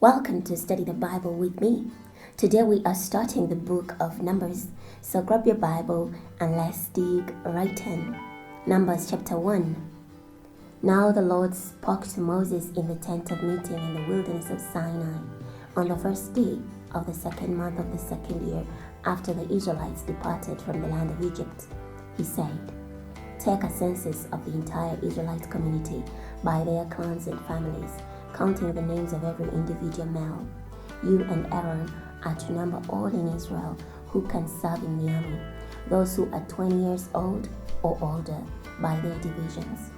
Welcome to Study the Bible with me. Today we are starting the book of Numbers. So grab your Bible and let's dig right in. Numbers chapter 1. Now the Lord spoke to Moses in the tent of meeting in the wilderness of Sinai on the first day of the second month of the second year after the Israelites departed from the land of Egypt. He said, "Take a census of the entire Israelite community by their clans and families, counting the names of every individual male. You and Aaron are to number all in Israel who can serve in the army, those who are 20 years old or older by their divisions.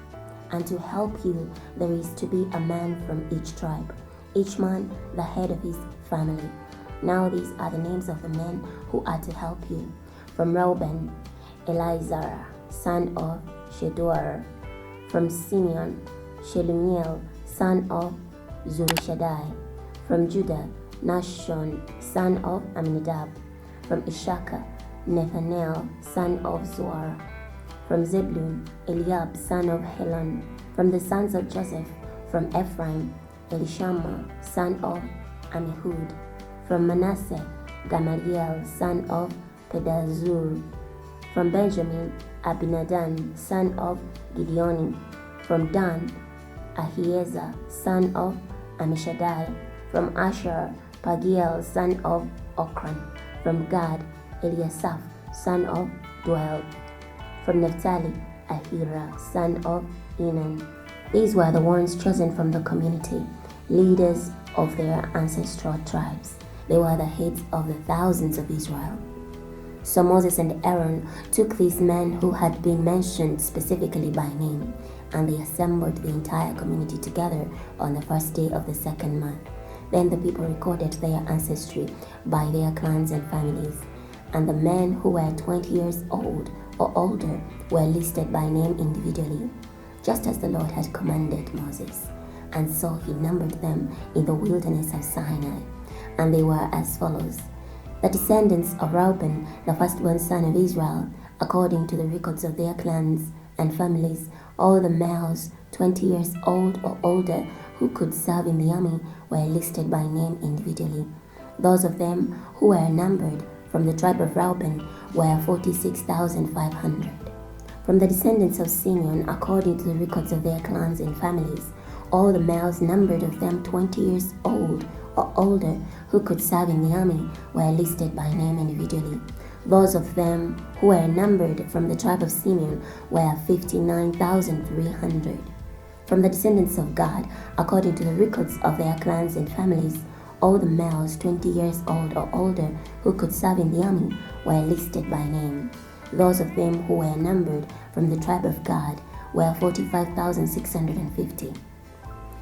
And to help you, there is to be a man from each tribe, each man the head of his family. Now these are the names of the men who are to help you. From Reuben, Eleazar, son of Shedeur. From Simeon, Shelumiel, son of Zurishaddai. From Judah, Nashon, son of Amminadab. From Issachar, Nathanael, son of Zuar. From Zebulun, Eliab, son of Helon. From the sons of Joseph, from Ephraim, Elishama, son of Ammihud. From Manasseh, Gamaliel, son of Pedazur. From Benjamin, Abinadan, son of Gideoni. From Dan, Ahiezer, son of Ammishaddai. From Asher, Pagiel, son of Okran. From Gad, Eliasaph, son of Dwell. From Naphtali, Ahira, son of Enan. These were the ones chosen from the community, leaders of their ancestral tribes. They were the heads of the thousands of Israel. So Moses and Aaron took these men who had been mentioned specifically by name, and they assembled the entire community together on the first day of the second month. Then the people recorded their ancestry by their clans and families, and the men who were 20 years old or older were listed by name individually, just as the Lord had commanded Moses. And so he numbered them in the wilderness of Sinai, and they were as follows. The descendants of Reuben, the firstborn son of Israel, according to the records of their clans and families, all the males 20 years old or older who could serve in the army were listed by name individually. Those of them who were numbered from the tribe of Reuben were 46,500. From the descendants of Simeon, according to the records of their clans and families, all the males numbered of them 20 years old or older who could serve in the army were listed by name individually. Those of them who were numbered from the tribe of Simeon were 59,300. From the descendants of Gad, according to the records of their clans and families, all the males 20 years old or older who could serve in the army were listed by name. Those of them who were numbered from the tribe of Gad were 45,650.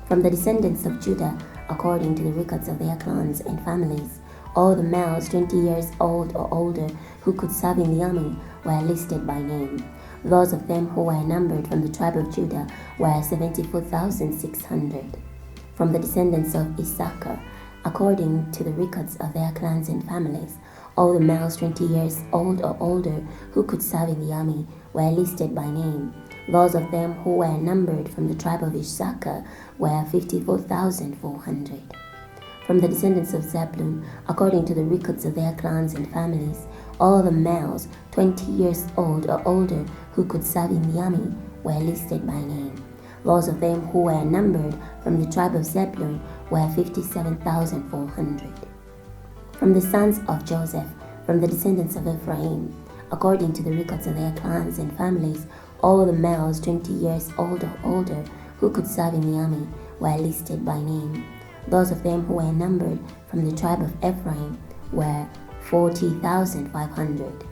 From the descendants of Judah, according to the records of their clans and families, all the males 20 years old or older who could serve in the army were listed by name. Those of them who were numbered from the tribe of Judah were 74,600. From the descendants of Issachar, according to the records of their clans and families, all the males 20 years old or older who could serve in the army were listed by name. Those of them who were numbered from the tribe of Issachar were 54,400. From the descendants of Zebulun, according to the records of their clans and families, all the males 20 years old or older who could serve in the army were listed by name. Those of them who were numbered from the tribe of Zebulun were 57,400. From the sons of Joseph, from the descendants of Ephraim, according to the records of their clans and families, all the males 20 years old or older who could serve in the army were listed by name. Those of them who were numbered from the tribe of Ephraim were 40,500.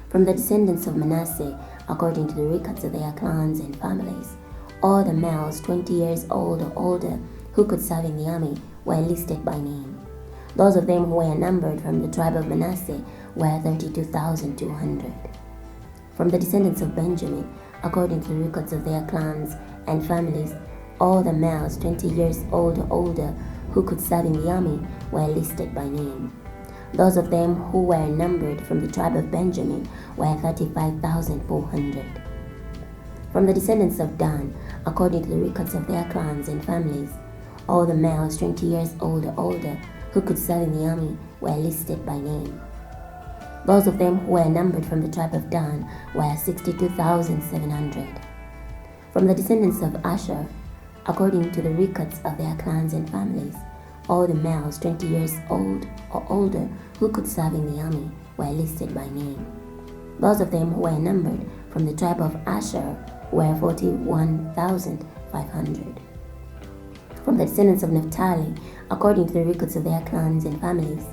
From the descendants of Manasseh, according to the records of their clans and families, all the males 20 years old or older who could serve in the army were listed by name. Those of them who were numbered from the tribe of Manasseh were 32,200. From the descendants of Benjamin, according to the records of their clans and families, all the males 20 years old or older who could serve in the army were listed by name. Those of them who were numbered from the tribe of Benjamin were 35,400. From the descendants of Dan, according to the records of their clans and families, All the males 20 years old or older who could serve in the army were listed by name. Those of them who were numbered from the tribe of Dan were 62,700. From the descendants of Asher, according to the records of their clans and families, all the males 20 years old or older who could serve in the army were listed by name. Those of them who were numbered from the tribe of Asher were 41,500. From the descendants of Naphtali, according to the records of their clans and families,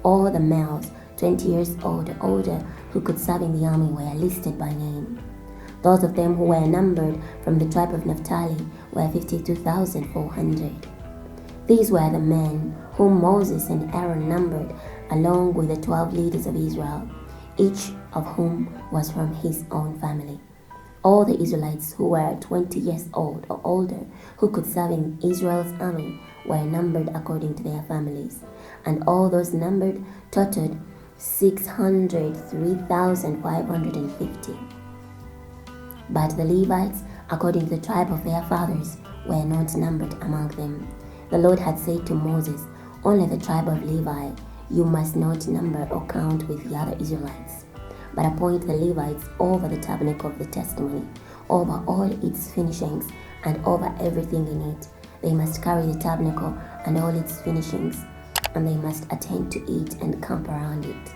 all the males 20 years old or older who could serve in the army were listed by name. Those of them who were numbered from the tribe of Naphtali were 52,400. These were the men whom Moses and Aaron numbered along with the 12 leaders of Israel, each of whom was from his own family. All the Israelites who were 20 years old or older who could serve in Israel's army were numbered according to their families, and all those numbered totaled 603,550. But the Levites, according to the tribe of their fathers, were not numbered among them. The Lord had said to Moses, "Only the tribe of Levi you must not number or count with the other Israelites, but appoint the Levites over the tabernacle of the testimony, over all its furnishings, and over everything in it. They must carry the tabernacle and all its furnishings, and they must attend to it and camp around it.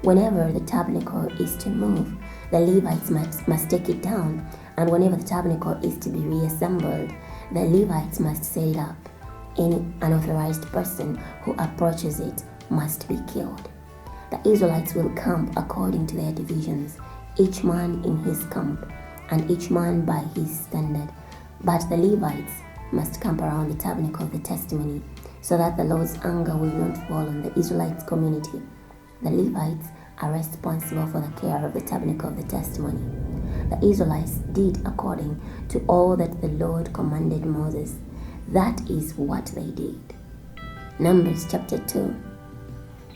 Whenever the tabernacle is to move, the Levites must take it down, and whenever the tabernacle is to be reassembled, the Levites must set it up. Any unauthorized person who approaches it must be killed. The Israelites will camp according to their divisions, each man in his camp, and each man by his standard. But the Levites must camp around the tabernacle of the testimony, so that the Lord's anger will not fall on the Israelites' community. The Levites are responsible for the care of the tabernacle of the testimony. The Israelites did according to all that the Lord commanded Moses. That is what they did." Numbers chapter 2.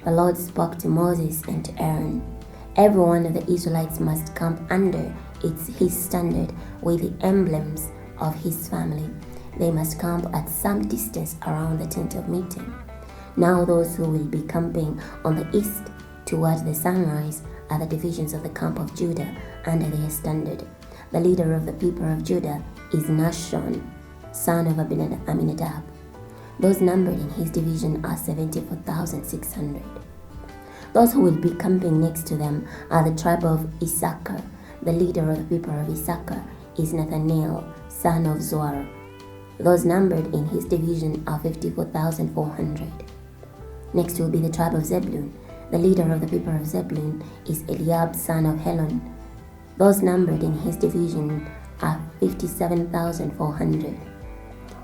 The Lord spoke to Moses and to Aaron. Every one of the Israelites must camp under his standard with the emblems of his family. They must camp at some distance around the tent of meeting. Now those who will be camping on the east towards the sunrise are the divisions of the camp of Judah under their standard. The leader of the people of Judah is Nahshon, son of Aminadab. Those numbered in his division are 74,600. Those who will be camping next to them are the tribe of Issachar. The leader of the people of Issachar is Nathanael, son of Zoar. Those numbered in his division are 54,400. Next will be the tribe of Zebulun. The leader of the people of Zebulun is Eliab, son of Helon. Those numbered in his division are 57,400.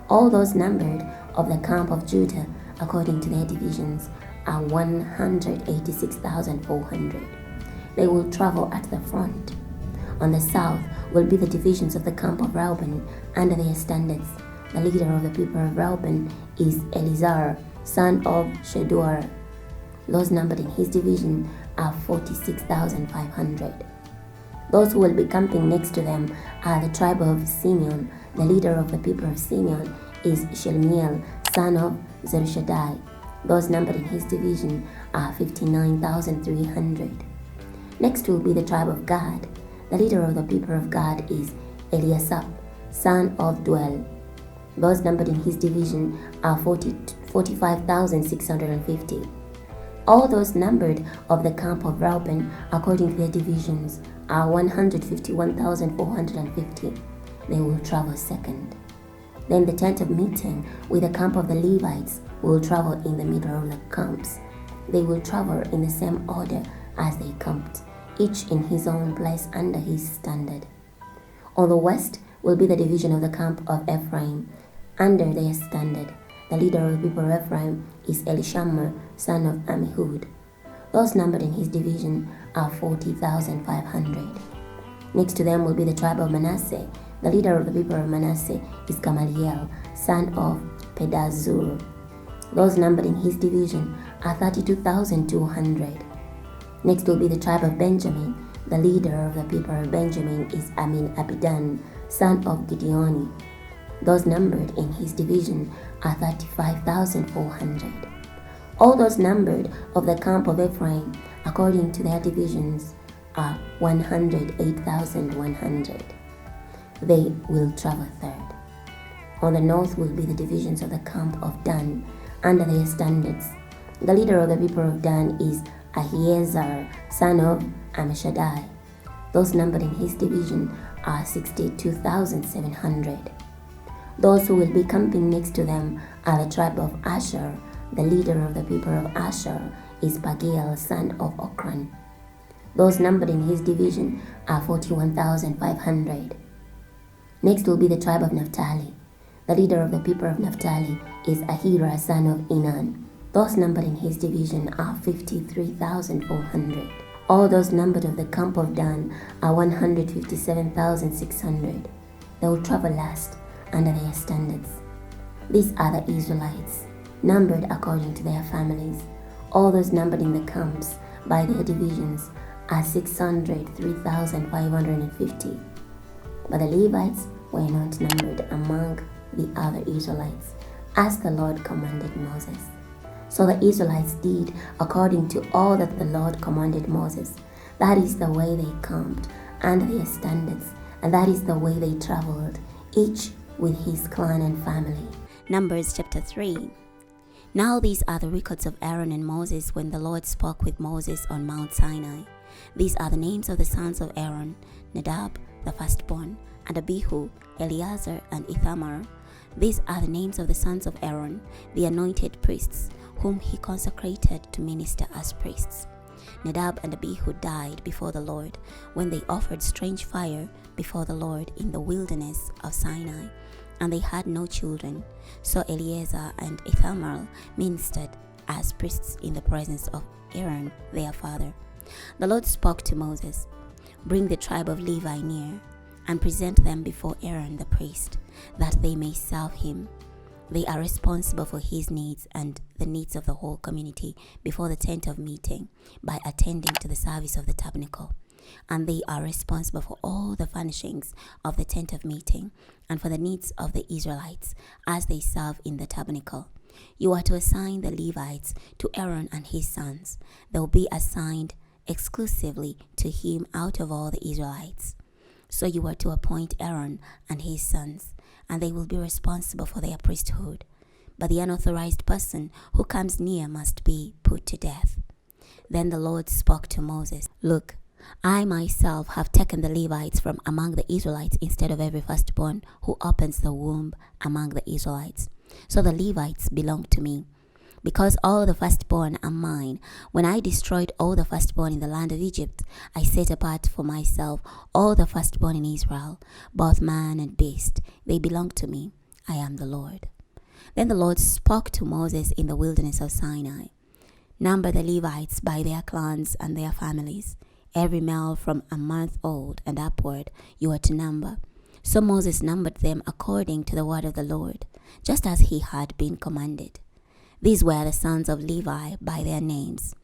All those numbered of the camp of Judah, according to their divisions, are 186,400. They will travel at the front. On the south will be the divisions of the camp of Reuben under their standards. The leader of the people of Reuben is Elizur, son of Sheduar. Those numbered in his division are 46,500. Those who will be camping next to them are the tribe of Simeon. The leader of the people of Simeon is Shelumiel, son of Zerushadai. Those numbered in his division are 59,300. Next will be the tribe of Gad. The leader of the people of Gad is Eliasaph, son of Dwell. Those numbered in his division are 45,650. All those numbered of the camp of Reuben, according to their divisions, are 151,450. They will travel second. Then the tent of meeting with the camp of the Levites will travel in the middle of the camps. They will travel in the same order as they camped, each in his own place under his standard. On the west will be the division of the camp of Ephraim under their standard. The leader of the people of Ephraim is Elishama, son of Ammihud. Those numbered in his division are 40,500. Next to them will be the tribe of Manasseh. The leader of the people of Manasseh is Gamaliel, son of Pedazur. Those numbered in his division are 32,200. Next will be the tribe of Benjamin. The leader of the people of Benjamin is Abidan, son of Gideoni. Those numbered in his division are 35,400. All those numbered of the camp of Ephraim, according to their divisions, are 108,100. They will travel third. On the north will be the divisions of the camp of Dan under their standards. The leader of the people of Dan is Ahiezer, son of Ammishaddai. Those numbered in his division are 62,700. Those who will be camping next to them are the tribe of Asher. The leader of the people of Asher is Pagiel, son of Okran. Those numbered in his division are 41,500. Next will be the tribe of Naphtali. The leader of the people of Naphtali is Ahira, son of Enan. Those numbered in his division are 53,400. All those numbered of the camp of Dan are 157,600. They will travel last under their standards. These are the Israelites, numbered according to their families. All those numbered in the camps by their divisions are 603,550. But the Levites were not numbered among the other Israelites, as the Lord commanded Moses. So the Israelites did according to all that the Lord commanded Moses. That is the way they camped under their standards, and that is the way they traveled, each with his clan and family. Numbers chapter 3. Now these are the records of Aaron and Moses when the Lord spoke with Moses on Mount Sinai. These are the names of the sons of Aaron: Nadab, the firstborn, and Abihu, Eleazar, and Ithamar. These are the names of the sons of Aaron, the anointed priests, whom he consecrated to minister as priests. Nadab and Abihu died before the Lord when they offered strange fire before the Lord in the wilderness of Sinai, and they had no children. So Eleazar and Ithamar ministered as priests in the presence of Aaron their father. The Lord spoke to Moses, "Bring the tribe of Levi near, and present them before Aaron the priest, that they may serve him. They are responsible for his needs and the needs of the whole community before the tent of meeting by attending to the service of the tabernacle. And they are responsible for all the furnishings of the tent of meeting and for the needs of the Israelites as they serve in the tabernacle. You are to assign the Levites to Aaron and his sons. They will be assigned exclusively to him out of all the Israelites. So you are to appoint Aaron and his sons, and they will be responsible for their priesthood. But the unauthorized person who comes near must be put to death." Then the Lord spoke to Moses, "Look, I myself have taken the Levites from among the Israelites instead of every firstborn who opens the womb among the Israelites. So the Levites belong to me. Because all the firstborn are mine, when I destroyed all the firstborn in the land of Egypt, I set apart for myself all the firstborn in Israel, both man and beast. They belong to me. I am the Lord." Then the Lord spoke to Moses in the wilderness of Sinai, "Number the Levites by their clans and their families. Every male from a month old and upward you are to number." So Moses numbered them according to the word of the Lord, just as he had been commanded. These were the sons of Levi by their names: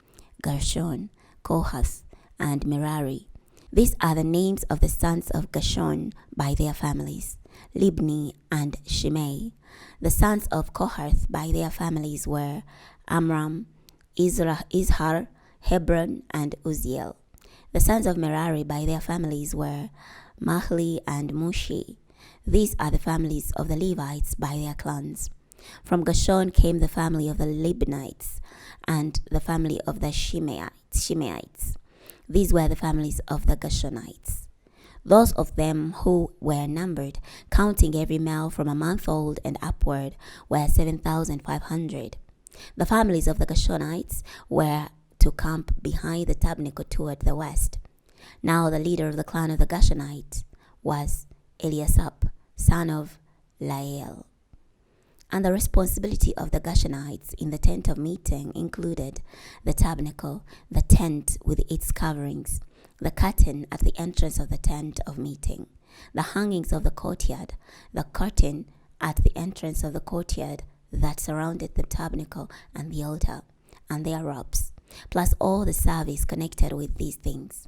Gershon, Kohath, and Merari. These are the names of the sons of Gershon by their families: Libni and Shimei. The sons of Kohath by their families were Amram, Izhar, Hebron, and Uzziel. The sons of Merari by their families were Mahli and Mushi. These are the families of the Levites by their clans. From Gershon came the family of the Libnites and the family of the Shimeites. These were the families of the Gershonites. Those of them who were numbered, counting every male from a month old and upward, were 7,500. The families of the Gershonites were to camp behind the tabernacle toward the west. Now the leader of the clan of the Gershonites was Eliasaph, son of Lael. And the responsibility of the Gershonites in the tent of meeting included the tabernacle, the tent with its coverings, the curtain at the entrance of the tent of meeting, the hangings of the courtyard, the curtain at the entrance of the courtyard that surrounded the tabernacle and the altar, and their robes, plus all the service connected with these things.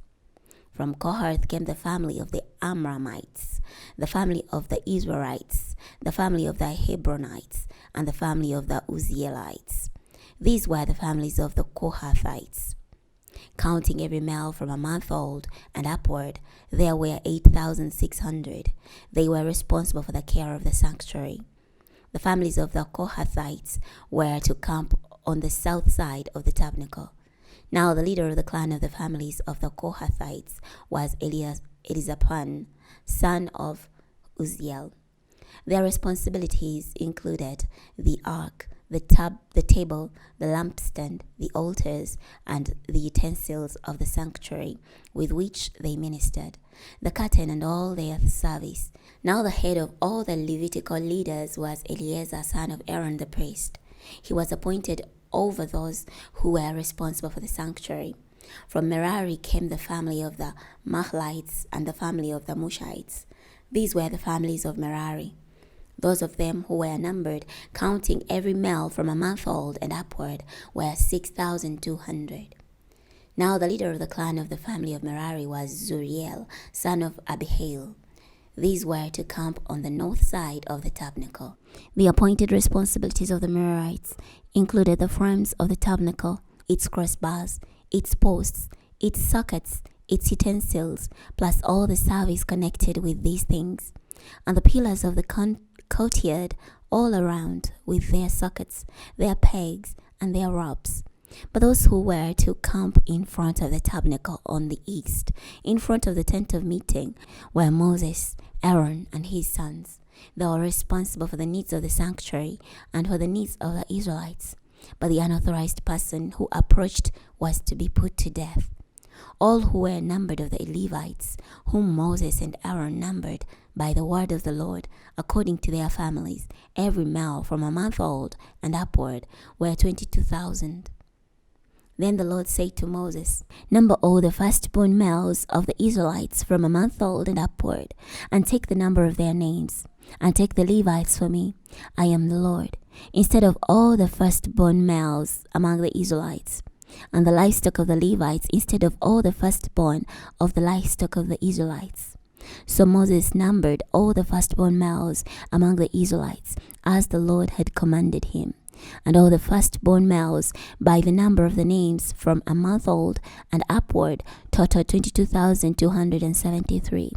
From Kohath came the family of the Amramites, the family of the Israelites, the family of the Hebronites, and the family of the Uzzielites. These were the families of the Kohathites. Counting every male from a month old and upward, there were 8,600. They were responsible for the care of the sanctuary. The families of the Kohathites were to camp on the south side of the tabernacle. Now the leader of the clan of the families of the Kohathites was Elizaphan, son of Uzziel. Their responsibilities included the ark, the table, the lampstand, the altars, and the utensils of the sanctuary with which they ministered, the curtain and all their service. Now the head of all the Levitical leaders was Eleazar, son of Aaron the priest. He was appointed over those who were responsible for the sanctuary. From Merari came the family of the Mahlites and the family of the Mushites. These were the families of Merari. Those of them who were numbered, counting every male from a month old and upward, were 6,200. Now the leader of the clan of the family of Merari was Zuriel, son of Abihail. These were to camp on the north side of the tabernacle. The appointed responsibilities of the Merarites included the frames of the tabernacle, its crossbars, its posts, its sockets, its utensils, plus all the service connected with these things, and the pillars of the courtyard all around with their sockets, their pegs, and their ropes. But those who were to camp in front of the tabernacle on the east, in front of the tent of meeting, were Moses, Aaron, and his sons. They were responsible for the needs of the sanctuary and for the needs of the Israelites. But the unauthorized person who approached was to be put to death. All who were numbered of the Levites, whom Moses and Aaron numbered by the word of the Lord, according to their families, every male from a month old and upward, were 22,000. Then the Lord said to Moses, "Number all the firstborn males of the Israelites from a month old and upward, and take the number of their names, and take the Levites for me. I am the Lord, instead of all the firstborn males among the Israelites, and the livestock of the Levites instead of all the firstborn of the livestock of the Israelites." So Moses numbered all the firstborn males among the Israelites, as the Lord had commanded him, and all the firstborn males by the number of the names from a month old and upward totaled 22,273.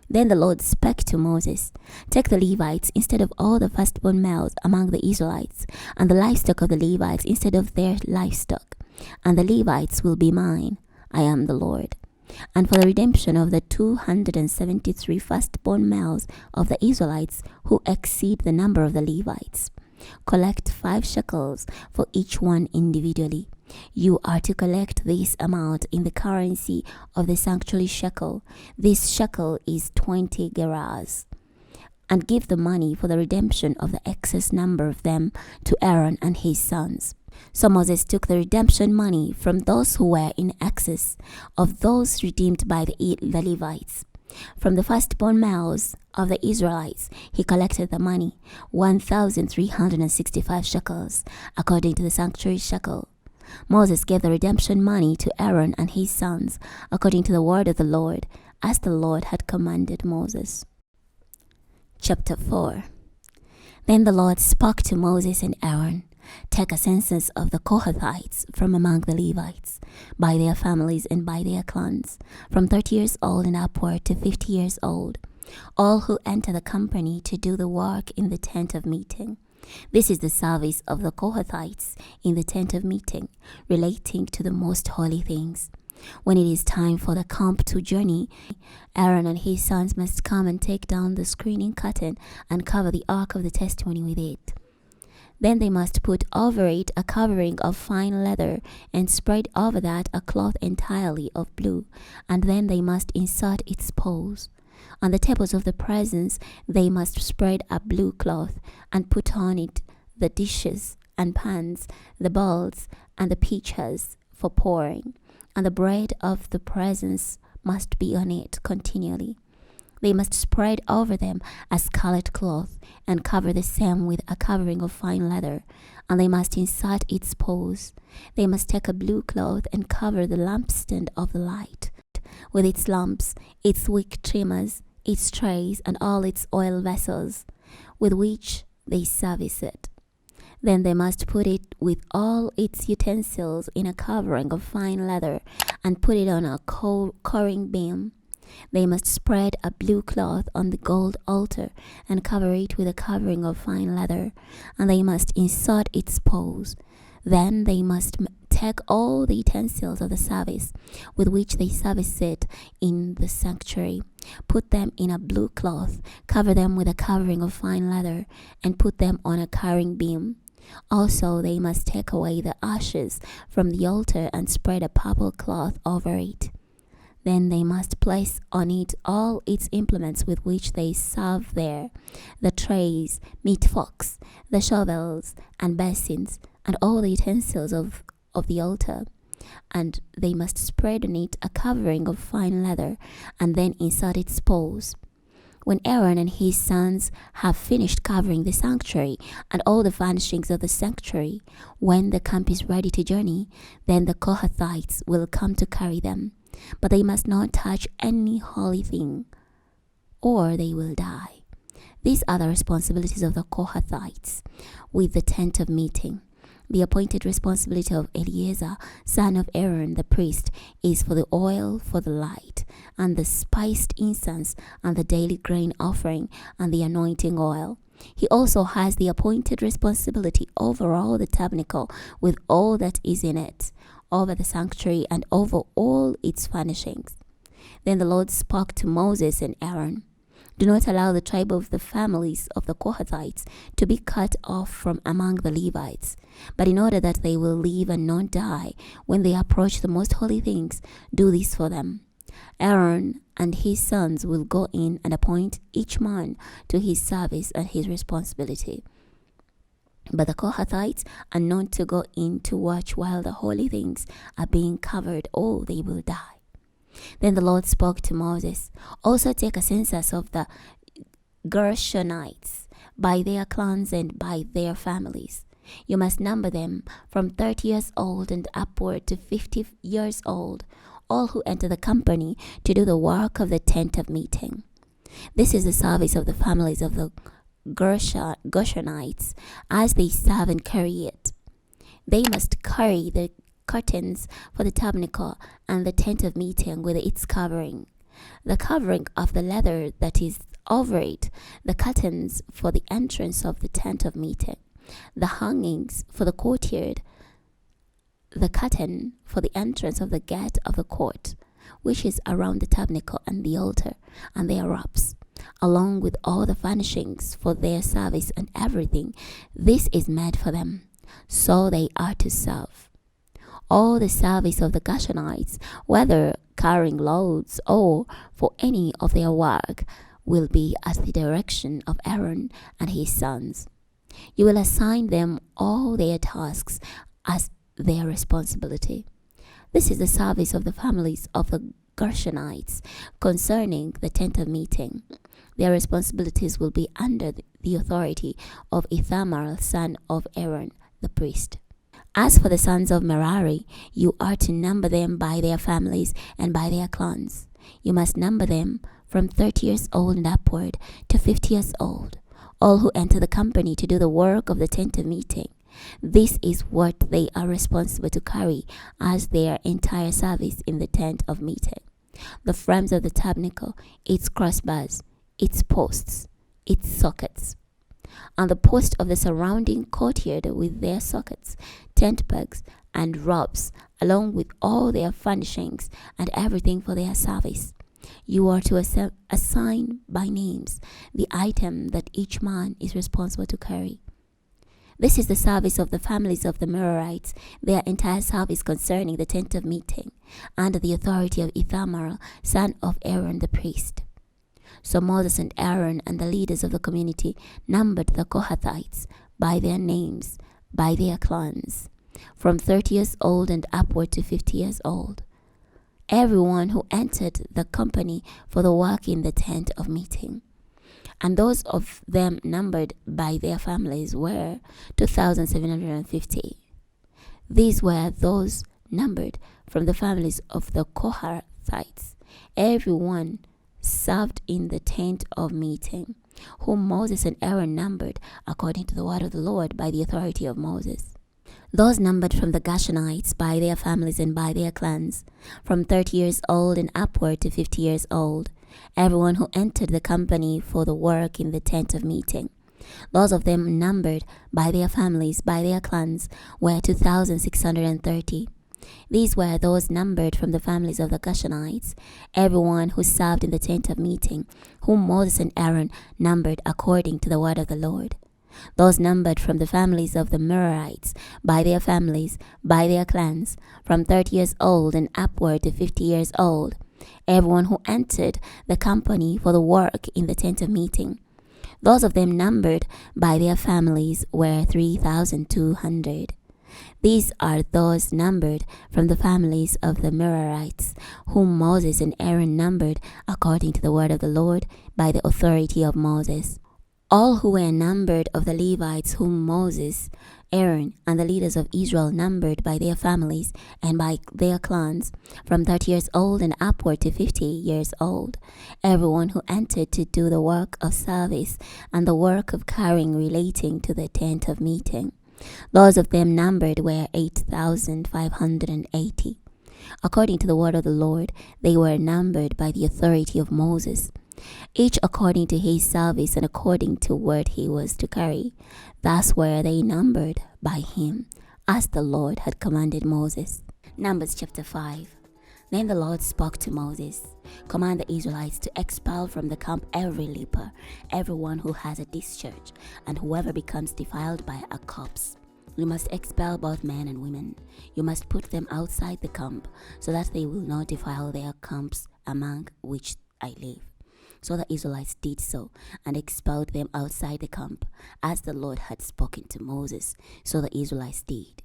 Then the Lord spake to Moses, "Take the Levites instead of all the firstborn males among the Israelites, and the livestock of the Levites instead of their livestock, and the Levites will be mine. I am the Lord. And for the redemption of the 273 firstborn males of the Israelites who exceed the number of the Levites, collect 5 shekels for each one individually. You are to collect this amount in the currency of the sanctuary shekel. This shekel is 20 gerahs. And give the money for the redemption of the excess number of them to Aaron and his sons." So Moses took the redemption money from those who were in excess of those redeemed by the Levites. From the firstborn males of the Israelites, he collected the money, 1,365 shekels, according to the sanctuary shekel. Moses gave the redemption money to Aaron and his sons, according to the word of the Lord, as the Lord had commanded Moses. Chapter 4. Then the Lord spoke to Moses and Aaron, "Take a census of the Kohathites from among the Levites, by their families and by their clans, from 30 years old and upward to 50 years old, all who enter the company to do the work in the tent of meeting. This is the service of the Kohathites in the tent of meeting, relating to the most holy things. When it is time for the camp to journey, Aaron and his sons must come and take down the screening curtain and cover the ark of the testimony with it. Then they must put over it a covering of fine leather, and spread over that a cloth entirely of blue, and then they must insert its poles. On the tables of the presence they must spread a blue cloth, and put on it the dishes and pans, the bowls, and the pitchers for pouring, and the bread of the presence must be on it continually. They must spread over them a scarlet cloth, and cover the same with a covering of fine leather, and they must insert its poles. They must take a blue cloth and cover the lampstand of the light, with its lamps, its wick trimmers, its trays, and all its oil vessels, with which they service it. Then they must put it with all its utensils in a covering of fine leather and put it on a covering beam. They must spread a blue cloth on the gold altar and cover it with a covering of fine leather, and they must insert its poles. Then they must take all the utensils of the service with which they service it in the sanctuary, put them in a blue cloth, cover them with a covering of fine leather, and put them on a carrying beam. Also, they must take away the ashes from the altar and spread a purple cloth over it. Then they must place on it all its implements with which they serve there, the trays, meat forks, the shovels, and basins, and all the utensils of the altar. And they must spread on it a covering of fine leather, and then insert its poles. When Aaron and his sons have finished covering the sanctuary and all the furnishings of the sanctuary, when the camp is ready to journey, then the Kohathites will come to carry them. But they must not touch any holy thing, or they will die. These are the responsibilities of the Kohathites with the tent of meeting. The appointed responsibility of Eleazar, son of Aaron the priest, is for the oil for the light, and the spiced incense, and the daily grain offering, and the anointing oil. He also has the appointed responsibility over all the tabernacle with all that is in it, over the sanctuary, and over all its furnishings. Then the Lord spoke to Moses and Aaron, "Do not allow the tribe of the families of the Kohathites to be cut off from among the Levites, but in order that they will live and not die when they approach the most holy things, do this for them. Aaron and his sons will go in and appoint each man to his service and his responsibility. But the Kohathites are not to go in to watch while the holy things are being covered, or they will die." Then the Lord spoke to Moses, "Also take a census of the Gershonites by their clans and by their families. You must number them from 30 years old and upward to 50 years old, all who enter the company to do the work of the tent of meeting. This is the service of the families of the Gershonites as they serve and carry it. They must carry the curtains for the tabernacle and the tent of meeting with its covering, the covering of the leather that is over it, the curtains for the entrance of the tent of meeting, the hangings for the courtyard, the curtain for the entrance of the gate of the court, which is around the tabernacle and the altar, and their wraps, along with all the furnishings for their service and everything. This is made for them, so they are to serve. All the service of the Gershonites, whether carrying loads or for any of their work, will be at the direction of Aaron and his sons. You will assign them all their tasks as their responsibility. This is the service of the families of the Gershonites concerning the tent of meeting. Their responsibilities will be under the authority of Ithamar, son of Aaron, the priest. As for the sons of Merari, you are to number them by their families and by their clans. You must number them from 30 years old and upward to 50 years old, all who enter the company to do the work of the tent of meeting. This is what they are responsible to carry as their entire service in the tent of meeting: the frames of the tabernacle, its crossbars, its posts, its sockets, and the post of the surrounding courtyard with their sockets, tent pegs, and ropes, along with all their furnishings and everything for their service. You are to assign by names the item that each man is responsible to carry. This is the service of the families of the Merarites, their entire service concerning the tent of meeting, under the authority of Ithamar, son of Aaron the priest. So Moses and Aaron and the leaders of the community numbered the Kohathites by their names, by their clans, from 30 years old and upward to 50 years old, everyone who entered the company for the work in the tent of meeting. And those of them numbered by their families were 2,750. These were those numbered from the families of the Kohathites. Everyone served in the tent of meeting. whom Moses and Aaron numbered according to the word of the Lord by the authority of Moses. Those numbered from the Gershonites by their families and by their clans, from 30 years old and upward to 50 years old, everyone who entered the company for the work in the tent of meeting. Those of them numbered by their families, by their clans, were 2,630. These were those numbered from the families of the Gershonites, everyone who served in the tent of meeting, whom Moses and Aaron numbered according to the word of the Lord. Those numbered from the families of the Merarites, by their families, by their clans, from 30 years old and upward to 50 years old, everyone who entered the company for the work in the tent of meeting. Those of them numbered by their families were 3,200. These are those numbered from the families of the Merarites, whom Moses and Aaron numbered according to the word of the Lord by the authority of Moses. All who were numbered of the Levites, whom Moses, Aaron, and the leaders of Israel numbered by their families and by their clans, from 30 years old and upward to 50 years old, everyone who entered to do the work of service and the work of carrying relating to the tent of meeting. Those of them numbered were 8,580. According to the word of the Lord, they were numbered by the authority of Moses, each according to his service and according to what he was to carry. Thus were they numbered by him, as the Lord had commanded Moses. Numbers chapter 5. Then the Lord spoke to Moses, "Command the Israelites to expel from the camp every leper, everyone who has a discharge, and whoever becomes defiled by a corpse. You must expel both men and women. You must put them outside the camp, so that they will not defile their camps among which I live." So the Israelites did so, and expelled them outside the camp, as the Lord had spoken to Moses. So the Israelites did.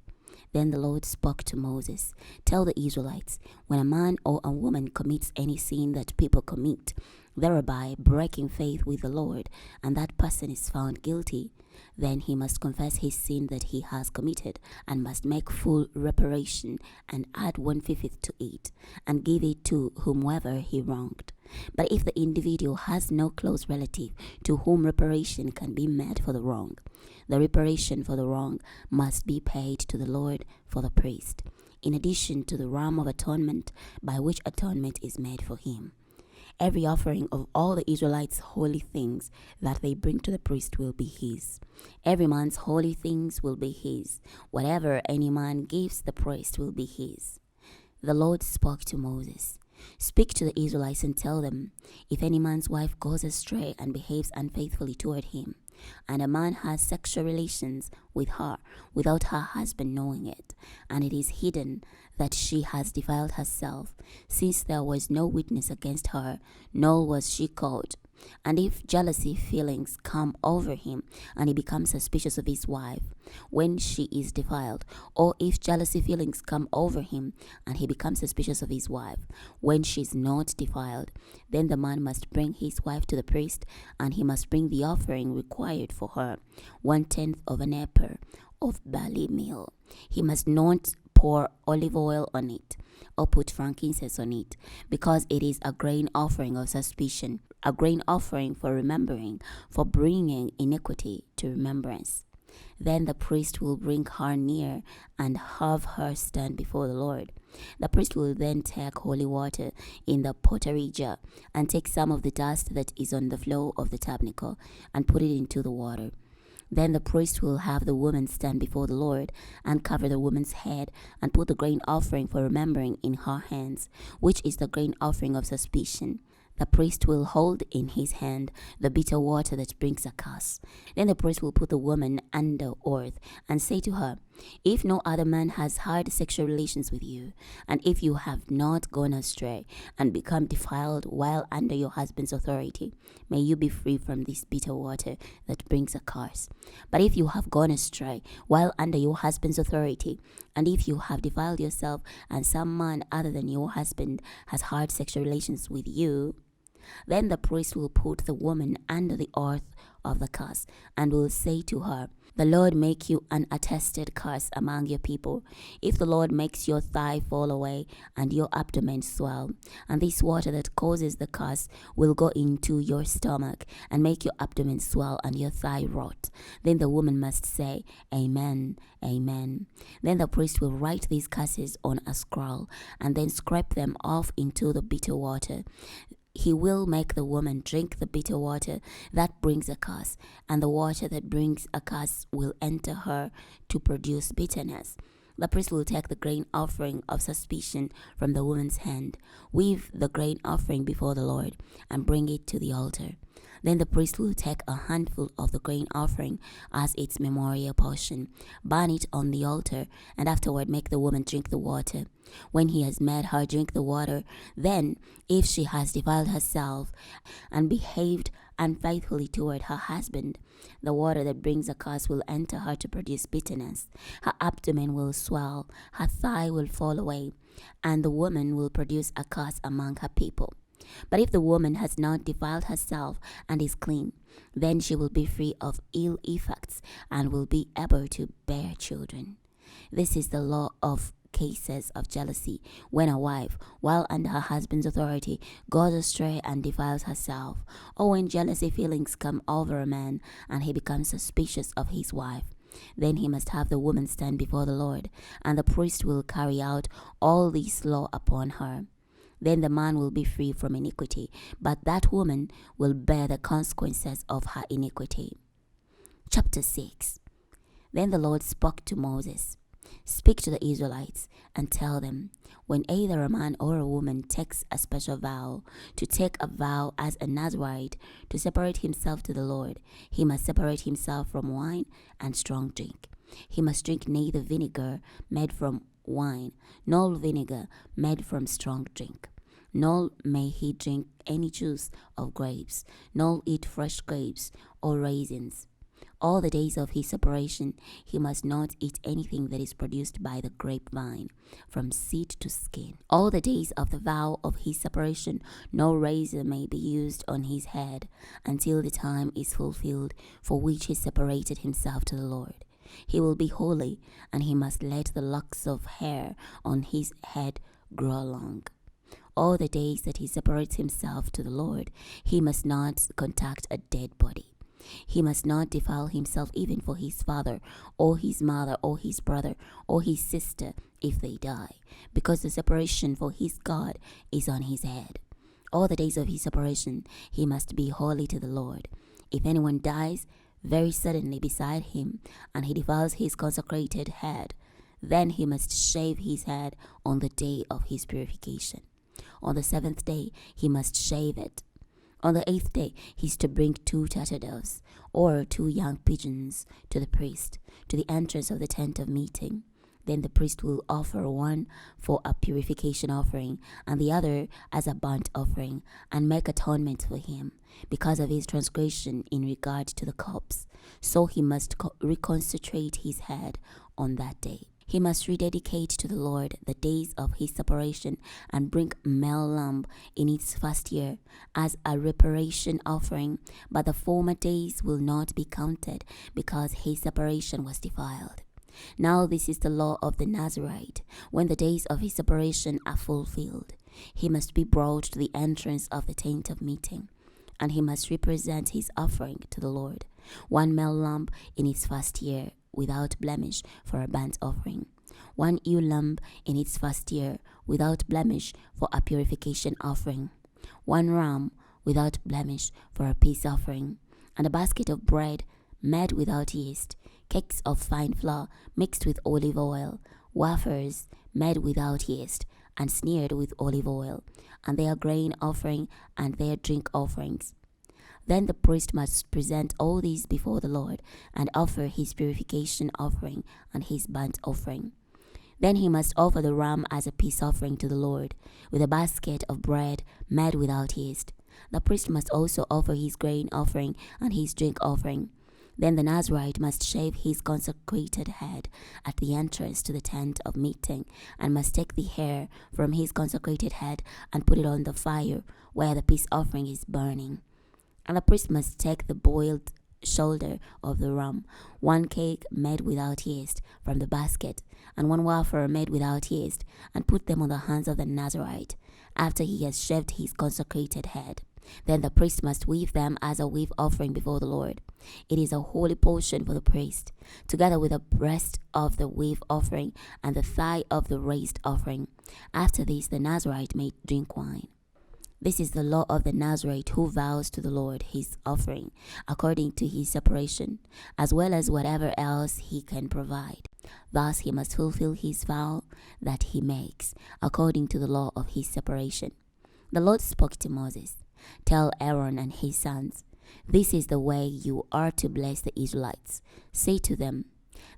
Then the Lord spoke to Moses, "Tell the Israelites, when a man or a woman commits any sin that people commit, thereby breaking faith with the Lord, and that person is found guilty, then he must confess his sin that he has committed, and must make full reparation, and add 1/5 to it, and give it to whomever he wronged. But if the individual has no close relative to whom reparation can be made for the wrong, the reparation for the wrong must be paid to the Lord for the priest, in addition to the ram of atonement, by which atonement is made for him. Every offering of all the Israelites' holy things that they bring to the priest will be his. Every man's holy things will be his. Whatever any man gives the priest will be his." The Lord spoke to Moses, "Speak to the Israelites and tell them, if any man's wife goes astray and behaves unfaithfully toward him, and a man has sexual relations with her without her husband knowing it, and it is hidden that she has defiled herself, since there was no witness against her, nor was she caught, and if jealousy feelings come over him, and he becomes suspicious of his wife when she is defiled, or if jealousy feelings come over him, and he becomes suspicious of his wife when she is not defiled, then the man must bring his wife to the priest, and he must bring the offering required for her, 1/10 of an ephah of barley meal. He must not pour olive oil on it, or put frankincense on it, because it is a grain offering of suspicion, a grain offering for remembering, for bringing iniquity to remembrance. Then the priest will bring her near and have her stand before the Lord. The priest will then take holy water in the pottery jar, and take some of the dust that is on the floor of the tabernacle, and put it into the water. Then the priest will have the woman stand before the Lord, and cover the woman's head, and put the grain offering for remembering in her hands, which is the grain offering of suspicion. The priest will hold in his hand the bitter water that brings a curse. Then the priest will put the woman under oath, and say to her, "If no other man has had sexual relations with you, and if you have not gone astray and become defiled while under your husband's authority, may you be free from this bitter water that brings a curse. But if you have gone astray while under your husband's authority, and if you have defiled yourself, and some man other than your husband has had sexual relations with you, then the priest will put the woman under the oath of the curse, and will say to her, The Lord make you an attested curse among your people. If the Lord makes your thigh fall away and your abdomen swell, and this water that causes the curse will go into your stomach and make your abdomen swell and your thigh rot, then the woman must say, Amen, Amen. Then the priest will write these curses on a scroll and then scrape them off into the bitter water. He will make the woman drink the bitter water that brings a curse, and the water that brings a curse will enter her to produce bitterness. The priest will take the grain offering of suspicion from the woman's hand, weave the grain offering before the Lord, and bring it to the altar. Then the priest will take a handful of the grain offering as its memorial portion, burn it on the altar, and afterward make the woman drink the water. When he has made her drink the water, then, if she has defiled herself and behaved unfaithfully toward her husband, the water that brings a curse will enter her to produce bitterness. Her abdomen will swell, her thigh will fall away, and the woman will produce a curse among her people. But if the woman has not defiled herself and is clean, then she will be free of ill effects and will be able to bear children. This is the law of cases of jealousy, when a wife, while under her husband's authority, goes astray and defiles herself, or when jealousy feelings come over a man and he becomes suspicious of his wife. Then he must have the woman stand before the Lord, and the priest will carry out all this law upon her. Then the man will be free from iniquity, but that woman will bear the consequences of her iniquity. Chapter 6. Then the Lord spoke to Moses, Speak to the Israelites and tell them, when either a man or a woman takes a special vow, to take a vow as a Nazirite to separate himself to the Lord, he must separate himself from wine and strong drink. He must drink neither vinegar made from wine, nor vinegar made from strong drink. Nor may he drink any juice of grapes, nor eat fresh grapes or raisins. All the days of his separation he must not eat anything that is produced by the grapevine, from seed to skin. All the days of the vow of his separation no razor may be used on his head, until the time is fulfilled for which he separated himself to the Lord. He will be holy, and he must let the locks of hair on his head grow long. All the days that he separates himself to the Lord, he must not contact a dead body. He must not defile himself even for his father, or his mother, or his brother, or his sister, if they die, because the separation for his God is on his head. All the days of his separation he must be holy to the Lord. If anyone dies very suddenly beside him, and he defiles his consecrated head, then he must shave his head on the day of his purification. On the 7th day he must shave it. On the 8th day he is to bring 2 turtle doves, or 2 young pigeons, to the priest, to the entrance of the tent of meeting. Then the priest will offer one for a purification offering, and the other as a burnt offering, and make atonement for him, because of his transgression in regard to the corpse. So he must reconcentrate his head on that day. He must rededicate to the Lord the days of his separation, and bring a male lamb in its first year as a reparation offering, but the former days will not be counted, because his separation was defiled. Now this is the law of the Nazirite. When the days of his separation are fulfilled, he must be brought to the entrance of the tent of meeting, and he must represent his offering to the Lord, 1 male lamb in its first year, without blemish, for a burnt offering, 1 ewe lamb in its first year, without blemish, for a purification offering, 1 ram without blemish, for a peace offering, and a basket of bread made without yeast, cakes of fine flour mixed with olive oil, wafers made without yeast, and smeared with olive oil, and their grain offering and their drink offerings. Then the priest must present all these before the Lord, and offer his purification offering and his burnt offering. Then he must offer the ram as a peace offering to the Lord, with a basket of bread made without yeast. The priest must also offer his grain offering and his drink offering. Then the Nazirite must shave his consecrated head at the entrance to the tent of meeting, and must take the hair from his consecrated head and put it on the fire where the peace offering is burning. And the priest must take the boiled shoulder of the ram, 1 cake made without yeast from the basket, and 1 wafer made without yeast, and put them on the hands of the Nazarite, after he has shaved his consecrated head. Then the priest must weave them as a wave offering before the Lord. It is a holy portion for the priest, together with the breast of the wave offering and the thigh of the raised offering. After this, the Nazarite may drink wine. This is the law of the Nazarite who vows to the Lord his offering, according to his separation, as well as whatever else he can provide. Thus he must fulfill his vow that he makes, according to the law of his separation. The Lord spoke to Moses, "Tell Aaron and his sons, this is the way you are to bless the Israelites. Say to them,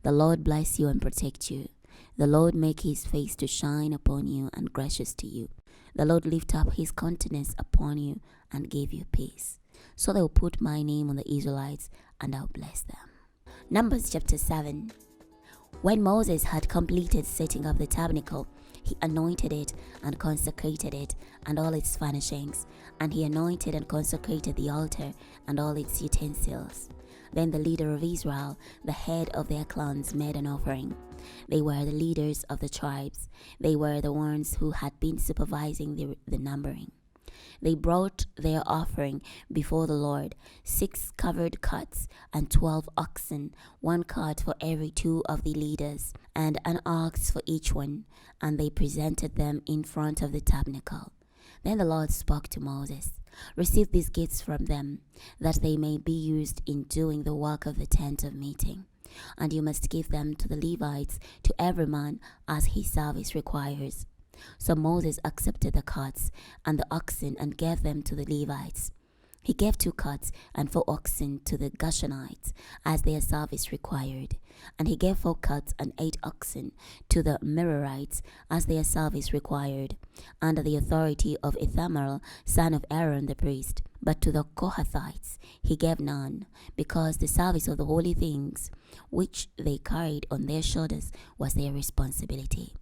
the Lord bless you and protect you. The Lord make his face to shine upon you and gracious to you. The Lord lift up his countenance upon you and give you peace." So they will put my name on the Israelites, and I'll bless them. Numbers chapter 7. When Moses had completed setting up the tabernacle, he anointed it and consecrated it and all its furnishings, and he anointed and consecrated the altar and all its utensils. Then the leader of Israel, the head of their clans, made an offering. They were the leaders of the tribes. They were the ones who had been supervising the numbering. They brought their offering before the Lord, 6 covered cots and 12 oxen, 1 cot for every 2 of the leaders, and an ox for each one, and they presented them in front of the tabernacle. Then the Lord spoke to Moses, "Receive these gifts from them, that they may be used in doing the work of the tent of meeting. And you must give them to the Levites, to every man as his service requires." So Moses accepted the cots and the oxen and gave them to the Levites. He gave 2 cots and 4 oxen to the Gershonites as their service required. And he gave 4 cots and 8 oxen to the Merarites as their service required, under the authority of Ithamar, son of Aaron the priest. But to the Kohathites he gave none, because the service of the holy things which they carried on their shoulders was their responsibility.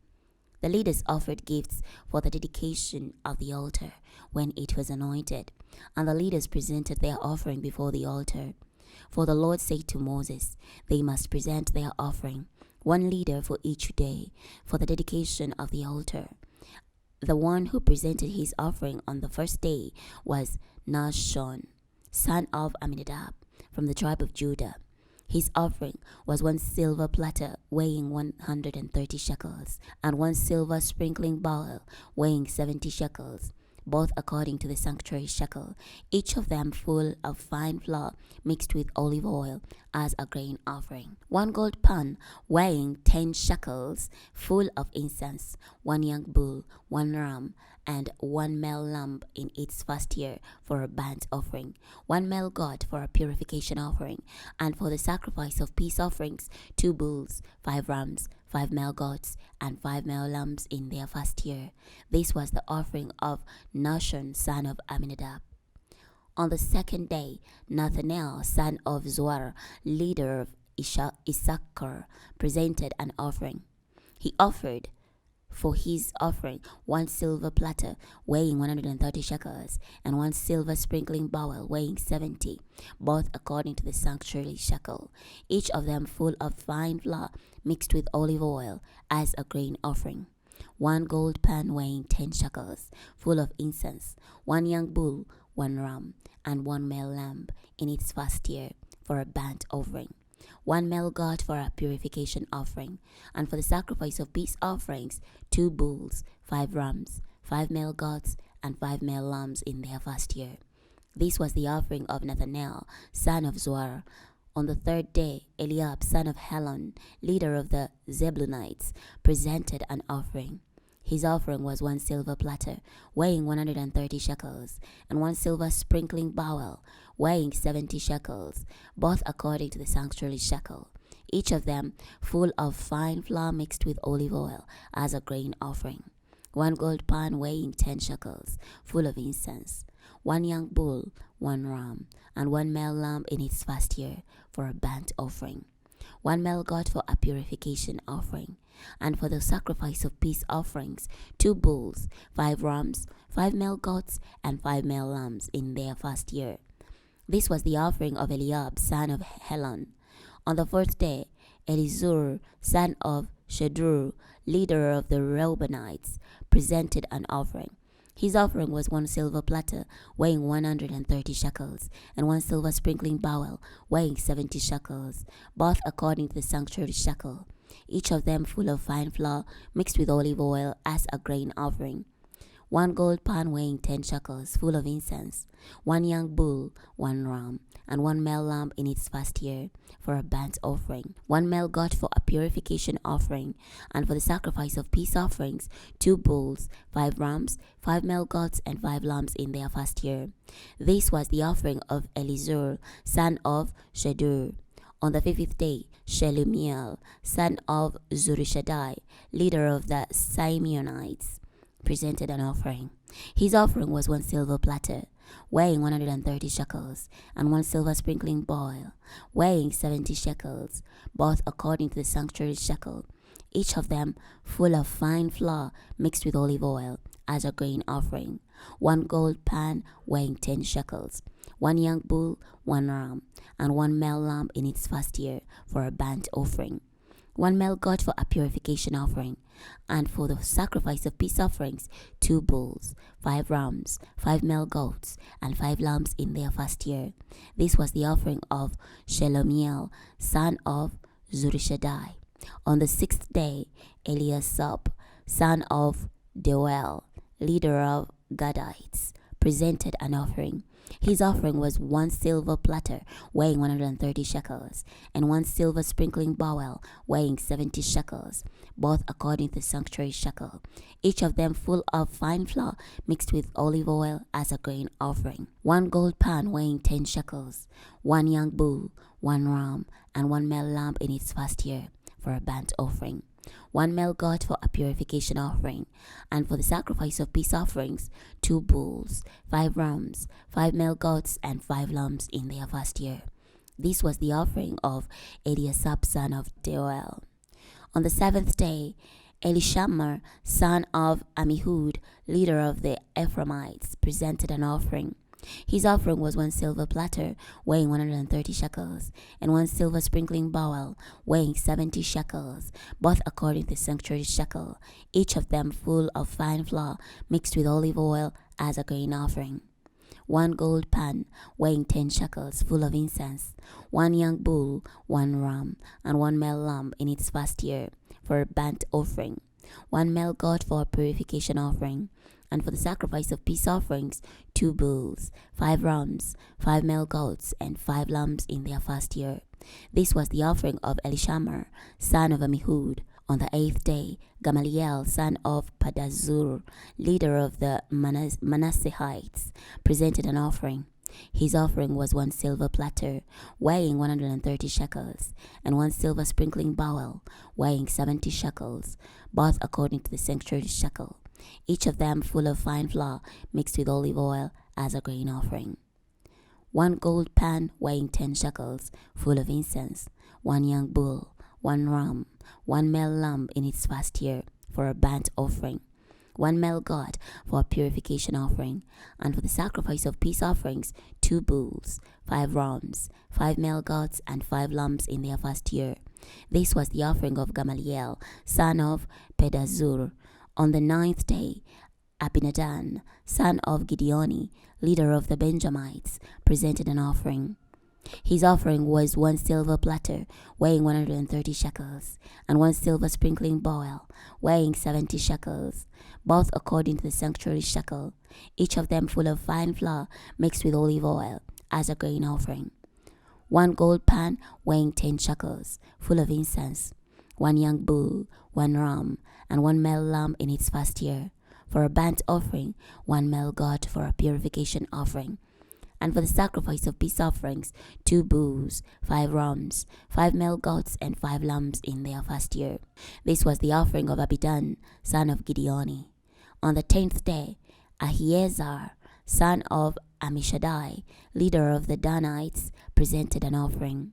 The leaders offered gifts for the dedication of the altar when it was anointed, and the leaders presented their offering before the altar. For the Lord said to Moses, they must present their offering, 1 leader for each day, for the dedication of the altar. The one who presented his offering on the first day was Nahshon, son of Amminadab, from the tribe of Judah. His offering was 1 silver platter weighing 130 shekels, and 1 silver sprinkling bowl weighing 70 shekels, both according to the sanctuary shekel, each of them full of fine flour mixed with olive oil as a grain offering. 1 gold pan weighing 10 shekels, full of incense, 1 young bull, 1 ram, and 1 male lamb in its first year for a burnt offering, 1 male goat for a purification offering, and for the sacrifice of peace offerings, 2 bulls, 5 rams, 5 male goats, and 5 male lambs in their first year. This was the offering of Nahshon, son of Amminadab. On the 2nd day, Nathanael, son of Zuar, leader of Issachar, presented an offering. He offered for his offering 1 silver platter weighing 130 shekels, and 1 silver sprinkling bowl weighing 70, both according to the sanctuary shekel, each of them full of fine flour mixed with olive oil as a grain offering. 1 gold pan weighing 10 shekels, full of incense, 1 young bull, 1 ram, and 1 male lamb in its first year for a burnt offering, 1 male goat for a purification offering, and for the sacrifice of peace offerings, 2 bulls, 5 rams, 5 male goats, and 5 male lambs in their first year. This was the offering of Nathanael, son of Zuar. On the 3rd day, Eliab, son of Helon, leader of the Zebulunites, presented an offering. His offering was 1 silver platter weighing 130 shekels, and 1 silver sprinkling bowl weighing 70 shekels, both according to the sanctuary shekel, each of them full of fine flour mixed with olive oil as a grain offering. 1 gold pan weighing 10 shekels, full of incense, 1 young bull, 1 ram, and 1 male lamb in its first year for a burnt offering, 1 male goat for a purification offering, and for the sacrifice of peace offerings, 2 bulls, 5 rams, 5 male goats, and 5 male lambs in their first year. This was the offering of Eliab, son of Helon. On the fourth day, Elizur, son of Shadur, leader of the Reubenites, presented an offering. His offering was 1 silver platter, weighing 130 shekels, and 1 silver sprinkling bowl, weighing 70 shekels, both according to the sanctuary shekel, each of them full of fine flour mixed with olive oil as a grain offering. 1 gold pan weighing 10 shekels, full of incense, 1 young bull, 1 ram, and 1 male lamb in its first year, for a burnt offering, 1 male goat for a purification offering, and for the sacrifice of peace offerings, 2 bulls, 5 rams, 5 male goats, and 5 lambs in their first year. This was the offering of Elizur, son of Shadur. On the 50th day, Shelumiel, son of Zurishaddai, leader of the Simeonites, presented an offering. His offering was 1 silver platter, weighing 130 shekels, and 1 silver sprinkling bowl, weighing 70 shekels, both according to the sanctuary shekel, each of them full of fine flour mixed with olive oil, as a grain offering. 1 gold pan weighing 10 shekels, 1 young bull, 1 ram, and 1 male lamb in its first year, for a burnt offering. 1 male goat for a purification offering, and for the sacrifice of peace offerings, 2 bulls, 5 rams, 5 male goats, and 5 lambs in their first year. This was the offering of Shelomiel, son of Zurishaddai. On the 6th day, Eliasap, son of Deuel, leader of Gadites, presented an offering. His offering was 1 silver platter, weighing 130 shekels, and 1 silver sprinkling bowl, weighing 70 shekels, both according to the sanctuary shekel, each of them full of fine flour mixed with olive oil as a grain offering. 1 gold pan weighing 10 shekels, 1 young bull, 1 ram, and 1 male lamb in its first year, for a burnt offering. 1 male goat for a purification offering, and for the sacrifice of peace offerings, 2 bulls, 5 rams, 5 male goats, and 5 lambs in their first year. This was the offering of Eliasap, son of Deuel. On the 7th day, Elishama, son of Ammihud, leader of the Ephraimites, presented an offering. His offering was 1 silver platter, weighing 130 shekels, and 1 silver sprinkling bowl, weighing 70 shekels, both according to the sanctuary shekel, each of them full of fine flour mixed with olive oil as a grain offering. 1 gold pan, weighing 10 shekels, full of incense, 1 young bull, 1 ram, and 1 male lamb in its first year, for a burnt offering. 1 male goat for a purification offering, and for the sacrifice of peace offerings, 2 bulls, 5 rams, 5 male goats, and 5 lambs in their first year. This was the offering of Elishama, son of Ammihud. On the 8th day, Gamaliel, son of Padazur, leader of the Manasseites, presented an offering. His offering was 1 silver platter, weighing 130 shekels, and 1 silver sprinkling bowl, weighing 70 shekels, both according to the sanctuary shekel, each of them full of fine flour mixed with olive oil as a grain offering. 1 gold pan weighing 10 shekels, full of incense, 1 young bull, 1 ram, 1 male lamb in its first year, for a burnt offering. 1 male goat for a purification offering, and for the sacrifice of peace offerings, 2 bulls, 5 rams, 5 male goats, and 5 lambs in their first year. This was the offering of Gamaliel, son of Pedazur. On the 9th day, Abinadan, son of Gideoni, leader of the Benjamites, presented an offering. His offering was 1 silver platter, weighing 130 shekels, and 1 silver sprinkling bowl, weighing 70 shekels, both according to the sanctuary shekel, each of them full of fine flour mixed with olive oil, as a grain offering. 1 gold pan weighing 10 shekels, full of incense, 1 young bull, 1 ram, and 1 male lamb in its first year, for a burnt offering, 1 male goat for a purification offering, and for the sacrifice of peace offerings, 2 bulls, 5 rams, 5 male goats, and 5 lambs in their first year. This was the offering of Abidan, son of Gideoni. On the 10th day, Ahiezer, son of Ammishaddai, leader of the Danites, presented an offering.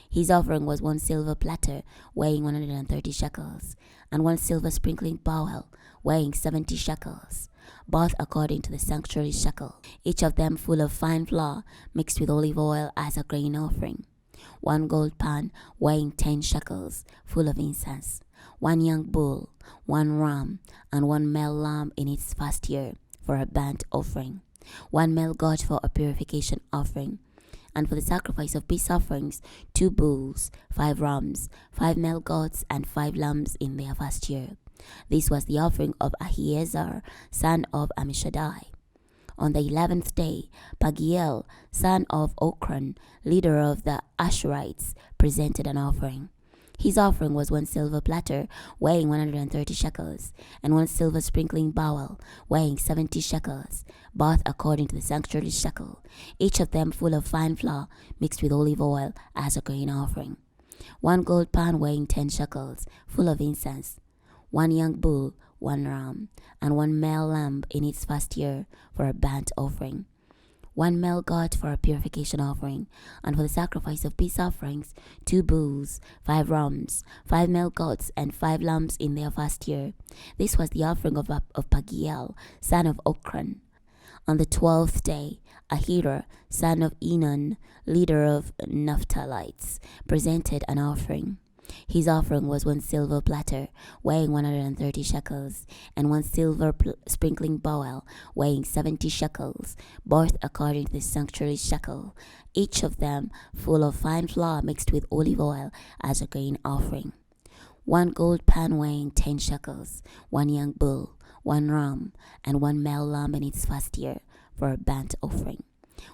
His offering was 1 silver platter, weighing 130 shekels, and 1 silver sprinkling bowl, weighing 70 shekels, both according to the sanctuary shekel, each of them full of fine flour mixed with olive oil as a grain offering. 1 gold pan weighing 10 shekels, full of incense. 1 young bull, 1 ram, and 1 male lamb in its first year for a burnt offering. 1 male goat for a purification offering. And for the sacrifice of peace offerings, 2 bulls, 5 rams, 5 male goats, and 5 lambs in their first year. This was the offering of Ahiezer, son of Ammishaddai. On the 11th day, Pagiel, son of Ochran, leader of the Asherites, presented an offering. His offering was 1 silver platter weighing 130 shekels, and 1 silver sprinkling bowl weighing 70 shekels, both according to the sanctuary shekel, each of them full of fine flour mixed with olive oil as a grain offering. 1 gold pan weighing 10 shekels, full of incense. 1 young bull, 1 ram, and 1 male lamb in its first year for a burnt offering. 1 male goat for a purification offering, and for the sacrifice of peace offerings, 2 bulls, 5 rams, 5 male goats, and 5 lambs in their first year. This was the offering of Pagiel, son of Ochran. On the 12th day, Ahira, son of Enan, leader of Naphtalites, presented an offering. His offering was 1 silver platter weighing 130 shekels, and 1 silver sprinkling bowl weighing 70 shekels, both according to the sanctuary shekel, each of them full of fine flour mixed with olive oil as a grain offering. 1 gold pan weighing 10 shekels, 1 young bull, 1 ram, and 1 male lamb in its first year for a burnt offering.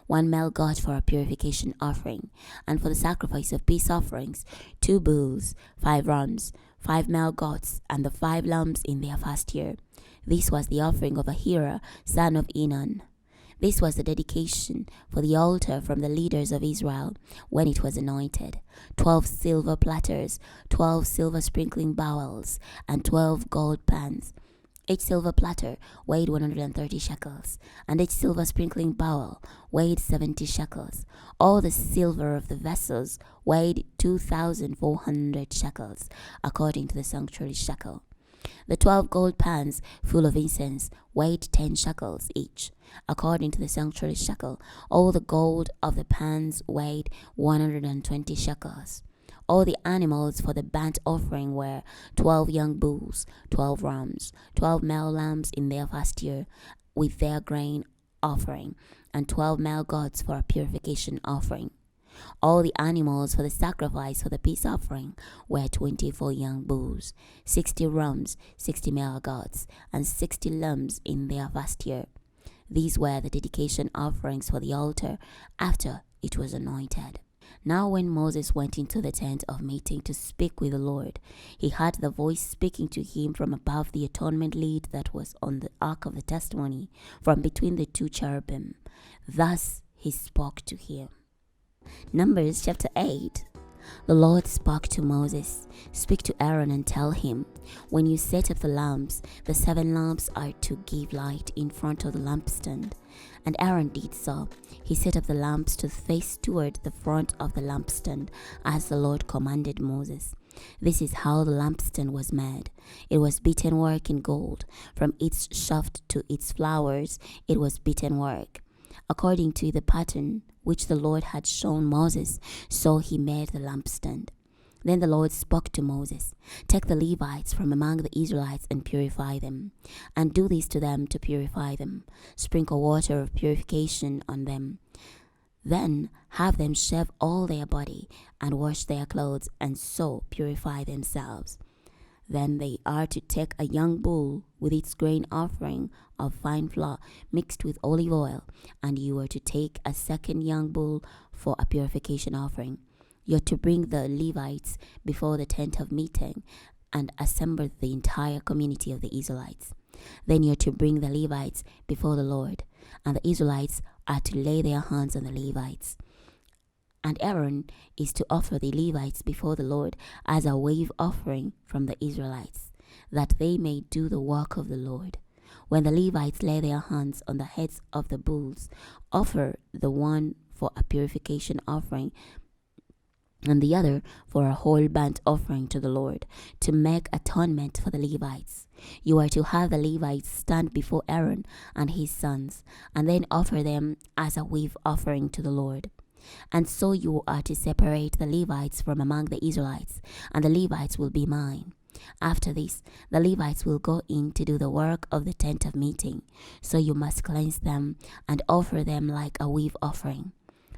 1 male goat for a purification offering, and for the sacrifice of peace offerings, 2 bulls, 5 rams, 5 male goats, and the 5 lambs in their first year. This was the offering of Ahira, son of Enan. This was the dedication for the altar from the leaders of Israel when it was anointed: 12 silver platters, 12 silver sprinkling bowls, and 12 gold pans. Each silver platter weighed 130 shekels, and each silver sprinkling bowl weighed 70 shekels. All the silver of the vessels weighed 2,400 shekels, according to the sanctuary shekel. The 12 gold pans full of incense weighed 10 shekels each, according to the sanctuary shekel. All the gold of the pans weighed 120 shekels. All the animals for the burnt offering were 12 young bulls, 12 rams, 12 male lambs in their first year with their grain offering, and 12 male goats for a purification offering. All the animals for the sacrifice for the peace offering were 24 young bulls, 60 rams, 60 male goats, and 60 lambs in their first year. These were the dedication offerings for the altar after it was anointed. Now when Moses went into the tent of meeting to speak with the Lord, he heard the voice speaking to him from above the atonement lid that was on the ark of the testimony, from between the 2 cherubim. Thus he spoke to him. Numbers chapter 8. The Lord spoke to Moses, "Speak to Aaron and tell him, when you set up the lamps, the 7 lamps are to give light in front of the lampstand." And Aaron did so. He set up the lamps to face toward the front of the lampstand, as the Lord commanded Moses. This is how the lampstand was made. It was beaten work in gold. From its shaft to its flowers, it was beaten work, according to the pattern which the Lord had shown Moses. So he made the lampstand. Then the Lord spoke to Moses, "Take the Levites from among the Israelites and purify them, and do this to them to purify them. Sprinkle water of purification on them. Then have them shave all their body and wash their clothes, and so purify themselves. Then they are to take a young bull with its grain offering of fine flour mixed with olive oil, and you are to take a second young bull for a purification offering. You are to bring the Levites before the tent of meeting and assemble the entire community of the Israelites. Then you are to bring the Levites before the Lord, and the Israelites are to lay their hands on the Levites. And Aaron is to offer the Levites before the Lord as a wave offering from the Israelites, that they may do the work of the Lord. When the Levites lay their hands on the heads of the bulls, offer the one for a purification offering and the other for a whole burnt offering to the Lord, to make atonement for the Levites. You are to have the Levites stand before Aaron and his sons, and then offer them as a wave offering to the Lord. And so you are to separate the Levites from among the Israelites, and the Levites will be mine. After this, the Levites will go in to do the work of the tent of meeting. So you must cleanse them and offer them like a wave offering.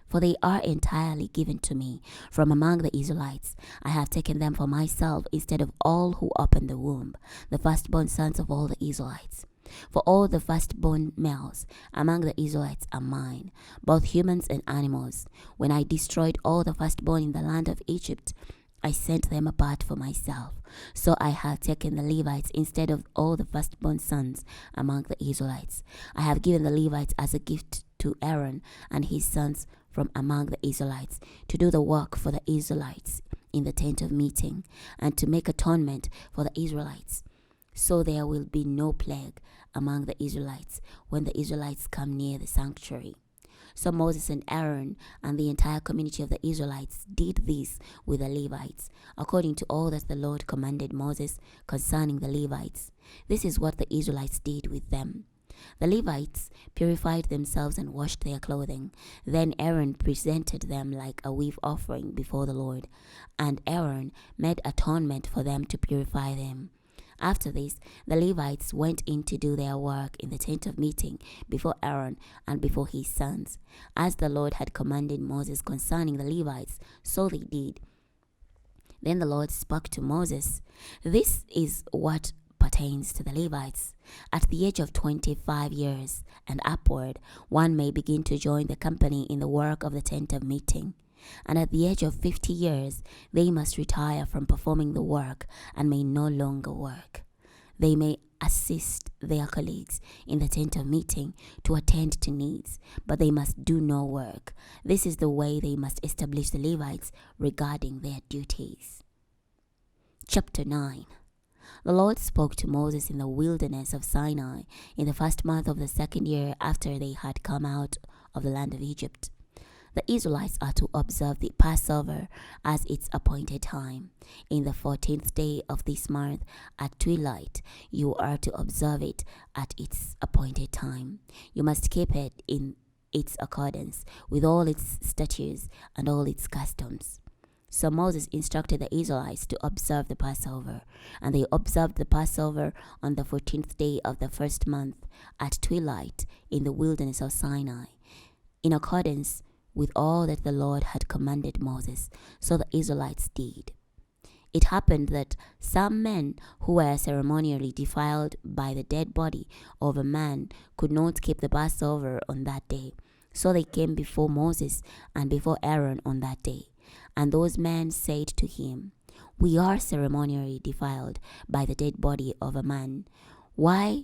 For they are entirely given to me from among the Israelites. I have taken them for myself instead of all who opened the womb, the firstborn sons of all the Israelites. For all the firstborn males among the Israelites are mine, both humans and animals. When I destroyed all the firstborn in the land of Egypt, I sent them apart for myself. So I have taken the Levites instead of all the firstborn sons among the Israelites. I have given the Levites as a gift to Aaron and his sons from among the Israelites, to do the work for the Israelites in the tent of meeting, and to make atonement for the Israelites. So there will be no plague among the Israelites when the Israelites come near the sanctuary. So Moses and Aaron and the entire community of the Israelites did this with the Levites, according to all that the Lord commanded Moses concerning the Levites. This is what the Israelites did with them. The Levites purified themselves and washed their clothing. Then Aaron presented them like a wave offering before the Lord, and Aaron made atonement for them to purify them. After this, the Levites went in to do their work in the tent of meeting before Aaron and before his sons. As the Lord had commanded Moses concerning the Levites, so they did. Then the Lord spoke to Moses. This is what pertains to the Levites. At the age of 25 years and upward, one may begin to join the company in the work of the tent of meeting. And at the age of 50 years, they must retire from performing the work and may no longer work. They may assist their colleagues in the tent of meeting to attend to needs, but they must do no work. This is the way they must establish the Levites regarding their duties. Chapter 9. The Lord spoke to Moses in the wilderness of Sinai in the first month of the second year after they had come out of the land of Egypt. The Israelites are to observe the Passover as its appointed time. In the 14th day of this month at twilight, you are to observe it at its appointed time. You must keep it in its accordance with all its statutes and all its customs. So Moses instructed the Israelites to observe the Passover, and they observed the Passover on the 14th day of the first month at twilight in the wilderness of Sinai, in accordance with all that the Lord had commanded Moses. So the Israelites did. It happened that some men who were ceremonially defiled by the dead body of a man could not keep the Passover on that day. So they came before Moses and before Aaron on that day. And those men said to him, "We are ceremonially defiled by the dead body of a man. Why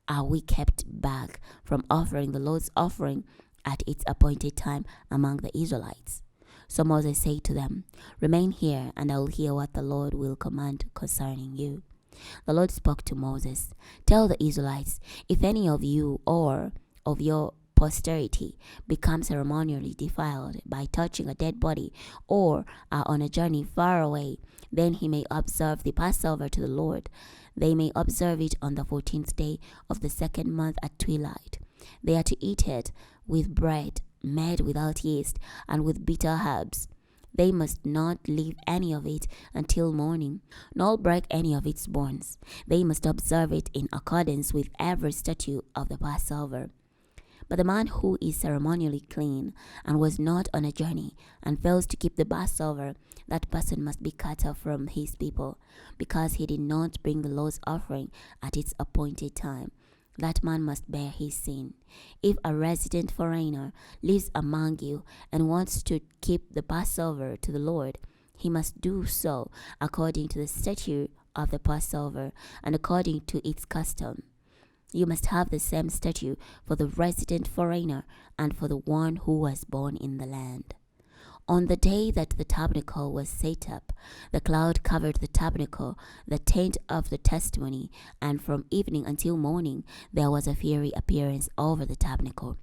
are we kept back from offering the Lord's offering at its appointed time among the Israelites?" So Moses said to them, "Remain here, and I will hear what the Lord will command concerning you." The Lord spoke to Moses, "Tell the Israelites, if any of you or of your posterity become ceremonially defiled by touching a dead body or are on a journey far away, then he may observe the Passover to the Lord. They may observe it on the 14th day of the second month at twilight. They are to eat it with bread made without yeast and with bitter herbs. They must not leave any of it until morning, nor break any of its bones. They must observe it in accordance with every statute of the Passover. But the man who is ceremonially clean and was not on a journey and fails to keep the Passover, that person must be cut off from his people, because he did not bring the Lord's offering at its appointed time. That man must bear his sin. If a resident foreigner lives among you and wants to keep the Passover to the Lord, he must do so according to the statute of the Passover and according to its custom. You must have the same statute for the resident foreigner and for the one who was born in the land. On the day that the tabernacle was set up, the cloud covered the tabernacle, the tent of the testimony, and from evening until morning there was a fiery appearance over the tabernacle.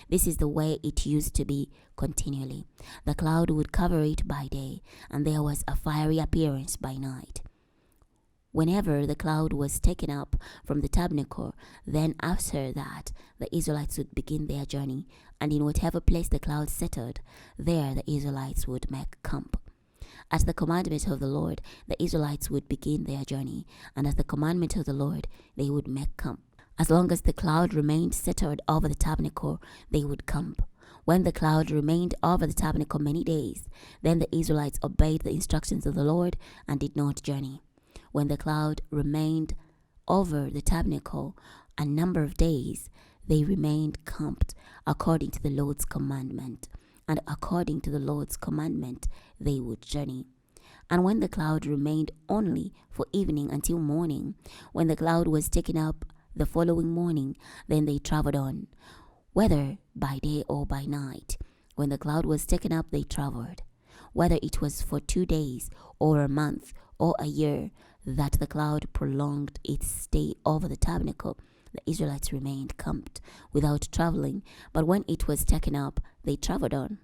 This is the way it used to be continually. The cloud would cover it by day, and there was a fiery appearance by night. Whenever the cloud was taken up from the tabernacle, then after that the Israelites would begin their journey, and in whatever place the cloud settled, there the Israelites would make camp. At the commandment of the Lord, the Israelites would begin their journey, and at the commandment of the Lord, they would make camp. As long as the cloud remained settled over the tabernacle, they would camp. When the cloud remained over the tabernacle many days, then the Israelites obeyed the instructions of the Lord and did not journey. When the cloud remained over the tabernacle a number of days, they remained camped according to the Lord's commandment. And according to the Lord's commandment, they would journey. And when the cloud remained only for evening until morning, when the cloud was taken up the following morning, then they traveled on, whether by day or by night. When the cloud was taken up, they traveled. Whether it was for 2 days or a month or a year that the cloud prolonged its stay over the tabernacle, the Israelites remained camped without traveling. But when it was taken up, they traveled on.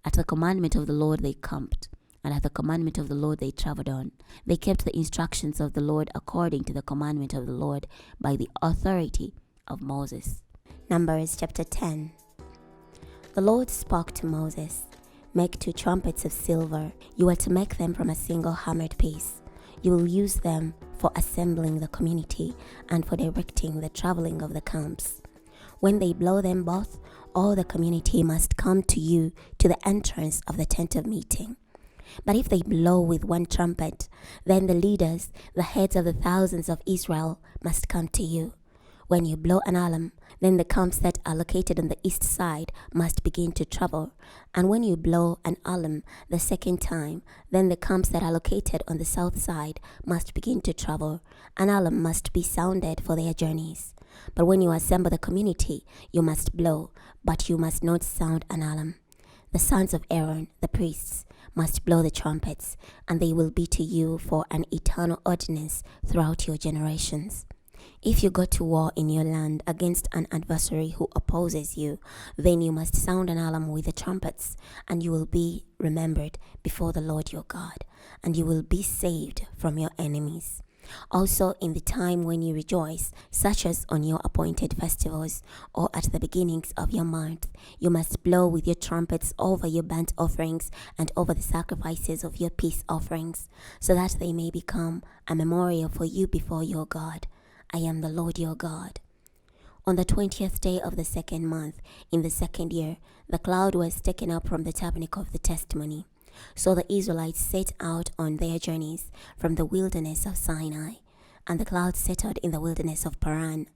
At the commandment of the Lord they camped, and at the commandment of the Lord they traveled on. They kept the instructions of the Lord according to the commandment of the Lord by the authority of Moses. Numbers chapter 10. The Lord spoke to Moses, "Make 2 trumpets of silver. You are to make them from a single hammered piece. You will use them for assembling the community and for directing the traveling of the camps. When they blow them both, all the community must come to you to the entrance of the tent of meeting. But if they blow with 1 trumpet, then the leaders, the heads of the thousands of Israel, must come to you. When you blow an alarm, then the camps that are located on the east side must begin to travel. And when you blow an alarm the second time, then the camps that are located on the south side must begin to travel. An alarm must be sounded for their journeys. But when you assemble the community, you must blow, but you must not sound an alarm. The sons of Aaron, the priests, must blow the trumpets, and they will be to you for an eternal ordinance throughout your generations. If you go to war in your land against an adversary who opposes you, then you must sound an alarm with the trumpets, and you will be remembered before the Lord your God, and you will be saved from your enemies. Also in the time when you rejoice, such as on your appointed festivals or at the beginnings of your month, you must blow with your trumpets over your burnt offerings and over the sacrifices of your peace offerings, so that they may become a memorial for you before your God. I am the Lord your God. On the 20th day of the 2nd month, in the 2nd year, the cloud was taken up from the tabernacle of the testimony. So the Israelites set out on their journeys from the wilderness of Sinai, and the cloud settled in the wilderness of Paran.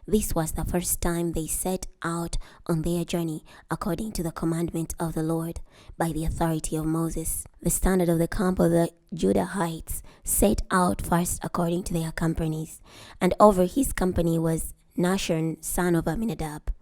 This was the first time they set out on their journey according to the commandment of the Lord by the authority of Moses. The standard of the camp of the Judahites set out first according to their companies, and over his company was Nashon, son of Amminadab.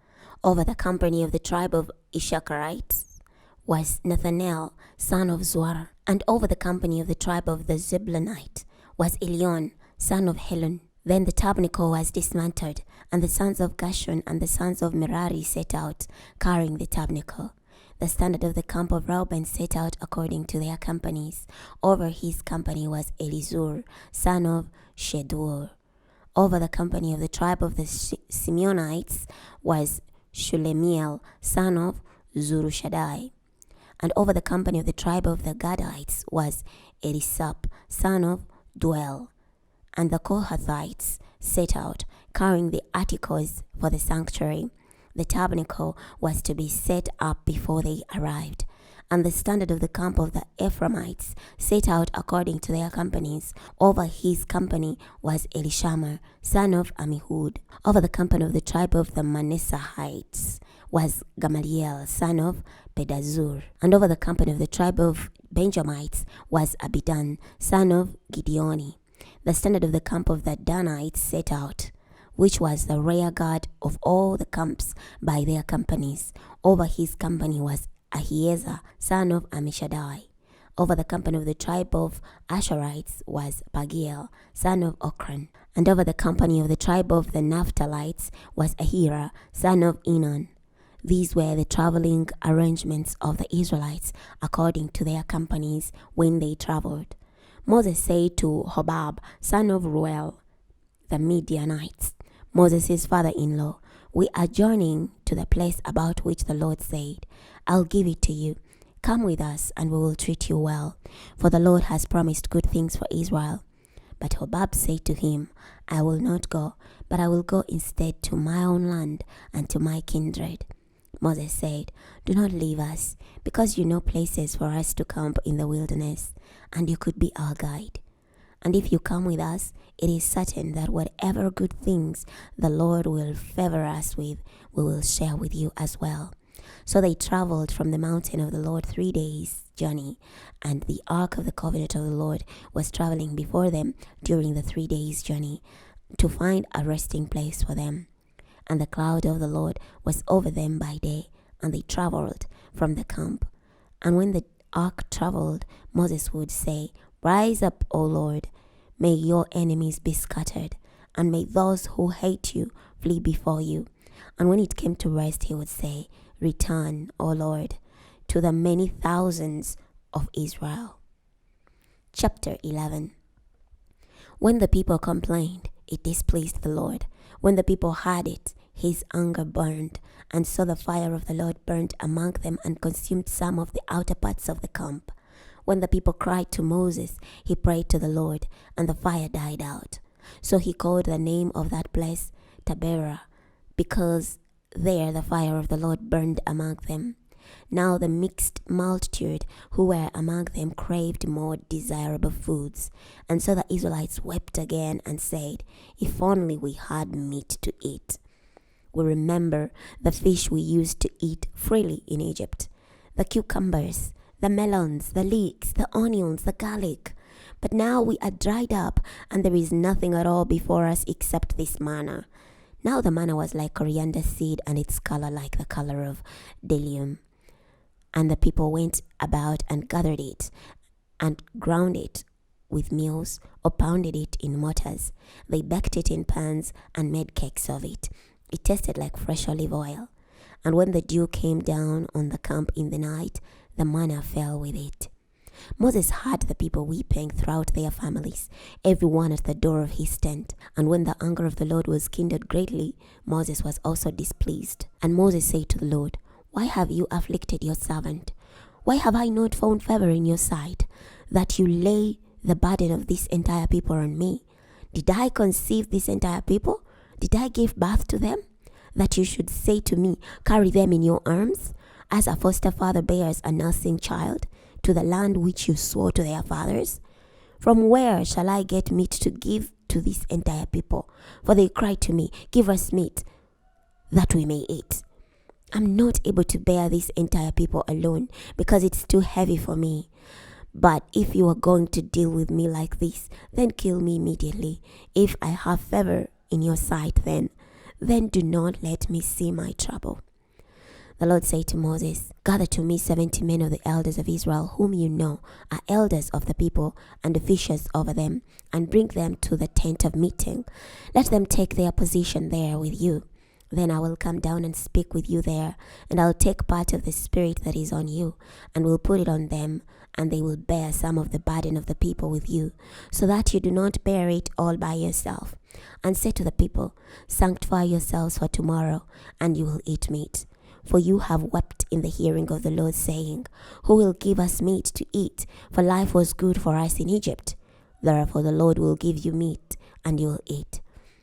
Over the company of the tribe of Issacharites was Nathanael, son of Zuar, and over the company of the tribe of the Zebulonite was Elion, son of Helon. Then the tabernacle was dismantled, and the sons of Gershon and the sons of Merari set out, carrying the tabernacle. The standard of the camp of Reuben set out according to their companies. Over his company was Elizur, son of Shedur. Over the company of the tribe of the Simeonites was Shulemiel, son of Zurushadai. And over the company of the tribe of the Gadites was Elisap, son of Duel. And the Kohathites set out, carrying the articles for the sanctuary. The tabernacle was to be set up before they arrived. And the standard of the camp of the Ephraimites set out according to their companies. Over his company was Elishama, son of Amihud. Over the company of the tribe of the Manasseites was Gamaliel, son of Pedazur. And over the company of the tribe of Benjamites was Abidan, son of Gideoni. The standard of the camp of the Danites set out, which was the rear guard of all the camps by their companies. Over his company was Ahiezer, son of Ammishaddai. Over the company of the tribe of Asherites was Pagiel, son of Ochran. And over the company of the tribe of the Naphtalites was Ahira, son of Enon. These were the traveling arrangements of the Israelites according to their companies when they traveled. Moses said to Hobab, son of Ruel, the Midianites, Moses' father-in-law, "We are journeying to the place about which the Lord said, 'I'll give it to you.' Come with us, and we will treat you well, for the Lord has promised good things for Israel." But Hobab said to him, "I will not go, but I will go instead to my own land and to my kindred." Moses said, "Do not leave us, because you know places for us to camp in the wilderness, and you could be our guide. And if you come with us, it is certain that whatever good things the Lord will favor us with, we will share with you as well." So they traveled from the mountain of the Lord 3 days' journey, and the ark of the covenant of the Lord was traveling before them during the 3 days' journey to find a resting place for them. And the cloud of the Lord was over them by day, and they traveled from the camp. And when the ark traveled, Moses would say, "Rise up, O Lord, may your enemies be scattered, and may those who hate you flee before you." And when it came to rest, he would say, "Return, O Lord, to the many thousands of Israel." Chapter 11. When the people complained, it displeased the Lord. When the people heard it, his anger burned, and so the fire of the Lord burned among them and consumed some of the outer parts of the camp. When the people cried to Moses, he prayed to the Lord, and the fire died out. So he called the name of that place Tabernacle, because there the fire of the Lord burned among them. Now the mixed multitude who were among them craved more desirable foods. And so the Israelites wept again and said, "If only we had meat to eat. We remember the fish we used to eat freely in Egypt, the cucumbers, the melons, the leeks, the onions, the garlic. But now we are dried up, and there is nothing at all before us except this manna." Now the manna was like coriander seed, and its color like the color of bdellium. And the people went about and gathered it, and ground it with mills, or pounded it in mortars. They baked it in pans, and made cakes of it. It tasted like fresh olive oil. And when the dew came down on the camp in the night, the manna fell with it. Moses heard the people weeping throughout their families, every one at the door of his tent. And when the anger of the Lord was kindled greatly, Moses was also displeased. And Moses said to the Lord, "Why have you afflicted your servant? Why have I not found favor in your sight, that you lay the burden of this entire people on me? Did I conceive this entire people? Did I give birth to them? That you should say to me, 'Carry them in your arms,' as a foster father bears a nursing child, to the land which you swore to their fathers? From where shall I get meat to give to this entire people? For they cry to me, 'Give us meat, that we may eat.' I'm not able to bear this entire people alone, because it's too heavy for me. But if you are going to deal with me like this, then kill me immediately. If I have favor in your sight, then do not let me see my trouble." The Lord said to Moses, "Gather to me 70 men of the elders of Israel, whom you know are elders of the people and officials over them, and bring them to the tent of meeting. Let them take their position there with you. Then I will come down and speak with you there, and I'll take part of the Spirit that is on you, and will put it on them, and they will bear some of the burden of the people with you, so that you do not bear it all by yourself. And say to the people, 'Sanctify yourselves for tomorrow, and you will eat meat.' For you have wept in the hearing of the Lord, saying, 'Who will give us meat to eat? For life was good for us in Egypt.' Therefore the Lord will give you meat, and you will eat.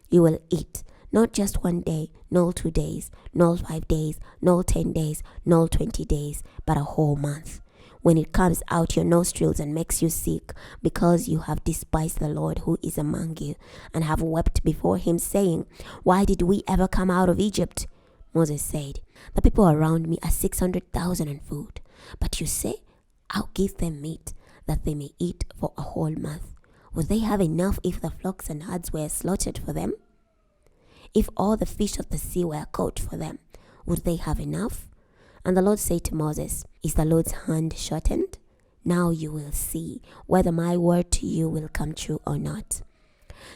You will eat, not just 1 day, nor 2 days, nor 5 days, nor 10 days, nor 20 days, but a whole month. When it comes out your nostrils and makes you sick, because you have despised the Lord who is among you, and have wept before him, saying, 'Why did we ever come out of Egypt?' Moses said, 'The people around me are 600,000 on food. But you say, I'll give them meat, that they may eat for a whole month. Would they have enough if the flocks and herds were slaughtered for them? If all the fish of the sea were caught for them, would they have enough?' And the Lord said to Moses, 'Is the Lord's hand shortened? Now you will see whether my word to you will come true or not.'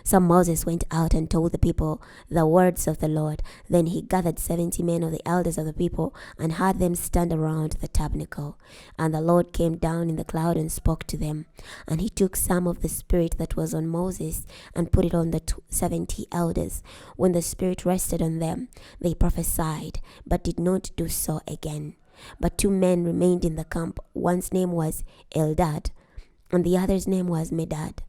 So Moses went out and told the people the words of the Lord. Then he gathered 70 men of the elders of the people and had them stand around the tabernacle. And the Lord came down in the cloud and spoke to them. And he took some of the spirit that was on Moses and put it on the 70 elders. When the spirit rested on them, they prophesied, but did not do so again. But 2 men remained in the camp. One's name was Eldad, and the other's name was Medad.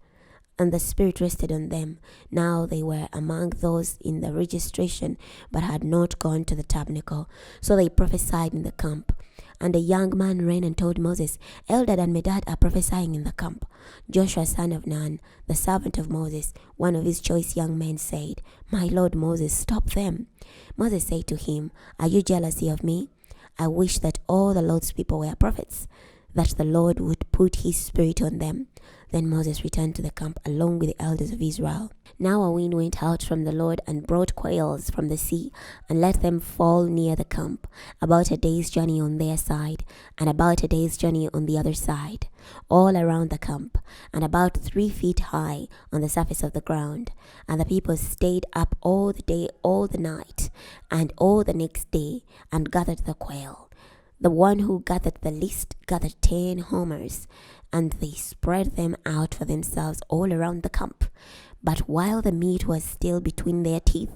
And the spirit rested on them. Now they were among those in the registration, but had not gone to the tabernacle. So they prophesied in the camp. And a young man ran and told Moses, Eldad and Medad are prophesying in the camp. Joshua son of Nun, the servant of Moses, one of his choice young men, said, My lord Moses, stop them. Moses said to him, Are you jealous of me? I wish that all the Lord's people were prophets, that the Lord would put his spirit on them. Then Moses returned to the camp along with the elders of Israel. Now a wind went out from the Lord and brought quails from the sea and let them fall near the camp, about a day's journey on their side and about a day's journey on the other side, all around the camp, and about 3 feet high on the surface of the ground. And the people stayed up all the day, all the night, and all the next day, and gathered the quail. The one who gathered the least gathered 10 homers, and they spread them out for themselves all around the camp. But while the meat was still between their teeth,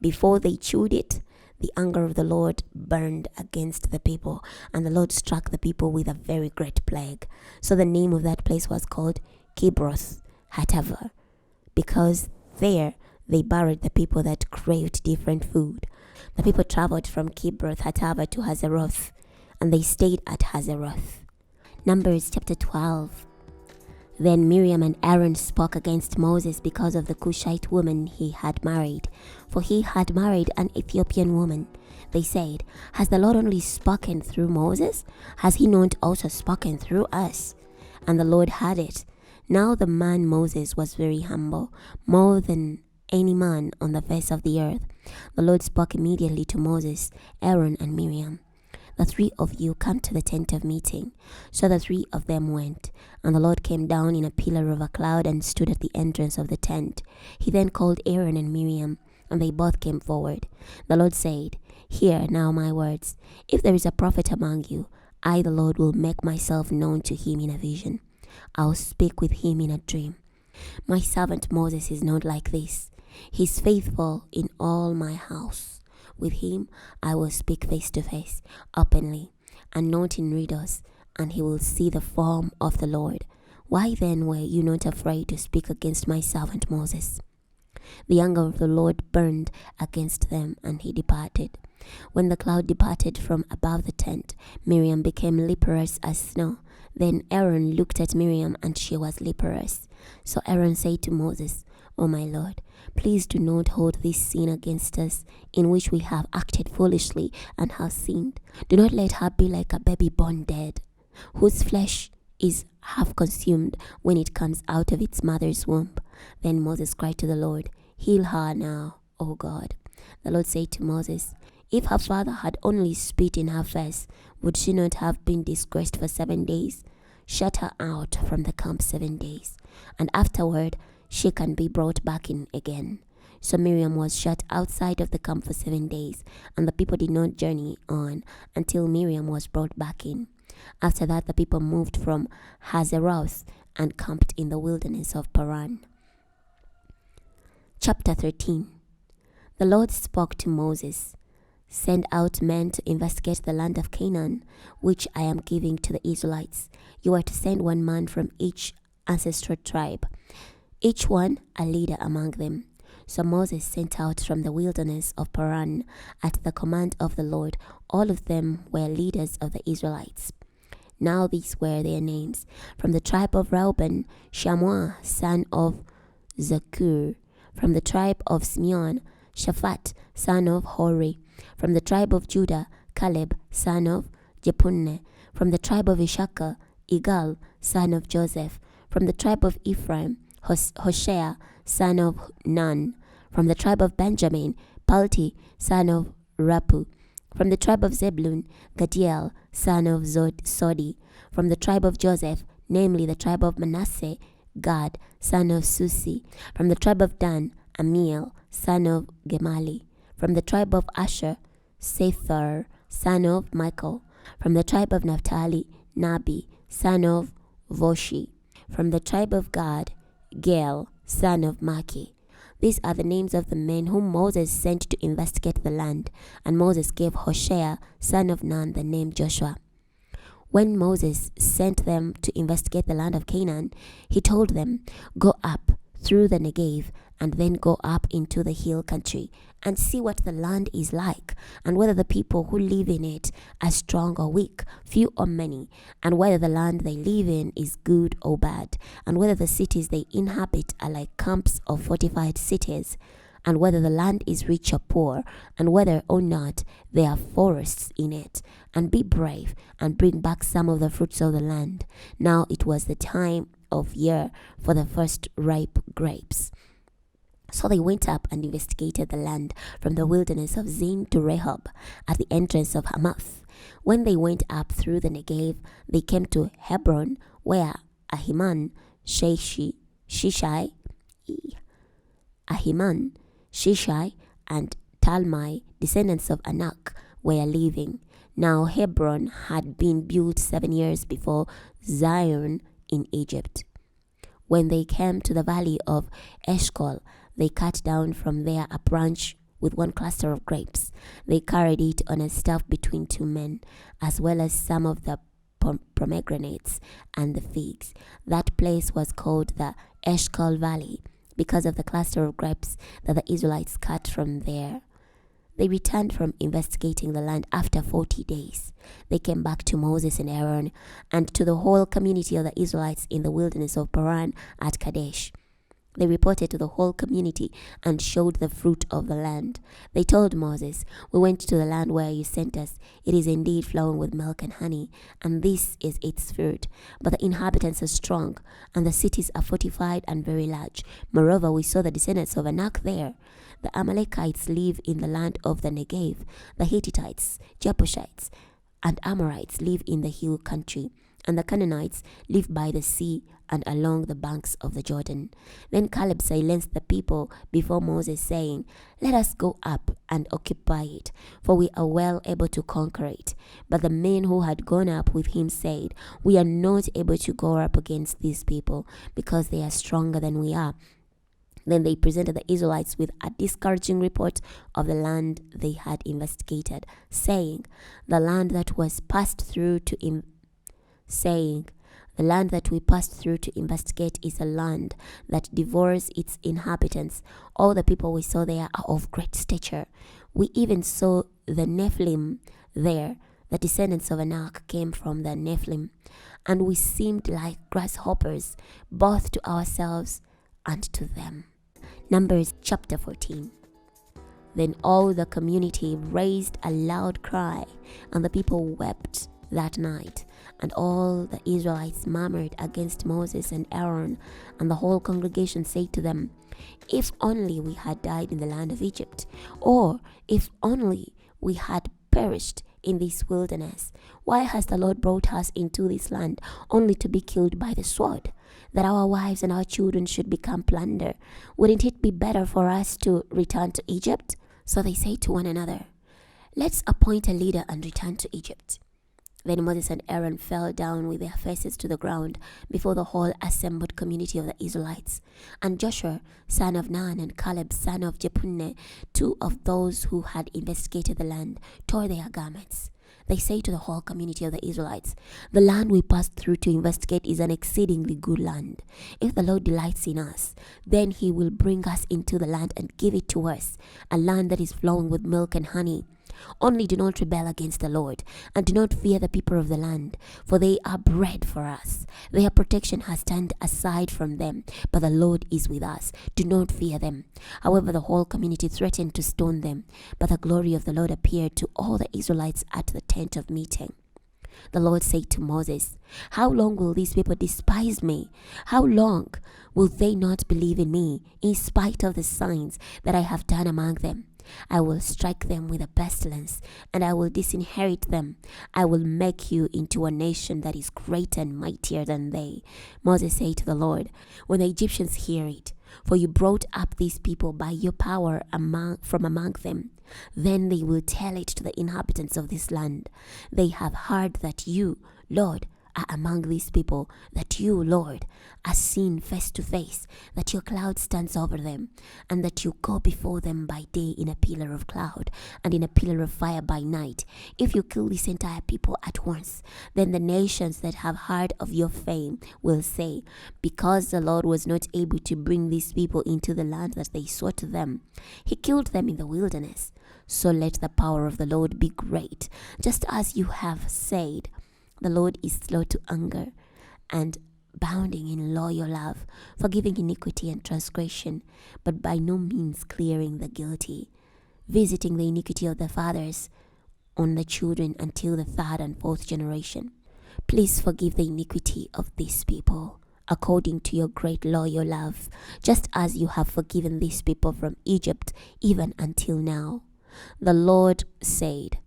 before they chewed it, the anger of the Lord burned against the people, and the Lord struck the people with a very great plague. So the name of that place was called Kibroth Hattaavah, because there they buried the people that craved different food. The people traveled from Kibroth Hattaavah to Hazeroth, and they stayed at Hazeroth. Numbers chapter 12. Then Miriam and Aaron spoke against Moses because of the Cushite woman he had married, for he had married an Ethiopian woman. They said, Has the Lord only spoken through Moses? Has he not also spoken through us? And the Lord had it. Now the man Moses was very humble, more than any man on the face of the earth. The Lord spoke immediately to Moses, Aaron, and Miriam. The 3 of you come to the tent of meeting. So the 3 of them went, and the Lord came down in a pillar of a cloud and stood at the entrance of the tent. He then called Aaron and Miriam, and they both came forward. The Lord said, Hear now my words. If there is a prophet among you, I, the Lord, will make myself known to him in a vision. I will speak with him in a dream. My servant Moses is not like this. He is faithful in all my house. With him I will speak face to face, openly, and not in riddles, and he will see the form of the Lord. Why then were you not afraid to speak against my servant Moses? The anger of the Lord burned against them, and he departed. When the cloud departed from above the tent, Miriam became leprous as snow. Then Aaron looked at Miriam, and she was leprous. So Aaron said to Moses, O my Lord, please do not hold this sin against us, in which we have acted foolishly and have sinned. Do not let her be like a baby born dead, whose flesh is half consumed when it comes out of its mother's womb. Then Moses cried to the Lord, Heal her now, O God. The Lord said to Moses, If her father had only spit in her face, would she not have been disgraced for 7 days? Shut her out from the camp 7 days, and afterward she can be brought back in again. So Miriam was shut outside of the camp for 7 days, and the people did not journey on until Miriam was brought back in. After that, the people moved from Hazeroth and camped in the wilderness of Paran. Chapter 13. The Lord spoke to Moses, Send out men to investigate the land of Canaan, which I am giving to the Israelites. You are to send 1 man from each ancestral tribe, each one a leader among them. So Moses sent out from the wilderness of Paran at the command of the Lord. All of them were leaders of the Israelites. Now these were their names. From the tribe of Reuben, Shammua, son of Zakur. From the tribe of Simeon, Shaphat, son of Hori. From the tribe of Judah, Caleb, son of Jephunneh. From the tribe of Issachar, Igal, son of Joseph. From the tribe of Ephraim, Hoshea, son of Nun. From the tribe of Benjamin, Palti, son of Rappu. From the tribe of Zebulun, Gadiel, son of Sodi. From the tribe of Joseph, namely the tribe of Manasseh, Gad, son of Susi. From the tribe of Dan, Amiel, son of Gemali. From the tribe of Asher, Sethar, son of Michael. From the tribe of Naphtali, Nabi, son of Voshi. From the tribe of Gad, Geel, son of Maki. These are the names of the men whom Moses sent to investigate the land, and Moses gave Hoshea, son of Nun, the name Joshua. When Moses sent them to investigate the land of Canaan, he told them, "Go up through the Negev, and then go up into the hill country, and see what the land is like, and whether the people who live in it are strong or weak, few or many, and whether the land they live in is good or bad, and whether the cities they inhabit are like camps of fortified cities, and whether the land is rich or poor, and whether or not there are forests in it, and be brave, and bring back some of the fruits of the land." Now it was the time of year for the first ripe grapes. So they went up and investigated the land from the wilderness of Zin to Rehob, at the entrance of Hamath. When they went up through the Negev, they came to Hebron, where Ahiman, Shishai, and Talmai, descendants of Anak, were living. Now Hebron had been built 7 years before Zion in Egypt. When they came to the valley of Eshcol, they cut down from there a branch with one cluster of grapes. They carried it on a staff between 2 men, as well as some of the pomegranates and the figs. That place was called the Eshcol Valley, because of the cluster of grapes that the Israelites cut from there. They returned from investigating the land after 40 days. They came back to Moses and Aaron and to the whole community of the Israelites in the wilderness of Paran at Kadesh. They reported to the whole community and showed the fruit of the land. They told Moses, "We went to the land where you sent us. It is indeed flowing with milk and honey, and this is its fruit. But the inhabitants are strong, and the cities are fortified and very large. Moreover, we saw the descendants of Anak there. The Amalekites live in the land of the Negev. The Hittites, Jebusites, and Amorites live in the hill country, and the Canaanites live by the sea and along the banks of the Jordan." Then Caleb silenced the people before Moses, saying, "Let us go up and occupy it, for we are well able to conquer it." But the men who had gone up with him said, "We are not able to go up against these people, because they are stronger than we are." Then they presented the Israelites with a discouraging report of the land they had investigated, saying, "The land that we passed through to investigate is a land that devours its inhabitants. All the people we saw there are of great stature. We even saw the Nephilim there. The descendants of Anak came from the Nephilim, and we seemed like grasshoppers, both to ourselves and to them." Numbers chapter 14. Then all the community raised a loud cry, and the people wept that night. And all the Israelites murmured against Moses and Aaron, and the whole congregation said to them, "If only we had died in the land of Egypt, or if only we had perished in this wilderness. Why has the Lord brought us into this land only to be killed by the sword, that our wives and our children should become plunder? Wouldn't it be better for us to return to Egypt?" So they say to one another, "Let's appoint a leader and return to Egypt." Then Moses and Aaron fell down with their faces to the ground before the whole assembled community of the Israelites. And Joshua, son of Nun, and Caleb, son of Jephunneh, 2 of those who had investigated the land, tore their garments. They say to the whole community of the Israelites, "The land we passed through to investigate is an exceedingly good land. If the Lord delights in us, then he will bring us into the land and give it to us, a land that is flowing with milk and honey. Only do not rebel against the Lord, and do not fear the people of the land, for they are bread for us. Their protection has turned aside from them, but the Lord is with us. Do not fear them." However, the whole community threatened to stone them, but the glory of the Lord appeared to all the Israelites at the tent of meeting. The Lord said to Moses, "How long will these people despise me? How long will they not believe in me, in spite of the signs that I have done among them?" I will strike them with a pestilence, and I will disinherit them. I will make you into a nation that is greater and mightier than they. Moses said to the Lord, when the Egyptians hear it, for you brought up these people by your power from among them, then they will tell it to the inhabitants of this land. They have heard that you, Lord, are among these people, that you, Lord, are seen face to face, that your cloud stands over them, and that you go before them by day in a pillar of cloud and in a pillar of fire by night. If you kill this entire people at once, then the nations that have heard of your fame will say, because the Lord was not able to bring these people into the land that they swore to them, he killed them in the wilderness. So let the power of the Lord be great, just as you have said. The Lord is slow to anger and abounding in loyal love, forgiving iniquity and transgression, but by no means clearing the guilty, visiting the iniquity of the fathers on the children until the third and fourth generation. Please forgive the iniquity of these people, according to your great loyal love, just as you have forgiven these people from Egypt, even until now. The Lord said,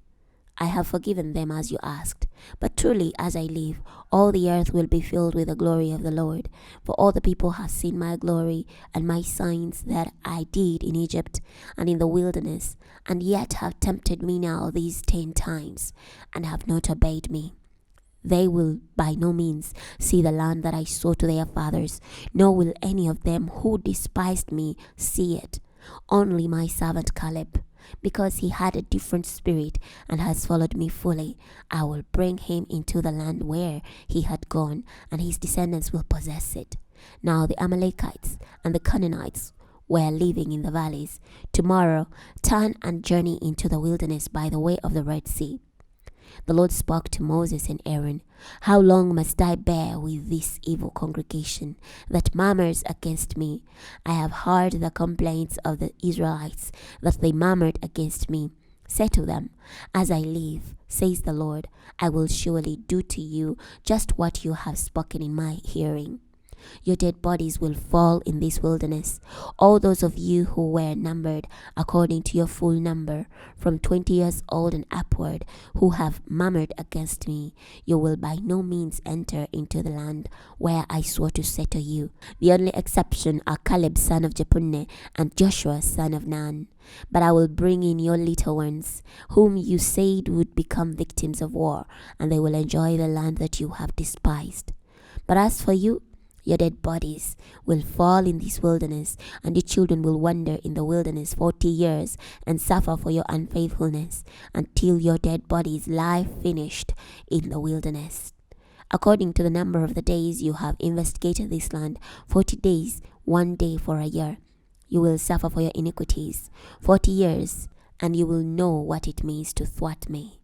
I have forgiven them as you asked. But truly, as I live, all the earth will be filled with the glory of the Lord. For all the people have seen my glory and my signs that I did in Egypt and in the wilderness, and yet have tempted me now these 10 times, and have not obeyed me. They will by no means see the land that I swore to their fathers, nor will any of them who despised me see it. Only my servant Caleb, because he had a different spirit and has followed me fully, I will bring him into the land where he had gone, and his descendants will possess it. Now the Amalekites and the Canaanites were living in the valleys. Tomorrow turn and journey into the wilderness by the way of the Red Sea. The Lord spoke to Moses and Aaron, how long must I bear with this evil congregation that murmurs against me? I have heard the complaints of the Israelites, that they murmured against me. Say to them, as I live, says the Lord, I will surely do to you just what you have spoken in my hearing. Your dead bodies will fall in this wilderness. All those of you who were numbered according to your full number, from 20 years old and upward, who have murmured against me, you will by no means enter into the land where I swore to settle you. The only exception are Caleb son of Jephunneh and Joshua son of Nun. But I will bring in your little ones, whom you said would become victims of war, and they will enjoy the land that you have despised. But as for you, your dead bodies will fall in this wilderness, and your children will wander in the wilderness 40 years and suffer for your unfaithfulness until your dead bodies lie finished in the wilderness. According to the number of the days you have investigated this land, 40 days, 1 day for a year, you will suffer for your iniquities 40 years, and you will know what it means to thwart me.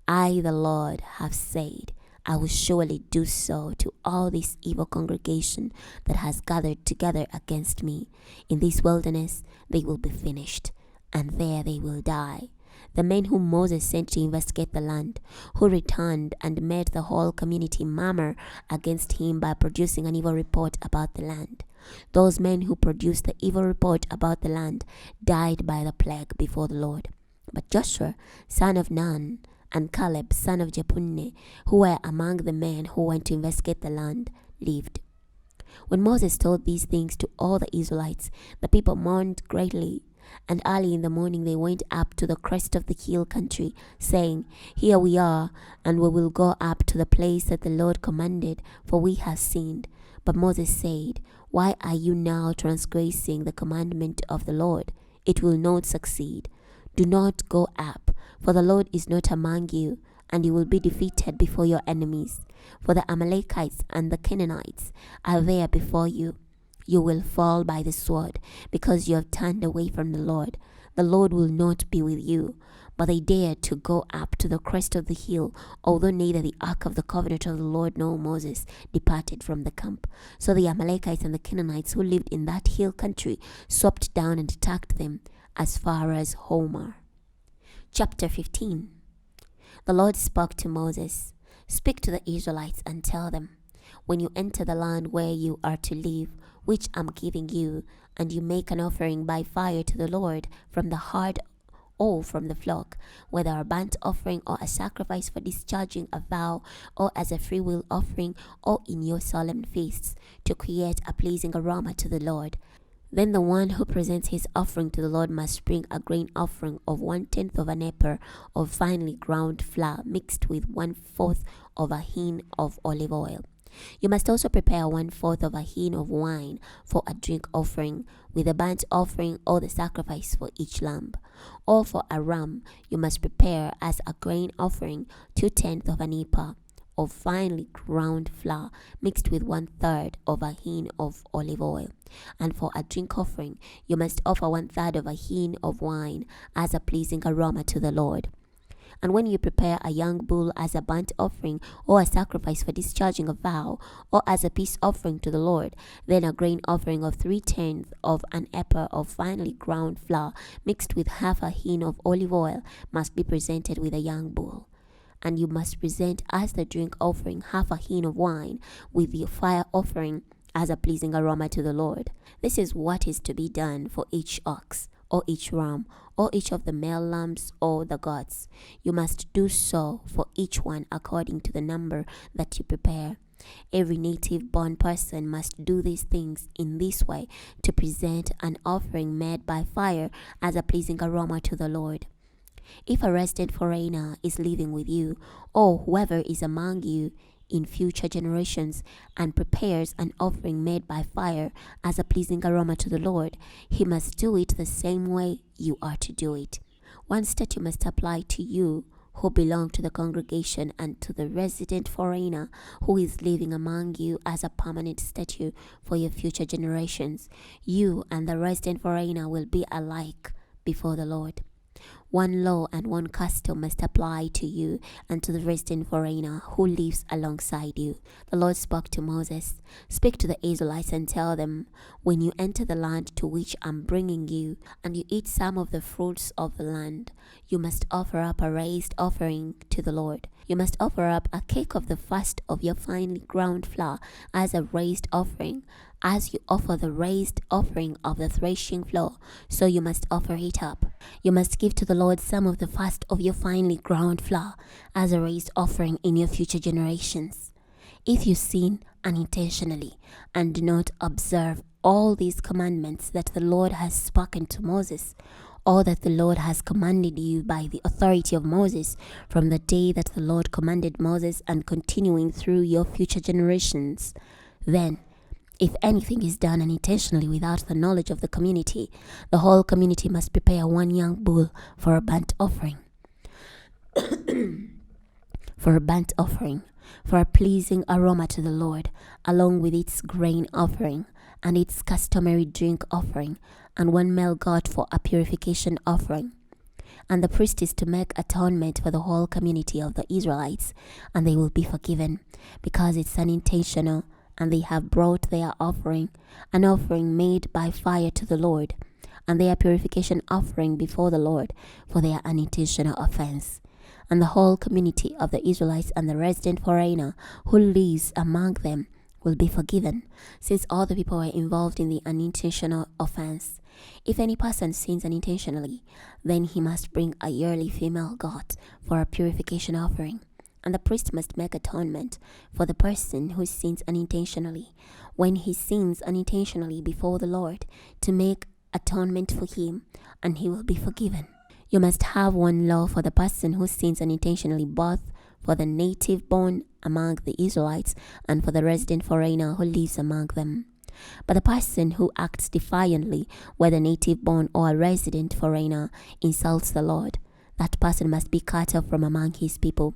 I, the Lord, have said, I will surely do so to all this evil congregation that has gathered together against me. In this wilderness they will be finished, and there they will die. The men whom Moses sent to investigate the land, who returned and made the whole community murmur against him by producing an evil report about the land. Those men who produced the evil report about the land died by the plague before the Lord. But Joshua, son of Nun, and Caleb, son of Jephunneh, who were among the men who went to investigate the land, lived. When Moses told these things to all the Israelites, the people mourned greatly. And early in the morning they went up to the crest of the hill country, saying, Here we are, and we will go up to the place that the Lord commanded, for we have sinned. But Moses said, Why are you now transgressing the commandment of the Lord? It will not succeed. Do not go up, for the Lord is not among you, and you will be defeated before your enemies. For the Amalekites and the Canaanites are there before you. You will fall by the sword, because you have turned away from the Lord. The Lord will not be with you. But they dared to go up to the crest of the hill, although neither the ark of the covenant of the Lord nor Moses departed from the camp. So the Amalekites and the Canaanites who lived in that hill country swept down and attacked them as far as Homer. Chapter 15. The Lord spoke to Moses, Speak to the Israelites and tell them, When you enter the land where you are to live, which I'm giving you, and you make an offering by fire to the Lord from the heart or from the flock, whether a burnt offering or a sacrifice for discharging a vow, or as a freewill offering, or in your solemn feasts, to create a pleasing aroma to the Lord. Then the one who presents his offering to the Lord must bring a grain offering of 1/10 of an ephah of finely ground flour mixed with 1/4 of a hin of olive oil. You must also prepare 1/4 of a hin of wine for a drink offering, with a burnt offering or the sacrifice for each lamb. Or for a ram, you must prepare as a grain offering 2/10 of an ephah of finely ground flour mixed with 1/3 of a hin of olive oil. And for a drink offering, you must offer 1/3 of a hin of wine as a pleasing aroma to the Lord. And when you prepare a young bull as a burnt offering or a sacrifice for discharging a vow, or as a peace offering to the Lord, then a grain offering of 3/10 of an ephah of finely ground flour mixed with half a hin of olive oil must be presented with a young bull. And you must present as the drink offering half a hin of wine with the fire offering as a pleasing aroma to the Lord. This is what is to be done for each ox, or each ram, or each of the male lambs or the goats. You must do so for each one according to the number that you prepare. Every native-born person must do these things in this way to present an offering made by fire as a pleasing aroma to the Lord. If a resident foreigner is living with you, or whoever is among you in future generations, and prepares an offering made by fire as a pleasing aroma to the Lord, he must do it the same way you are to do it. One statute must apply to you who belong to the congregation and to the resident foreigner who is living among you as a permanent statute for your future generations. You and the resident foreigner will be alike before the Lord. One law and one custom must apply to you and to the resident foreigner who lives alongside you. The Lord spoke to Moses, "Speak to the Israelites and tell them, when you enter the land to which I'm bringing you, and you eat some of the fruits of the land, you must offer up a raised offering to the Lord. You must offer up a cake of the first of your finely ground flour as a raised offering, as you offer the raised offering of the threshing floor, so you must offer it up. You must give to the Lord some of the first of your finely ground flour as a raised offering in your future generations. If you sin unintentionally and do not observe all these commandments that the Lord has spoken to Moses, or that the Lord has commanded you by the authority of Moses from the day that the Lord commanded Moses and continuing through your future generations, then if anything is done unintentionally without the knowledge of the community, the whole community must prepare one young bull for a burnt offering. For a burnt offering, for a pleasing aroma to the Lord, along with its grain offering and its customary drink offering, and one male goat for a purification offering. And the priest is to make atonement for the whole community of the Israelites, and they will be forgiven, because it's unintentional, and they have brought their offering, an offering made by fire to the Lord, and their purification offering before the Lord for their unintentional offense. And the whole community of the Israelites and the resident foreigner who lives among them will be forgiven, since all the people were involved in the unintentional offense. If any person sins unintentionally, then he must bring a yearly female goat for a purification offering. And the priest must make atonement for the person who sins unintentionally, when he sins unintentionally before the Lord, to make atonement for him, and he will be forgiven. You must have one law for the person who sins unintentionally, both for the native born among the Israelites and for the resident foreigner who lives among them. But the person who acts defiantly, whether native born or a resident foreigner, insults the Lord, that person must be cut off from among his people.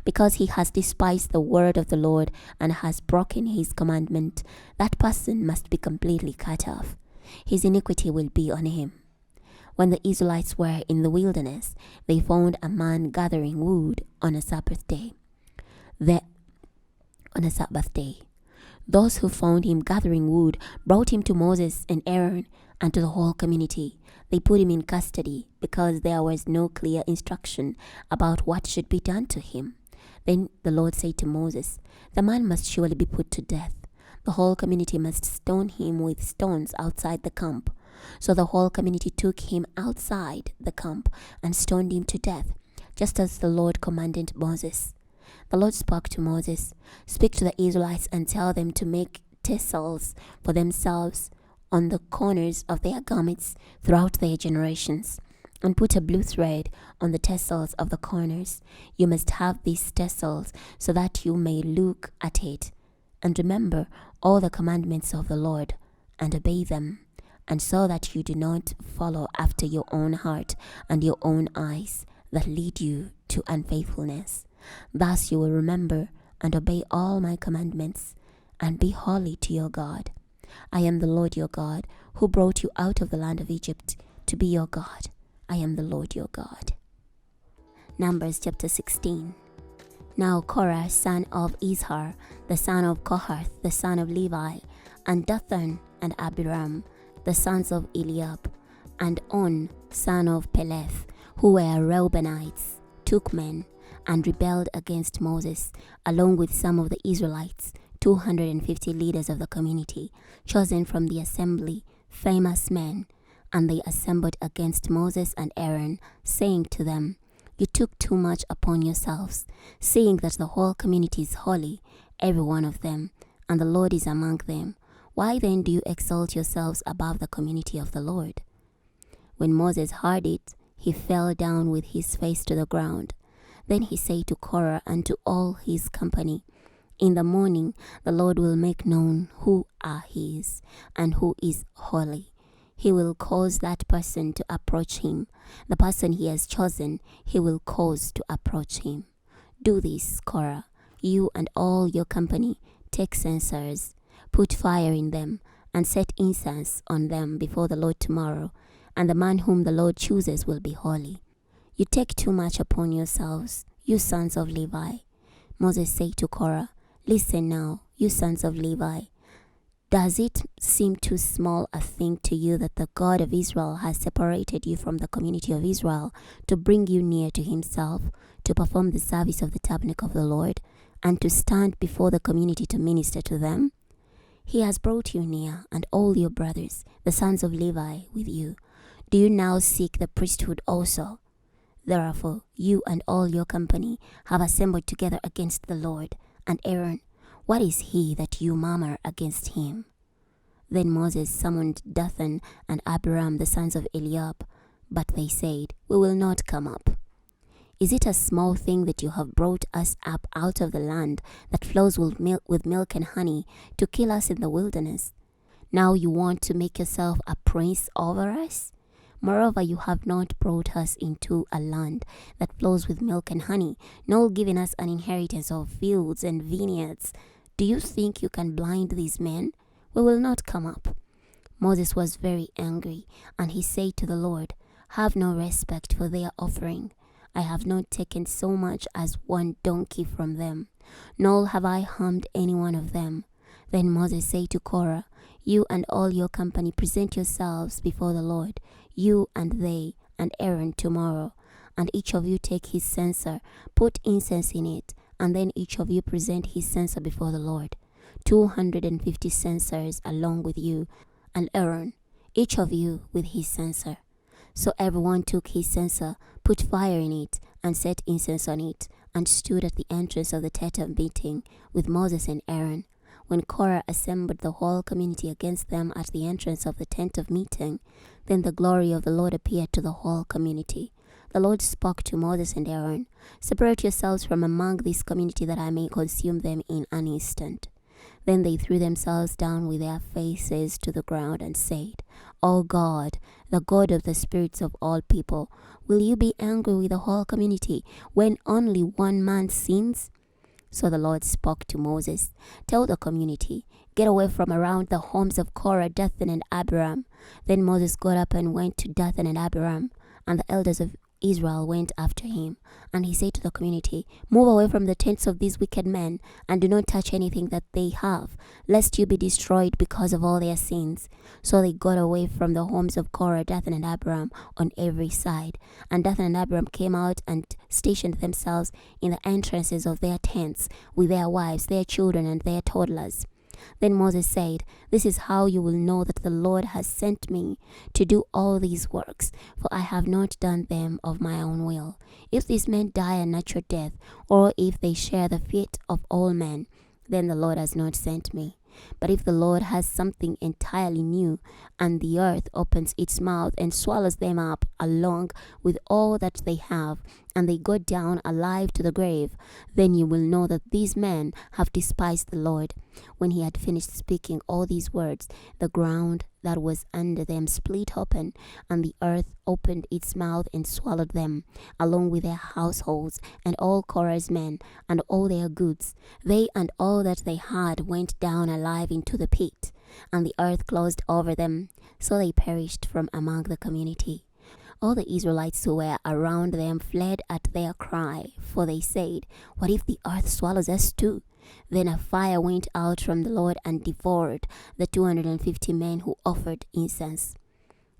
Because he has despised the word of the Lord and has broken his commandment, that person must be completely cut off. His iniquity will be on him. When the Israelites were in the wilderness, they found a man gathering wood on a Sabbath day. Those who found him gathering wood brought him to Moses and Aaron and to the whole community. They put him in custody because there was no clear instruction about what should be done to him. Then the Lord said to Moses, "The man must surely be put to death. The whole community must stone him with stones outside the camp." So the whole community took him outside the camp and stoned him to death, just as the Lord commanded Moses. The Lord spoke to Moses, "Speak to the Israelites and tell them to make tassels for themselves on the corners of their garments throughout their generations, and put a blue thread on the tassels of the corners. You must have these tassels so that you may look at it and remember all the commandments of the Lord and obey them, and so that you do not follow after your own heart and your own eyes that lead you to unfaithfulness. Thus you will remember and obey all my commandments and be holy to your God. I am the Lord your God, who brought you out of the land of Egypt to be your God. I am the Lord your God." Numbers chapter 16. Now Korah, son of Izhar, the son of Kohath, the son of Levi, and Dathan and Abiram, the sons of Eliab, and On, son of Peleth, who were Reubenites, took men and rebelled against Moses, along with some of the Israelites, 250 leaders of the community, chosen from the assembly, famous men. And they assembled against Moses and Aaron, saying to them, "You took too much upon yourselves, seeing that the whole community is holy, every one of them, and the Lord is among them. Why then do you exalt yourselves above the community of the Lord?" When Moses heard it, he fell down with his face to the ground. Then he said to Korah and to all his company, "In the morning the Lord will make known who are his and who is holy. He will cause that person to approach him. The person he has chosen, he will cause to approach him. Do this, Korah, you and all your company. Take censers, put fire in them, and set incense on them before the Lord tomorrow, and the man whom the Lord chooses will be holy. You take too much upon yourselves, you sons of Levi." Moses said to Korah, "Listen now, you sons of Levi. Does it seem too small a thing to you that the God of Israel has separated you from the community of Israel to bring you near to himself, to perform the service of the tabernacle of the Lord, and to stand before the community to minister to them? He has brought you near, and all your brothers, the sons of Levi, with you. Do you now seek the priesthood also? Therefore, you and all your company have assembled together against the Lord. And Aaron, what is he that you murmur against him?" Then Moses summoned Dathan and Abiram, the sons of Eliab, but they said, "We will not come up. Is it a small thing that you have brought us up out of the land that flows with milk and honey to kill us in the wilderness? Now you want to make yourself a prince over us? Moreover, you have not brought us into a land that flows with milk and honey, nor given us an inheritance of fields and vineyards. Do you think you can blind these men? We will not come up." Moses was very angry, and he said to the Lord, "Have no respect for their offering. I have not taken so much as one donkey from them, nor have I harmed any one of them." Then Moses said to Korah, "You and all your company present yourselves before the Lord, you and they and Aaron tomorrow, and each of you take his censer, put incense in it, and then each of you present his censer before the Lord. 250 censers along with you, and Aaron, each of you with his censer." So everyone took his censer, put fire in it, and set incense on it, and stood at the entrance of the tent of meeting with Moses and Aaron. When Korah assembled the whole community against them at the entrance of the tent of meeting, then the glory of the Lord appeared to the whole community. The Lord spoke to Moses and Aaron, "Separate yourselves from among this community, that I may consume them in an instant." Then they threw themselves down with their faces to the ground and said, "O God, the God of the spirits of all people, will you be angry with the whole community when only one man sins?" So the Lord spoke to Moses, "Tell the community, get away from around the homes of Korah, Dathan, and Abiram." Then Moses got up and went to Dathan and Abiram, and the elders of Israel went after him. And he said to the community, "Move away from the tents of these wicked men, and do not touch anything that they have, lest you be destroyed because of all their sins." So they got away from the homes of Korah, Dathan, and Abiram on every side. And Dathan and Abiram came out and stationed themselves in the entrances of their tents with their wives, their children, and their toddlers. Then Moses said, "This is how you will know that the Lord has sent me to do all these works, for I have not done them of my own will. If these men die a natural death, or if they share the fate of all men, then the Lord has not sent me. But if the Lord has something entirely new, and the earth opens its mouth and swallows them up along with all that they have, and they go down alive to the grave, then you will know that these men have despised the Lord." When he had finished speaking all these words, the ground that was under them split open, and the earth opened its mouth and swallowed them, along with their households, and all Korah's men, and all their goods. They and all that they had went down alive into the pit, and the earth closed over them, so they perished from among the community. All the Israelites who were around them fled at their cry, for they said, "What if the earth swallows us too?" Then a fire went out from the Lord and devoured the 250 men who offered incense.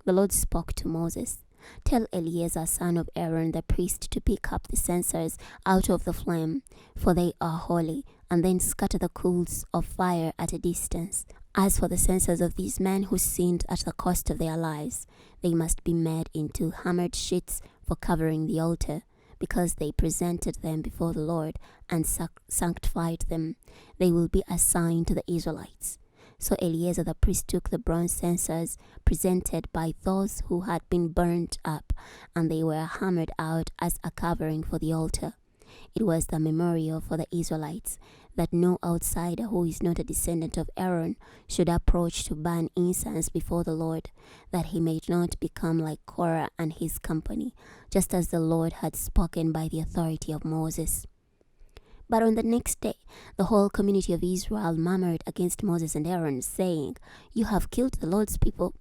The Lord spoke to Moses, "Tell Eleazar son of Aaron the priest to pick up the censers out of the flame, for they are holy, and then scatter the coals of fire at a distance. As for the censers of these men who sinned at the cost of their lives, they must be made into hammered sheets for covering the altar, because they presented them before the Lord and sanctified them. They will be a sign to the Israelites." So Eleazar the priest took the bronze censers presented by those who had been burnt up, and they were hammered out as a covering for the altar. It was the memorial for the Israelites that no outsider who is not a descendant of Aaron should approach to burn incense before the Lord, that he may not become like Korah and his company, just as the Lord had spoken by the authority of Moses. But on the next day, the whole community of Israel murmured against Moses and Aaron, saying, "You have killed the Lord's people."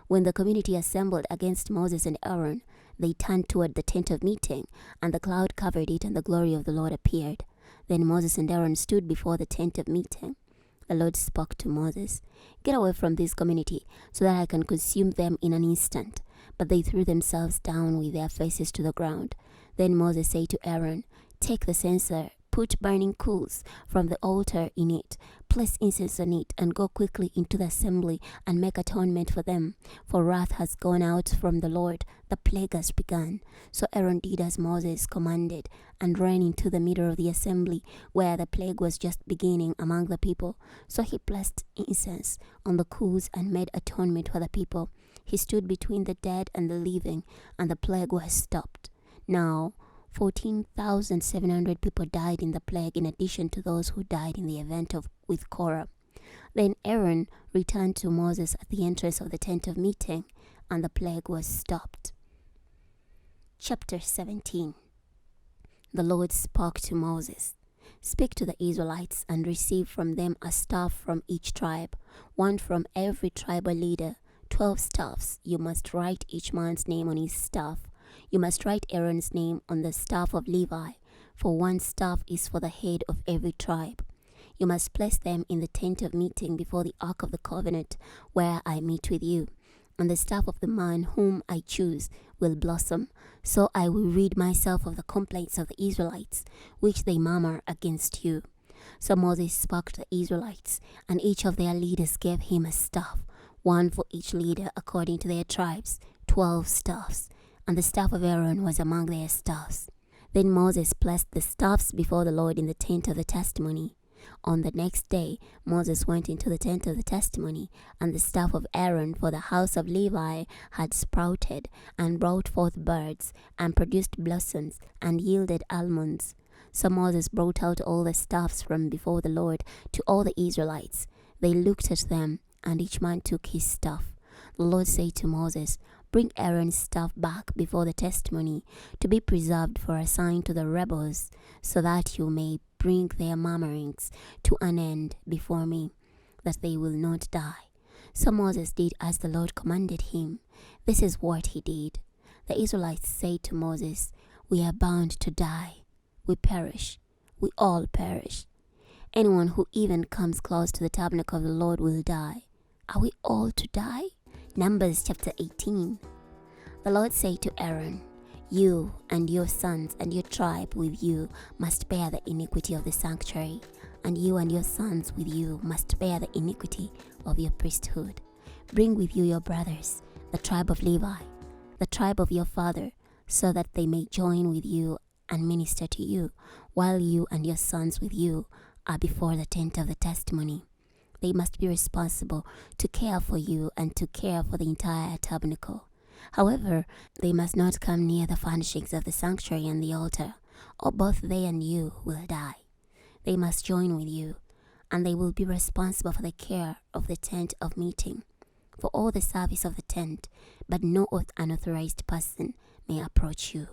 When the community assembled against Moses and Aaron, they turned toward the tent of meeting, and the cloud covered it, and the glory of the Lord appeared. Then Moses and Aaron stood before the tent of meeting. The Lord spoke to Moses, "Get away from this community, so that I can consume them in an instant." But they threw themselves down with their faces to the ground. Then Moses said to Aaron, "Take the censer, put burning coals from the altar in it, place incense on it, and go quickly into the assembly and make atonement for them. For wrath has gone out from the Lord, the plague has begun." So Aaron did as Moses commanded, and ran into the middle of the assembly, where the plague was just beginning among the people. So he placed incense on the coals and made atonement for the people. He stood between the dead and the living, and the plague was stopped. Now 14,700 people died in the plague, in addition to those who died in the event with Korah. Then Aaron returned to Moses at the entrance of the tent of meeting, and the plague was stopped. Chapter 17. The Lord spoke to Moses, "Speak to the Israelites and receive from them a staff from each tribe, one from every tribal leader, 12 staffs. You must write each man's name on his staff. You must write Aaron's name on the staff of Levi, for one staff is for the head of every tribe. You must place them in the tent of meeting before the ark of the covenant, where I meet with you. And the staff of the man whom I choose will blossom. So I will rid myself of the complaints of the Israelites, which they murmur against you." So Moses spoke to the Israelites, and each of their leaders gave him a staff, one for each leader according to their tribes, 12 staffs. And the staff of Aaron was among their staffs. Then Moses placed the staffs before the Lord in the tent of the testimony. On the next day, Moses went into the tent of the testimony, and the staff of Aaron for the house of Levi had sprouted, and brought forth birds, and produced blossoms, and yielded almonds. So Moses brought out all the staffs from before the Lord to all the Israelites. They looked at them, and each man took his staff. The Lord said to Moses, "Bring Aaron's staff back before the testimony, to be preserved for a sign to the rebels, so that you may bring their murmurings to an end before me, that they will not die." So Moses did as the Lord commanded him. This is what he did. The Israelites said to Moses, "We are bound to die. We perish. We all perish. Anyone who even comes close to the tabernacle of the Lord will die. Are we all to die?" Numbers chapter 18. The Lord said to Aaron, "You and your sons and your tribe with you must bear the iniquity of the sanctuary, and you and your sons with you must bear the iniquity of your priesthood. Bring with you your brothers, the tribe of Levi, the tribe of your father, so that they may join with you and minister to you, while you and your sons with you are before the tent of the testimony. They must be responsible to care for you and to care for the entire tabernacle. However, they must not come near the furnishings of the sanctuary and the altar, or both they and you will die. They must join with you, and they will be responsible for the care of the tent of meeting, for all the service of the tent, but no unauthorized person may approach you.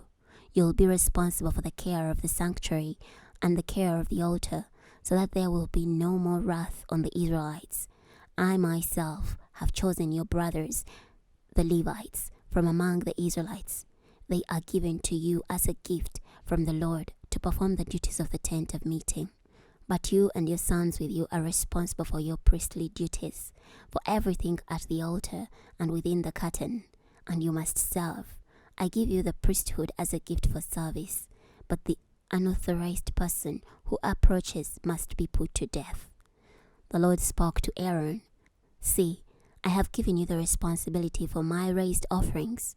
You will be responsible for the care of the sanctuary and the care of the altar, so that there will be no more wrath on the Israelites. I myself have chosen your brothers, the Levites, from among the Israelites. They are given to you as a gift from the Lord to perform the duties of the tent of meeting. But you and your sons with you are responsible for your priestly duties, for everything at the altar and within the curtain, and you must serve. I give you the priesthood as a gift for service, but the unauthorized person who approaches must be put to death. The Lord spoke to Aaron, "See, I have given you the responsibility for my raised offerings.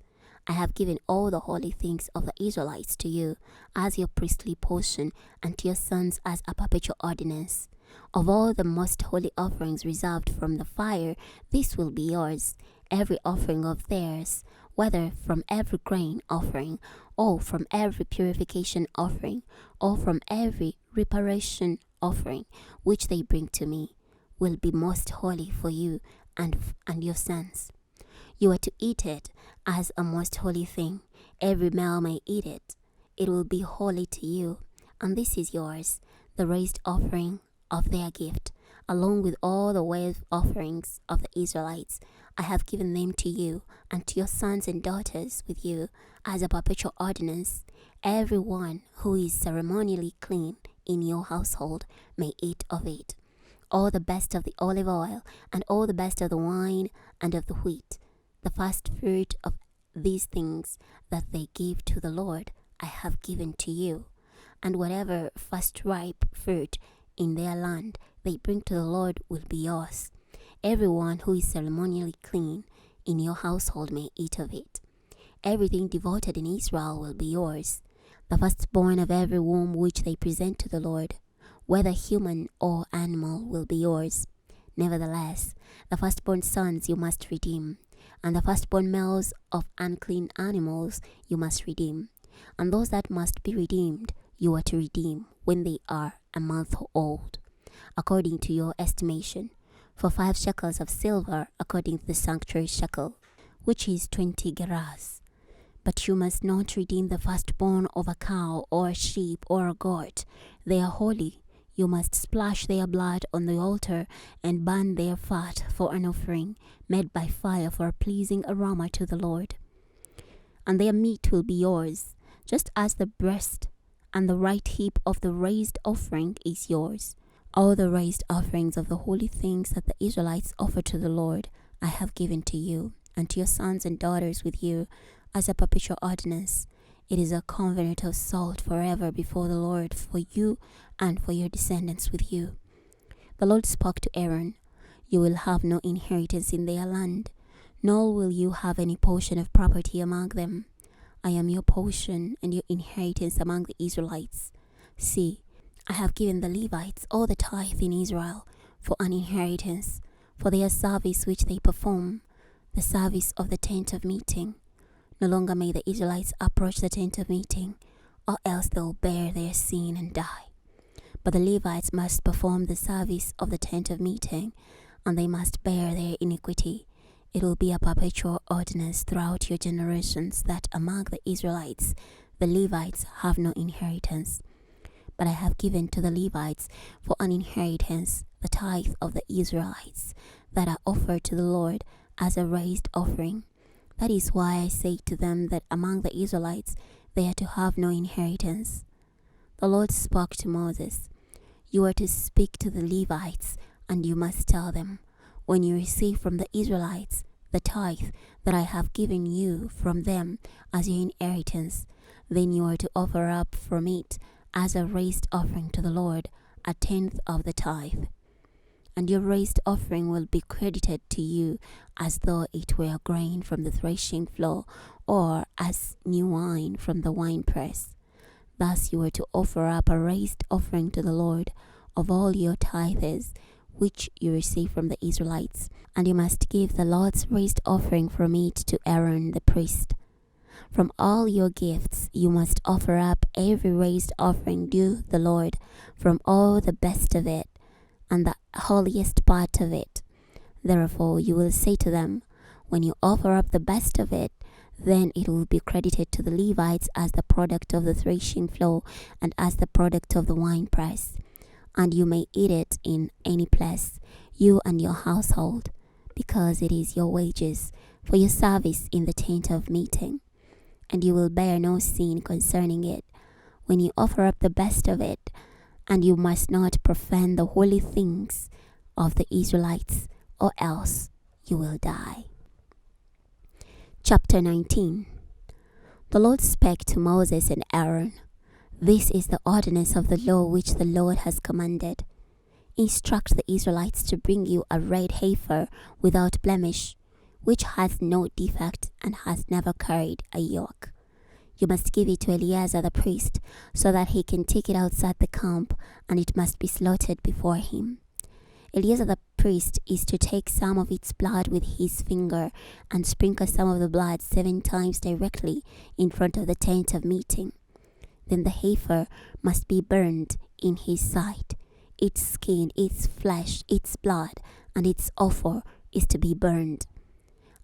I have given all the holy things of the Israelites to you as your priestly portion, and to your sons as a perpetual ordinance. Of all the most holy offerings reserved from the fire, this will be yours. Every offering of theirs, whether from every grain offering, or from every purification offering, or from every reparation offering, which they bring to me, will be most holy for you and your sons. You are to eat it as a most holy thing. Every male may eat it. It will be holy to you, and this is yours, the raised offering of their gift, along with all the wave offerings of the Israelites. I have given them to you and to your sons and daughters with you as a perpetual ordinance. Everyone who is ceremonially clean in your household may eat of it. All the best of the olive oil, and all the best of the wine and of the wheat, the first fruit of these things that they give to the Lord, I have given to you. And whatever first ripe fruit in their land they bring to the Lord will be yours. Everyone who is ceremonially clean in your household may eat of it. Everything devoted in Israel will be yours. The firstborn of every womb which they present to the Lord, whether human or animal, will be yours. Nevertheless, the firstborn sons you must redeem, and the firstborn males of unclean animals you must redeem. And those that must be redeemed you are to redeem when they are a month old, according to your estimation, for 5 shekels of silver, according to the sanctuary shekel, which is 20 gerahs. But you must not redeem the firstborn of a cow or a sheep or a goat. They are holy. You must splash their blood on the altar and burn their fat for an offering made by fire for a pleasing aroma to the Lord. And their meat will be yours, just as the breast and the right hip of the raised offering is yours. All the raised offerings of the holy things that the Israelites offer to the Lord I have given to you and to your sons and daughters with you as a perpetual ordinance. It is a covenant of salt forever before the Lord for you and for your descendants with you. The Lord spoke to Aaron, "You will have no inheritance in their land, nor will you have any portion of property among them. I am your portion and your inheritance among the Israelites. See, I have given the Levites all the tithe in Israel for an inheritance, for their service which they perform, the service of the tent of meeting. No longer may the Israelites approach the tent of meeting, or else they will bear their sin and die. But the Levites must perform the service of the tent of meeting, and they must bear their iniquity. It will be a perpetual ordinance throughout your generations that among the Israelites the Levites have no inheritance. But I have given to the Levites for an inheritance the tithe of the Israelites that are offered to the Lord as a raised offering. That is why I say to them that among the Israelites they are to have no inheritance." The Lord spoke to Moses, "You are to speak to the Levites, and you must tell them, when you receive from the Israelites the tithe that I have given you from them as your inheritance, then you are to offer up from it as a raised offering to the Lord a tenth of the tithe. And your raised offering will be credited to you as though it were grain from the threshing floor, or as new wine from the winepress. Thus you were to offer up a raised offering to the Lord of all your tithes, which you receive from the Israelites. And you must give the Lord's raised offering from it to Aaron the priest. From all your gifts you must offer up every raised offering due the Lord, from all the best of it, and the holiest part of it. Therefore you will say to them, when you offer up the best of it, then it will be credited to the Levites as the product of the threshing floor and as the product of the winepress. And you may eat it in any place, you and your household, because it is your wages for your service in the tent of meeting. And you will bear no sin concerning it when you offer up the best of it, and you must not profane the holy things of the Israelites, or else you will die. Chapter 19. The Lord spake to Moses and Aaron. This is the ordinance of the law which the Lord has commanded. Instruct the Israelites to bring you a red heifer without blemish, which has no defect and has never carried a yoke. You must give it to Eleazar the priest, so that he can take it outside the camp, and it must be slaughtered before him. Eleazar the priest is to take some of its blood with his finger and sprinkle some of the blood 7 times directly in front of the tent of meeting. Then the heifer must be burned in his sight. Its skin, its flesh, its blood, and its offal is to be burned.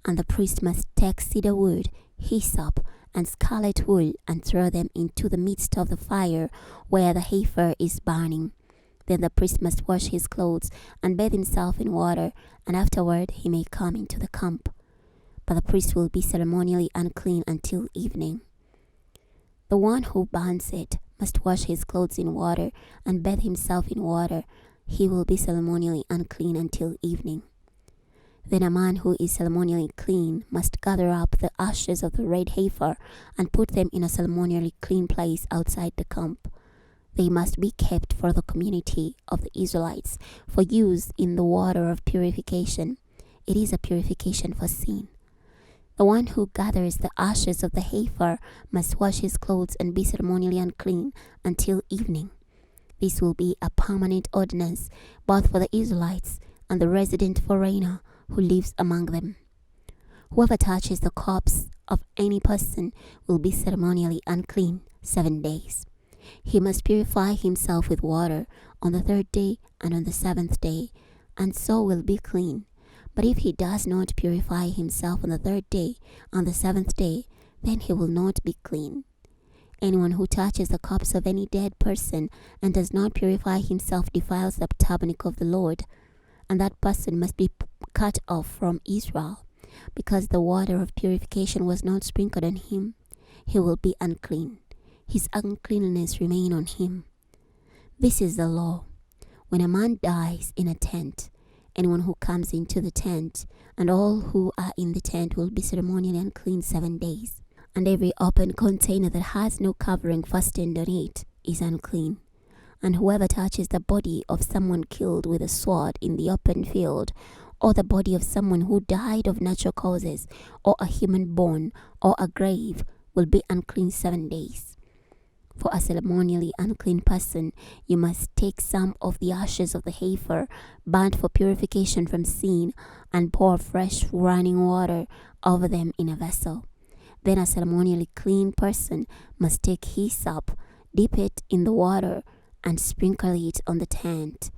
And the priest must take cedar wood, hyssop, and scarlet wool, and throw them into the midst of the fire where the heifer is burning. Then the priest must wash his clothes and bathe himself in water, and afterward he may come into the camp. But the priest will be ceremonially unclean until evening. The one who burns it must wash his clothes in water and bathe himself in water. He will be ceremonially unclean until evening. Then a man who is ceremonially clean must gather up the ashes of the red heifer and put them in a ceremonially clean place outside the camp. They must be kept for the community of the Israelites for use in the water of purification. It is a purification for sin. The one who gathers the ashes of the heifer must wash his clothes and be ceremonially unclean until evening. This will be a permanent ordinance both for the Israelites and the resident foreigner who lives among them. Whoever touches the corpse of any person will be ceremonially unclean 7 days. He must purify himself with water on the 3rd day and on the 7th day, and so will be clean. But if he does not purify himself on the 3rd day, on the 7th day, then he will not be clean. Anyone who touches the corpse of any dead person and does not purify himself defiles the tabernacle of the Lord, and that person must be cut off from Israel, because the water of purification was not sprinkled on him. He will be unclean. His uncleanness remain on him. This is the law. When a man dies in a tent, anyone who comes into the tent and all who are in the tent will be ceremonially unclean 7 days. And every open container that has no covering fastened on it is unclean. And whoever touches the body of someone killed with a sword in the open field, or the body of someone who died of natural causes, or a human bone, or a grave, will be unclean 7 days. For a ceremonially unclean person, you must take some of the ashes of the heifer, burnt for purification from sin, and pour fresh running water over them in a vessel. Then a ceremonially clean person must take hyssop, dip it in the water, and sprinkle it on the tent,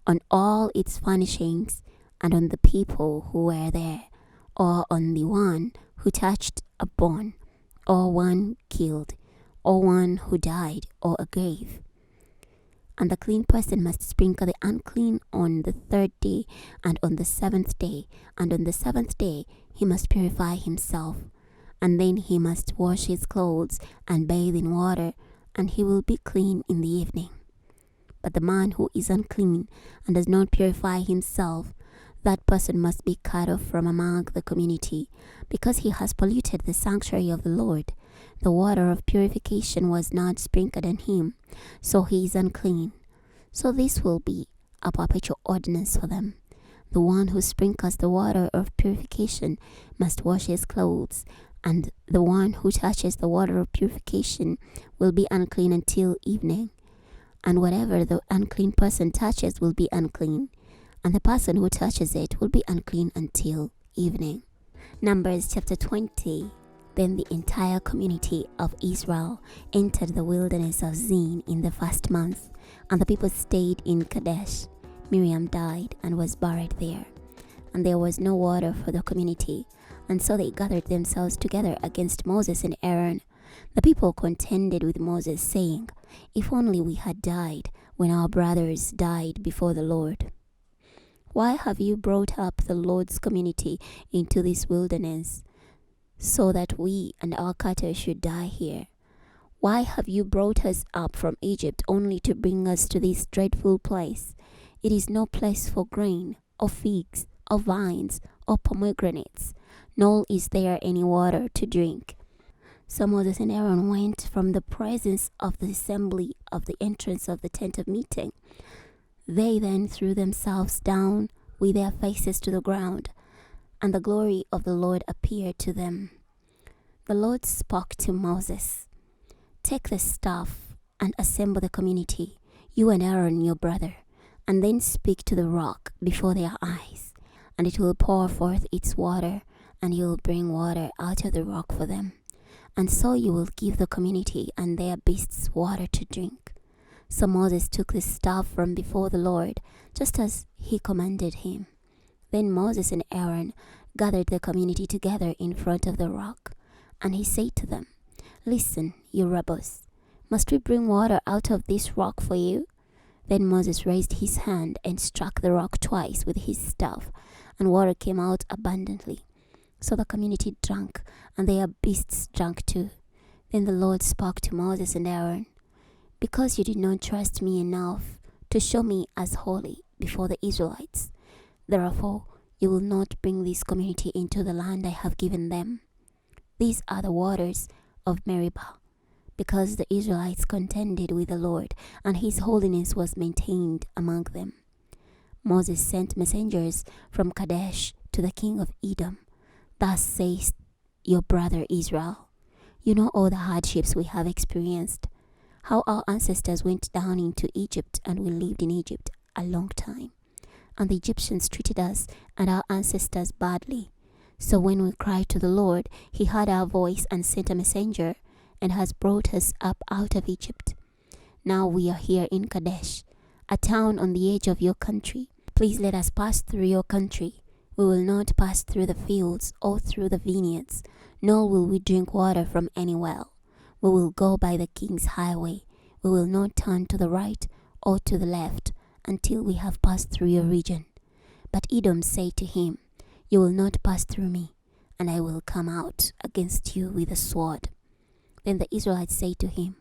on all its furnishings, and on the people who were there, or on the one who touched a bone, or one killed, or one who died, or a grave. And the clean person must sprinkle the unclean on the 3rd day and on the 7th day, and on the 7th day he must purify himself, and then he must wash his clothes and bathe in water, and he will be clean in the evening. But the man who is unclean and does not purify himself, that person must be cut off from among the community, because he has polluted the sanctuary of the Lord. The water of purification was not sprinkled on him, so he is unclean. So this will be a perpetual ordinance for them. The one who sprinkles the water of purification must wash his clothes, and the one who touches the water of purification will be unclean until evening. And whatever the unclean person touches will be unclean, and the person who touches it will be unclean until evening. Numbers chapter 20. Then the entire community of Israel entered the wilderness of Zin in the first month, and the people stayed in Kadesh. Miriam died and was buried there, and there was no water for the community, and so they gathered themselves together against Moses and Aaron. The people contended with Moses, saying, "If only we had died when our brothers died before the Lord. Why have you brought up the Lord's community into this wilderness, so that we and our cattle should die here? Why have you brought us up from Egypt only to bring us to this dreadful place? It is no place for grain, or figs, or vines, or pomegranates, nor is there any water to drink." So Moses and Aaron went from the presence of the assembly of the entrance of the tent of meeting. They then threw themselves down with their faces to the ground, and the glory of the Lord appeared to them. The Lord spoke to Moses, "Take the staff and assemble the community, you and Aaron your brother, and then speak to the rock before their eyes, and it will pour forth its water, and you will bring water out of the rock for them. And so you will give the community and their beasts water to drink." So Moses took the staff from before the Lord, just as he commanded him. Then Moses and Aaron gathered the community together in front of the rock, and he said to them, "Listen, you rebels, must we bring water out of this rock for you?" Then Moses raised his hand and struck the rock twice with his staff, and water came out abundantly. So the community drank, and their beasts drank too. Then the Lord spoke to Moses and Aaron, "Because you did not trust me enough to show me as holy before the Israelites, therefore you will not bring this community into the land I have given them. These are the waters of Meribah, because the Israelites contended with the Lord, and his holiness was maintained among them." Moses sent messengers from Kadesh to the king of Edom. "Thus says your brother Israel, you know all the hardships we have experienced, how our ancestors went down into Egypt, and we lived in Egypt a long time. And the Egyptians treated us and our ancestors badly. So when we cried to the Lord, he heard our voice and sent a messenger, and has brought us up out of Egypt. Now we are here in Kadesh, a town on the edge of your country. Please let us pass through your country. We will not pass through the fields or through the vineyards, nor will we drink water from any well. We will go by the king's highway. We will not turn to the right or to the left until we have passed through your region." But Edom said to him, "You will not pass through me, and I will come out against you with a sword." Then the Israelites said to him,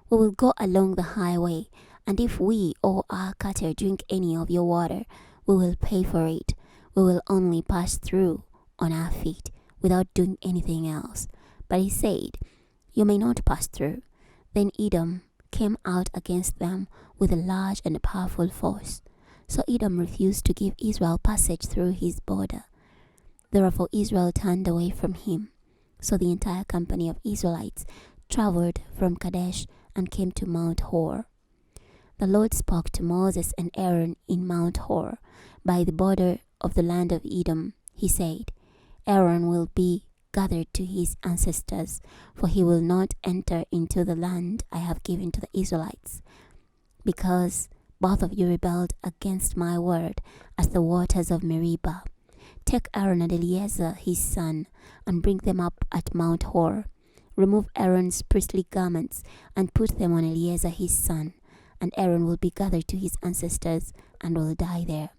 "We will go along the highway, and if we or our cattle drink any of your water, we will pay for it. We will only pass through on our feet without doing anything else." But he said, "You may not pass through." Then Edom came out against them with a large and powerful force. So Edom refused to give Israel passage through his border. Therefore Israel turned away from him. So the entire company of Israelites traveled from Kadesh and came to Mount Hor. The Lord spoke to Moses and Aaron in Mount Hor, by the border of the land of Edom. He said, "Aaron will be gathered to his ancestors, for he will not enter into the land I have given to the Israelites, because both of you rebelled against my word as the waters of Meribah. Take Aaron and Eleazar his son, and bring them up at Mount Hor. Remove Aaron's priestly garments, and put them on Eleazar his son, and Aaron will be gathered to his ancestors, and will die there."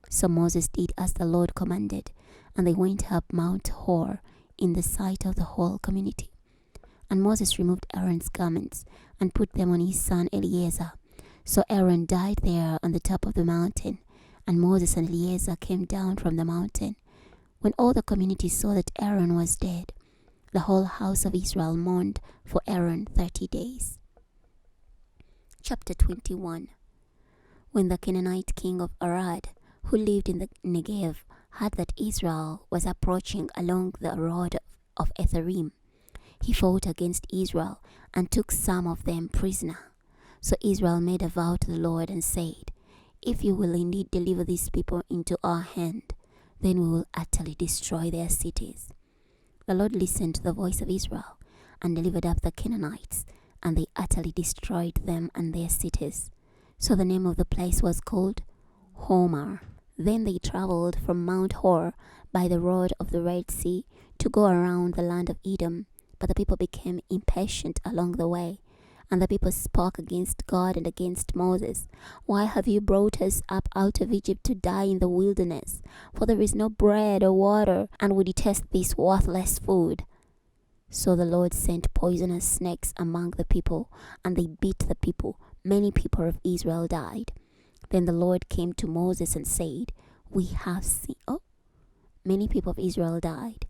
So Moses did as the Lord commanded, and they went up Mount Hor in the sight of the whole community. And Moses removed Aaron's garments, and put them on his son Eleazar. So Aaron died there on the top of the mountain, and Moses and Eleazar came down from the mountain. When all the community saw that Aaron was dead, the whole house of Israel mourned for Aaron 30 days. Chapter 21. When the Canaanite king of Arad, who lived in the Negev, heard that Israel was approaching along the road of Ephraim, he fought against Israel and took some of them prisoner. So Israel made a vow to the Lord and said, "If you will indeed deliver these people into our hand, then we will utterly destroy their cities." The Lord listened to the voice of Israel and delivered up the Canaanites, and they utterly destroyed them and their cities. So the name of the place was called Homer. Then they traveled from Mount Hor by the road of the Red Sea to go around the land of Edom. But the people became impatient along the way, and the people spoke against God and against Moses. "Why have you brought us up out of Egypt to die in the wilderness? For there is no bread or water, and we detest this worthless food." So the Lord sent poisonous snakes among the people, and they bit the people. Many people of Israel died. Then the Lord came to Moses and said, "We have seen..." Many people of Israel died.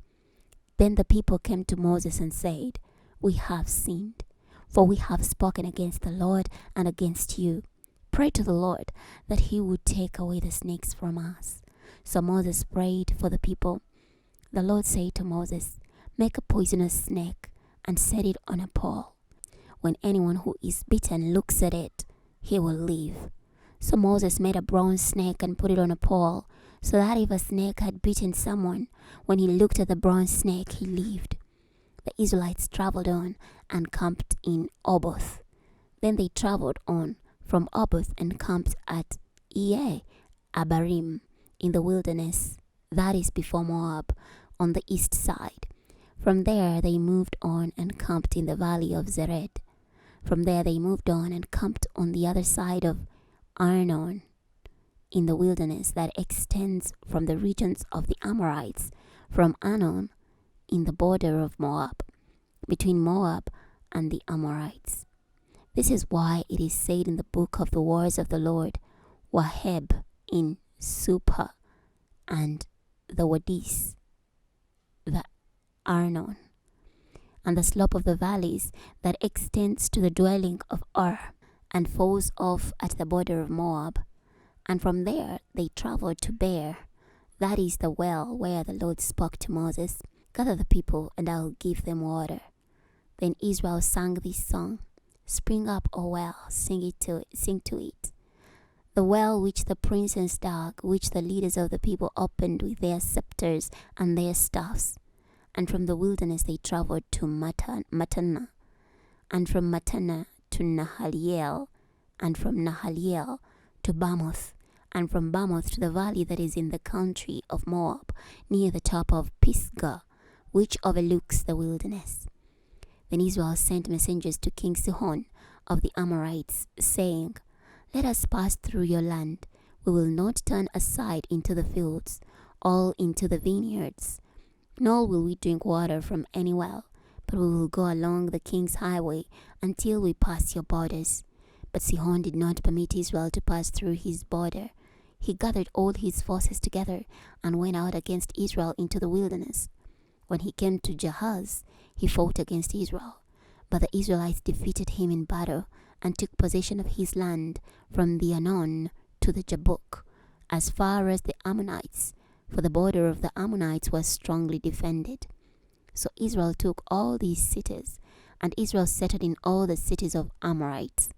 Then the people came to Moses and said, "We have sinned, for we have spoken against the Lord and against you. Pray to the Lord that he would take away the snakes from us." So Moses prayed for the people. The Lord said to Moses, "Make a poisonous snake and set it on a pole. When anyone who is bitten looks at it, he will live." So Moses made a bronze snake and put it on a pole, so that if a snake had bitten someone, when he looked at the bronze snake, he lived. The Israelites traveled on and camped in Oboth. Then they traveled on from Oboth and camped at Abarim in the wilderness, that is before Moab, on the east side. From there they moved on and camped in the valley of Zered. From there they moved on and camped on the other side of Arnon, in the wilderness that extends from the regions of the Amorites, from Arnon in the border of Moab, between Moab and the Amorites. This is why it is said in the book of the words of the Lord, Waheb in Supah, and the Wadis, the Arnon, and the slope of the valleys that extends to the dwelling of Ar, and falls off at the border of Moab. And from there they traveled to Beer, that is the well where the Lord spoke to Moses, "Gather the people, and I will give them water." Then Israel sang this song, "Spring up, O well, sing to it. The well which the princes dug, which the leaders of the people opened with their scepters and their staffs." And from the wilderness they traveled to Matana, and from Matana to Nahaliel, and from Nahaliel to Bamoth, and from Bamoth to the valley that is in the country of Moab, near the top of Pisgah, which overlooks the wilderness. Then Israel sent messengers to King Sihon of the Amorites, saying, "Let us pass through your land. We will not turn aside into the fields, all into the vineyards, nor will we drink water from any well, but we will go along the king's highway until we pass your borders." But Sihon did not permit Israel to pass through his border. He gathered all his forces together and went out against Israel into the wilderness. When he came to Jahaz, he fought against Israel. But the Israelites defeated him in battle and took possession of his land from the Arnon to the Jabbok, as far as the Ammonites, for the border of the Ammonites was strongly defended. So Israel took all these cities, and Israel settled in all the cities of Amorites.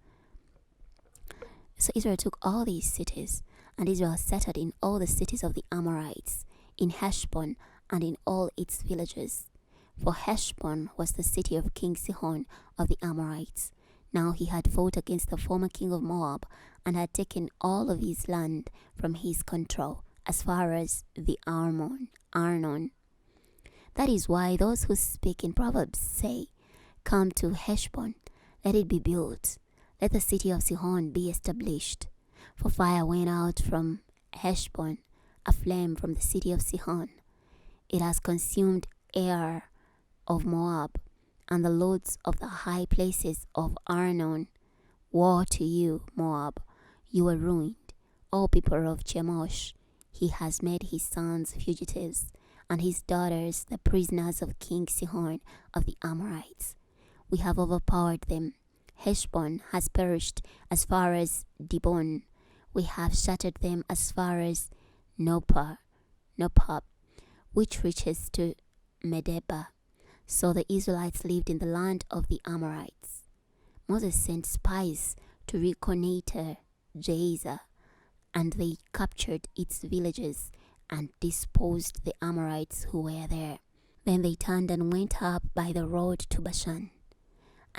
So Israel took all these cities, and Israel settled in all the cities of the Amorites, in Heshbon and in all its villages. For Heshbon was the city of King Sihon of the Amorites. Now he had fought against the former king of Moab, and had taken all of his land from his control, as far as the Arnon. That is why those who speak in Proverbs say, "Come to Heshbon, let it be built. Let the city of Sihon be established." For fire went out from Heshbon, a flame from the city of Sihon. It has consumed Ar of Moab, and the lords of the high places of Arnon. Woe to you, Moab! You are ruined, all people of Chemosh. He has made his sons fugitives, and his daughters the prisoners of King Sihon of the Amorites. We have overpowered them. Heshbon has perished as far as Dibon. We have shattered them as far as Nopah, which reaches to Medeba. So the Israelites lived in the land of the Amorites. Moses sent spies to reconnoiter Jazer, and they captured its villages and disposed the Amorites who were there. Then they turned and went up by the road to Bashan.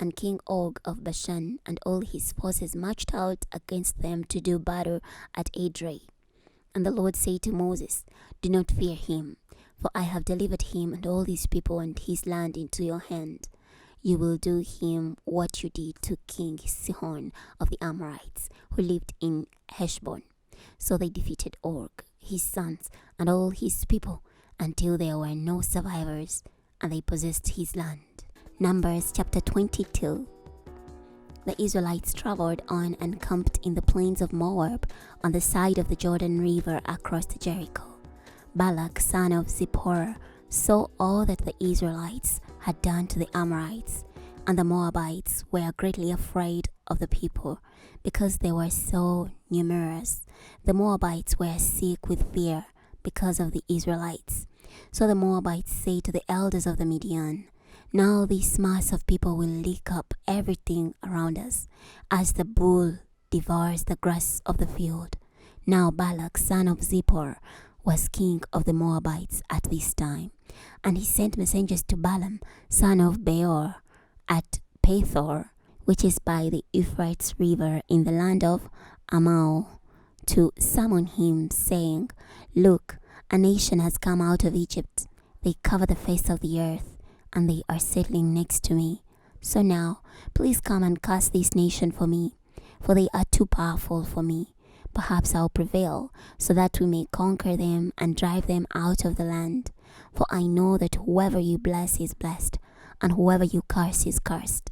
And King Og of Bashan and all his forces marched out against them to do battle at Edrei. And the Lord said to Moses, "Do not fear him, for I have delivered him and all his people and his land into your hand. You will do him what you did to King Sihon of the Amorites, who lived in Heshbon." So they defeated Og, his sons, and all his people, until there were no survivors, and they possessed his land. Numbers chapter 22. The Israelites traveled on and camped in the plains of Moab on the side of the Jordan River across to Jericho. Balak, son of Zippor, saw all that the Israelites had done to the Amorites, and the Moabites were greatly afraid of the people because they were so numerous. The Moabites were sick with fear because of the Israelites. So the Moabites said to the elders of the Midian, "Now this mass of people will lick up everything around us, as the bull devours the grass of the field." Now Balak, son of Zippor, was king of the Moabites at this time, and he sent messengers to Balaam, son of Beor, at Pethor, which is by the Euphrates River in the land of Ammon, to summon him, saying, "Look, a nation has come out of Egypt. They cover the face of the earth, and they are settling next to me. So now, please come and cast this nation for me, for they are too powerful for me. Perhaps I'll prevail, so that we may conquer them and drive them out of the land. For I know that whoever you bless is blessed, and whoever you curse is cursed."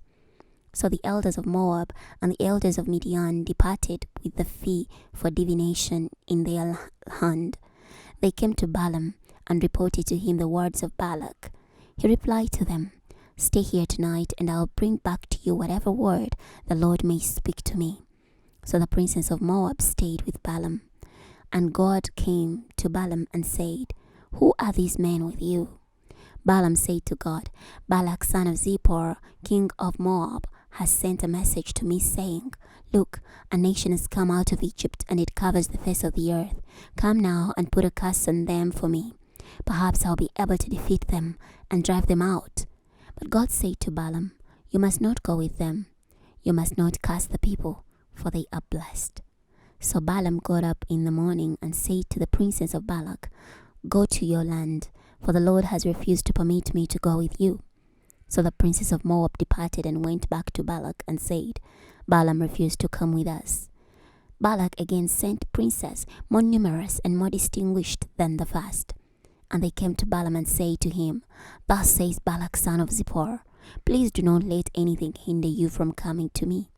So the elders of Moab and the elders of Midian departed with the fee for divination in their hand. They came to Balaam and reported to him the words of Balak. He replied to them, "Stay here tonight, and I'll bring back to you whatever word the Lord may speak to me." So the princes of Moab stayed with Balaam. And God came to Balaam and said, "Who are these men with you?" Balaam said to God, "Balak, son of Zippor, king of Moab, has sent a message to me saying, 'Look, a nation has come out of Egypt, and it covers the face of the earth. Come now and put a curse on them for me. Perhaps I'll be able to defeat them and drive them out." But God said to Balaam, "You must not go with them. You must not curse the people, for they are blessed." So Balaam got up in the morning and said to the princes of Balak, "Go to your land, for the Lord has refused to permit me to go with you." So the princes of Moab departed and went back to Balak and said, "Balaam refused to come with us." Balak again sent princes more numerous and more distinguished than the first. And they came to Balaam and said to him, "Thus says Balak, son of Zippor, please do not let anything hinder you from coming to me,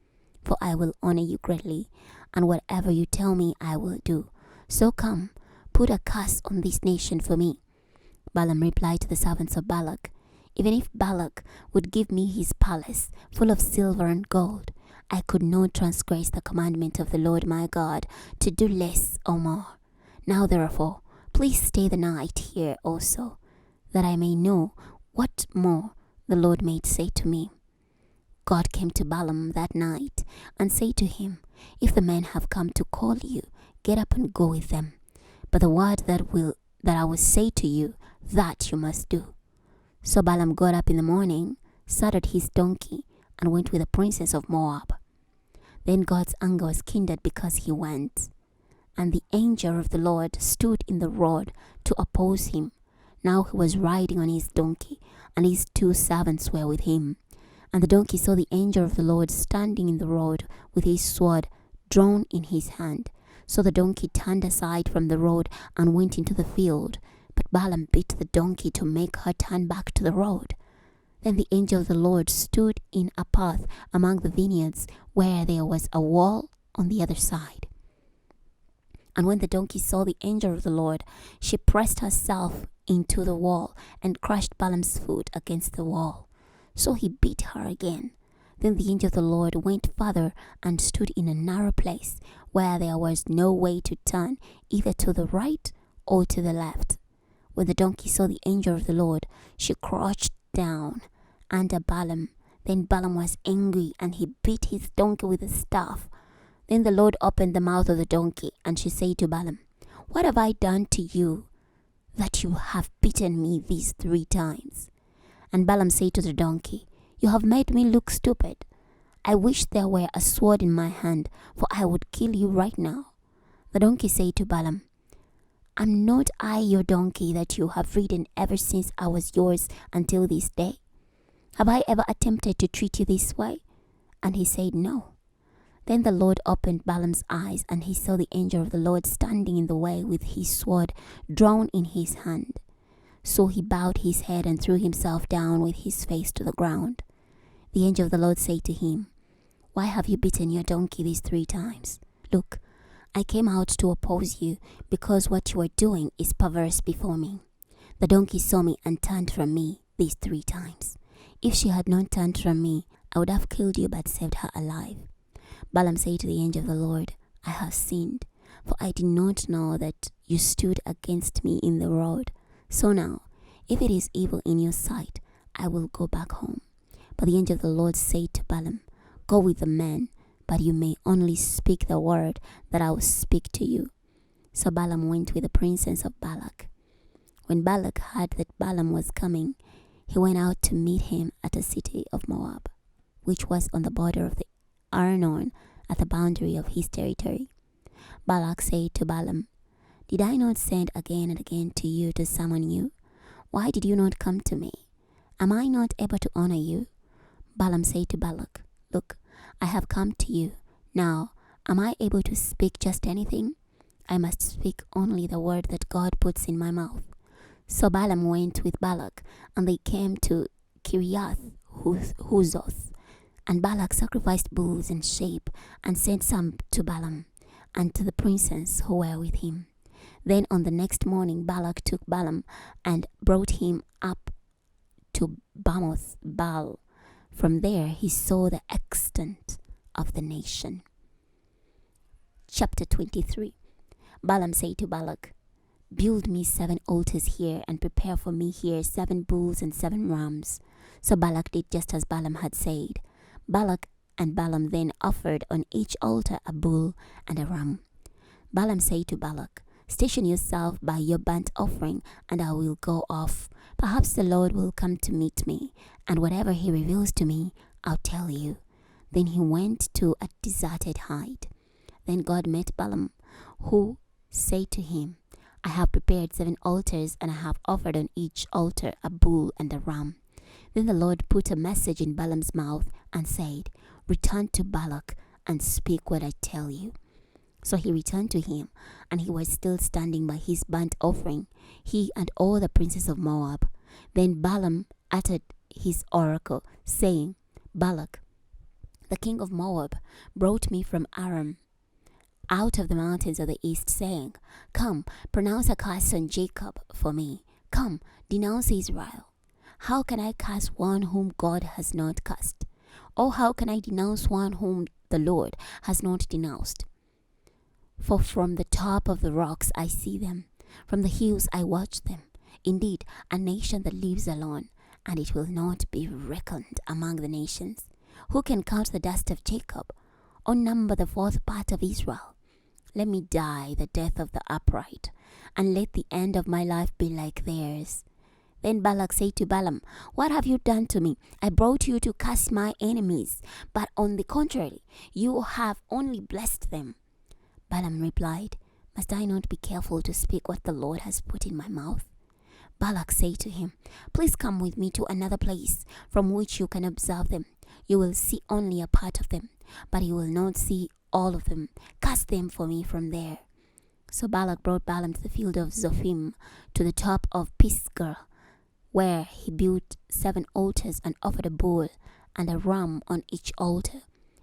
for I will honor you greatly, and whatever you tell me I will do. So come, put a curse on this nation for me." Balaam replied to the servants of Balak, "Even if Balak would give me his palace full of silver and gold, I could not transgress the commandment of the Lord my God to do less or more. Now therefore, please stay the night here also, that I may know what more the Lord may say to me." God came to Balaam that night and said to him, "If the men have come to call you, get up and go with them. But the word that I will say to you, that you must do." So Balaam got up in the morning, saddled his donkey, and went with the princes of Moab. Then God's anger was kindled because he went. And the angel of the Lord stood in the road to oppose him. Now he was riding on his donkey, and his 2 servants were with him. And the donkey saw the angel of the Lord standing in the road with his sword drawn in his hand. So the donkey turned aside from the road and went into the field. But Balaam beat the donkey to make her turn back to the road. Then the angel of the Lord stood in a path among the vineyards where there was a wall on the other side. And when the donkey saw the angel of the Lord, she pressed herself into the wall and crushed Balaam's foot against the wall. So he beat her again. Then the angel of the Lord went further and stood in a narrow place where there was no way to turn either to the right or to the left. When the donkey saw the angel of the Lord, she crouched down under Balaam. Then Balaam was angry, and he beat his donkey with a staff. Then the Lord opened the mouth of the donkey, and she said to Balaam, "What have I done to you that you have beaten me these 3 times?" And Balaam said to the donkey, "You have made me look stupid. I wish there were a sword in my hand, for I would kill you right now." The donkey said to Balaam, "Am not I your donkey that you have ridden ever since I was yours until this day? Have I ever attempted to treat you this way?" And he said, "No." Then the Lord opened Balaam's eyes, and he saw the angel of the Lord standing in the way with his sword drawn in his hand. So he bowed his head and threw himself down with his face to the ground. The angel of the Lord said to him, "Why have you beaten your donkey these 3 times? Look, I came out to oppose you because what you are doing is perverse before me. The donkey saw me and turned from me these 3 times. If she had not turned from me, I would have killed you but saved her alive." Balaam said to the angel of the Lord, "I have sinned, for I did not know that you stood against me in the road. So now, if it is evil in your sight, I will go back home." But the angel of the Lord said to Balaam, "Go with the man, but you may only speak the word that I will speak to you." So Balaam went with the princess of Balak. When Balak heard that Balaam was coming, he went out to meet him at the city of Moab, which was on the border of the Arnon at the boundary of his territory. Balak said to Balaam, "Did I not send again and again to you to summon you? Why did you not come to me? Am I not able to honor you?" Balaam said to Balak, "Look, I have come to you. Now, am I able to speak just anything? I must speak only the word that God puts in my mouth." So Balaam went with Balak, and they came to Kiriath Huzoth. And Balak sacrificed bulls and sheep, and sent some to Balaam and to the princes who were with him. Then on the next morning Balak took Balaam and brought him up to Bamoth Baal. From there he saw the extent of the nation. Chapter 23. Balaam said to Balak, "Build me 7 altars here, and prepare for me here 7 bulls and 7 rams." So Balak did just as Balaam had said. Balak and Balaam then offered on each altar a bull and a ram. Balaam said to Balak, "Station yourself by your burnt offering, and I will go off. Perhaps the Lord will come to meet me, and whatever he reveals to me, I'll tell you." Then he went to a deserted height. Then God met Balaam, who said to him, "I have prepared 7 altars, and I have offered on each altar a bull and a ram." Then the Lord put a message in Balaam's mouth and said, "Return to Balak and speak what I tell you." So he returned to him, and he was still standing by his burnt offering, he and all the princes of Moab. Then Balaam uttered his oracle, saying, "Balak, the king of Moab, brought me from Aram, out of the mountains of the east, saying, 'Come, pronounce a curse on Jacob for me. Come, denounce Israel.' How can I curse one whom God has not cursed? Or how can I denounce one whom the Lord has not denounced? For from the top of the rocks I see them, from the hills I watch them. Indeed, a nation that lives alone, and it will not be reckoned among the nations. Who can count the dust of Jacob, or number the 4th part of Israel? Let me die the death of the upright, and let the end of my life be like theirs." Then Balak said to Balaam, "What have you done to me? I brought you to curse my enemies, but on the contrary, you have only blessed them." Balaam replied, "Must I not be careful to speak what the Lord has put in my mouth?" Balak said to him, "Please come with me to another place from which you can observe them. You will see only a part of them, but you will not see all of them. Cast them for me from there." So Balak brought Balaam to the field of Zophim, to the top of Pisgah, where he built 7 altars and offered a bull and a ram on each altar.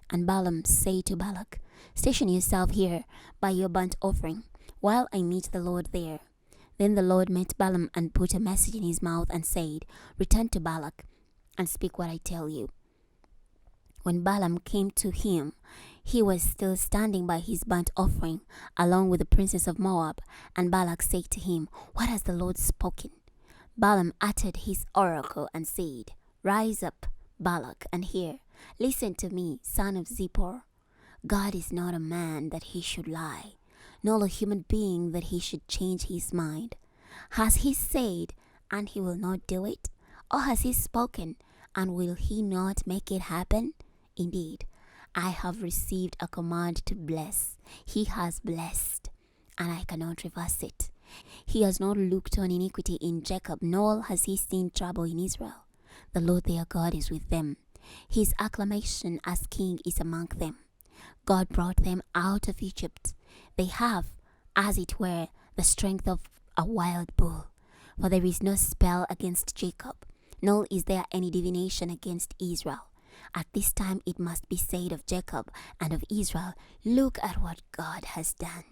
And Balaam said to Balak, "Station yourself here by your burnt offering, while I meet the Lord there." Then the Lord met Balaam and put a message in his mouth and said, "Return to Balak and speak what I tell you." When Balaam came to him, he was still standing by his burnt offering, along with the princes of Moab. And Balak said to him, "What has the Lord spoken?" Balaam uttered his oracle and said, "Rise up, Balak, and hear. Listen to me, son of Zippor. God is not a man that he should lie, nor a human being that he should change his mind. Has he said, and he will not do it? Or has he spoken, and will he not make it happen? Indeed, I have received a command to bless. He has blessed, and I cannot reverse it. He has not looked on iniquity in Jacob, nor has he seen trouble in Israel. The Lord their God is with them. His acclamation as king is among them. God brought them out of Egypt. They have, as it were, the strength of a wild bull. For there is no spell against Jacob, nor is there any divination against Israel. At this time it must be said of Jacob and of Israel, look at what God has done.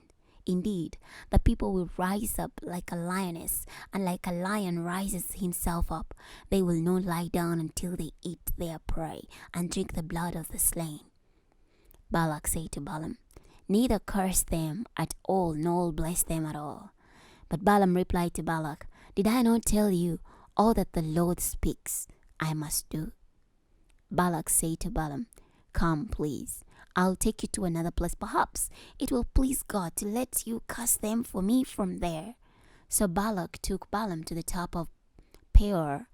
Indeed, the people will rise up like a lioness, and like a lion rises himself up. They will not lie down until they eat their prey and drink the blood of the slain. Balak said to Balaam, neither curse them at all, nor bless them at all. But Balaam replied to Balak, did I not tell you, all that the Lord speaks, I must do? Balak said to Balaam, come, please. I'll take you to another place. Perhaps it will please God to let you curse them for me from there. So Balak took Balaam to the top of Peor,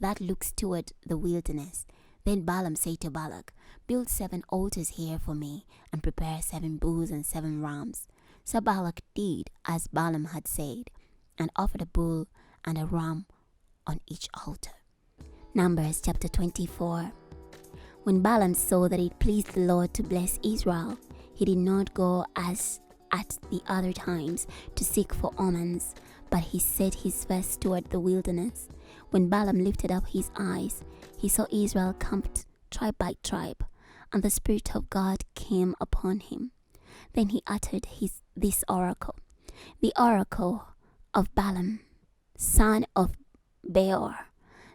that looks toward the wilderness. Then Balaam said to Balak, build 7 altars here for me, and prepare 7 bulls and 7 rams. So Balak did as Balaam had said, and offered a bull and a ram on each altar. Numbers chapter 24. When Balaam saw that it pleased the Lord to bless Israel, he did not go as at the other times to seek for omens, but he set his face toward the wilderness. When Balaam lifted up his eyes, he saw Israel camped tribe by tribe, and the Spirit of God came upon him. Then he uttered this oracle, the oracle of Balaam, son of Beor,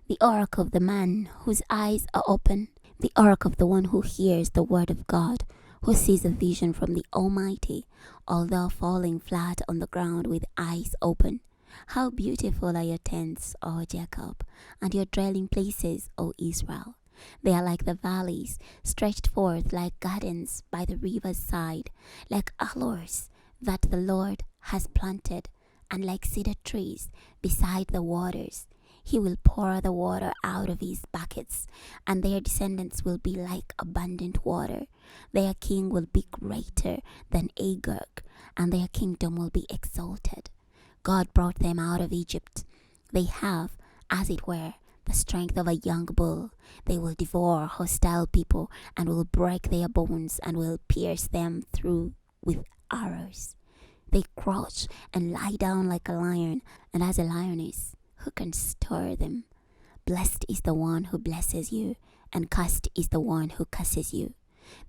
the oracle of the man whose eyes are open, the oracle of the one who hears the word of God, who sees a vision from the Almighty, although falling flat on the ground with eyes open. How beautiful are your tents, O Jacob, and your dwelling places, O Israel. They are like the valleys, stretched forth like gardens by the river's side, like aloes that the Lord has planted, and like cedar trees beside the waters. He will pour the water out of his buckets, and their descendants will be like abundant water. Their king will be greater than Agag, and their kingdom will be exalted. God brought them out of Egypt. They have, as it were, the strength of a young bull. They will devour hostile people, and will break their bones, and will pierce them through with arrows. They crouch and lie down like a lion, and as a lioness, who can stir them? Blessed is the one who blesses you, and cursed is the one who curses you.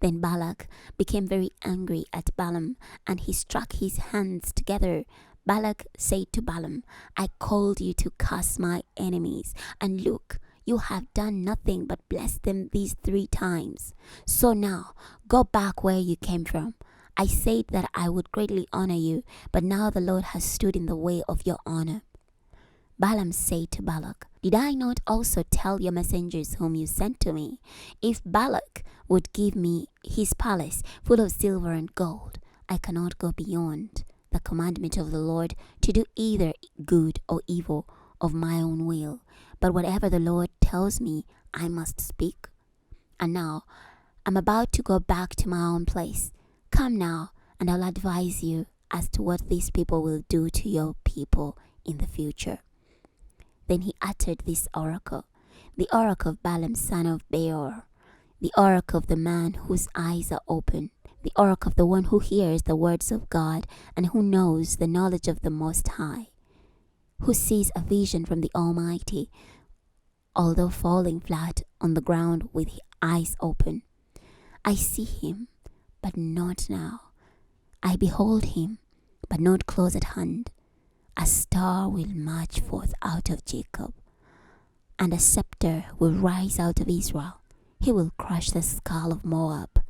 Then Balak became very angry at Balaam, and he struck his hands together. Balak said to Balaam, I called you to curse my enemies, and look, you have done nothing but bless them these 3 times. So now, go back where you came from. I said that I would greatly honor you, but now the Lord has stood in the way of your honor. Balaam said to Balak, did I not also tell your messengers whom you sent to me, if Balak would give me his palace full of silver and gold, I cannot go beyond the commandment of the Lord to do either good or evil of my own will, but whatever the Lord tells me, I must speak. And now, I'm about to go back to my own place. Come now, and I'll advise you as to what these people will do to your people in the future. Then he uttered this oracle, the oracle of Balaam son of Beor, the oracle of the man whose eyes are open, the oracle of the one who hears the words of God, and who knows the knowledge of the Most High, who sees a vision from the Almighty, although falling flat on the ground with his eyes open. I see him, but not now. I behold him, but not close at hand. A star will march forth out of Jacob, and a scepter will rise out of Israel. He will crush the skull of Moab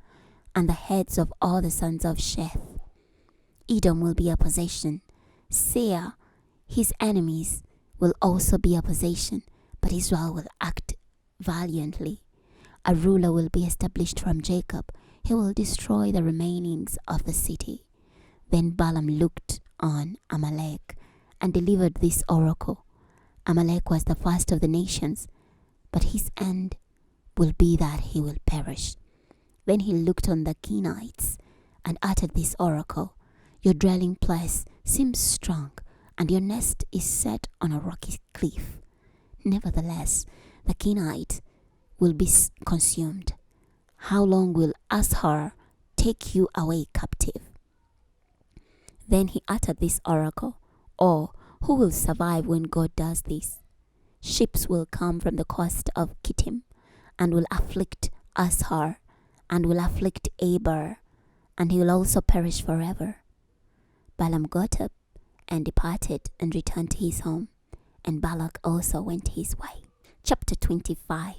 and the heads of all the sons of Sheth. Edom will be a possession. Seir, his enemies, will also be a possession, but Israel will act valiantly. A ruler will be established from Jacob. He will destroy the remainings of the city. Then Balaam looked on Amalek and delivered this oracle. Amalek was the first of the nations, but his end will be that he will perish. Then he looked on the Kenites and uttered this oracle. Your dwelling place seems strong, and your nest is set on a rocky cliff. Nevertheless, the Kenite will be consumed. How long will Ashur take you away captive? Then he uttered this oracle. Oh, who will survive when God does this? Ships will come from the coast of Kittim, and will afflict Ashur, and will afflict Eber, and he will also perish forever. Balaam got up and departed and returned to his home, and Balak also went his way. Chapter 25.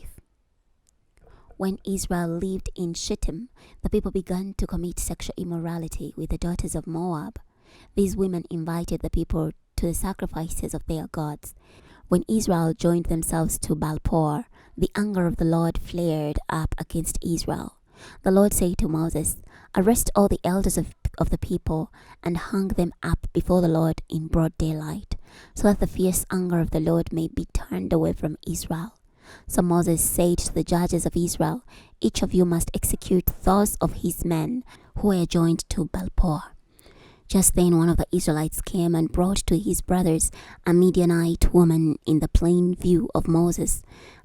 When Israel lived in Shittim, the people began to commit sexual immorality with the daughters of Moab. These women invited the people to the sacrifices of their gods. When Israel joined themselves to Baal-peor, the anger of the Lord flared up against Israel. The Lord said to Moses, arrest all the elders of the people and hang them up before the Lord in broad daylight, so that the fierce anger of the Lord may be turned away from Israel. So Moses said to the judges of Israel, each of you must execute those of his men who were joined to Baal-peor. Just then one of the Israelites came and brought to his brothers a Midianite woman in the plain view of Moses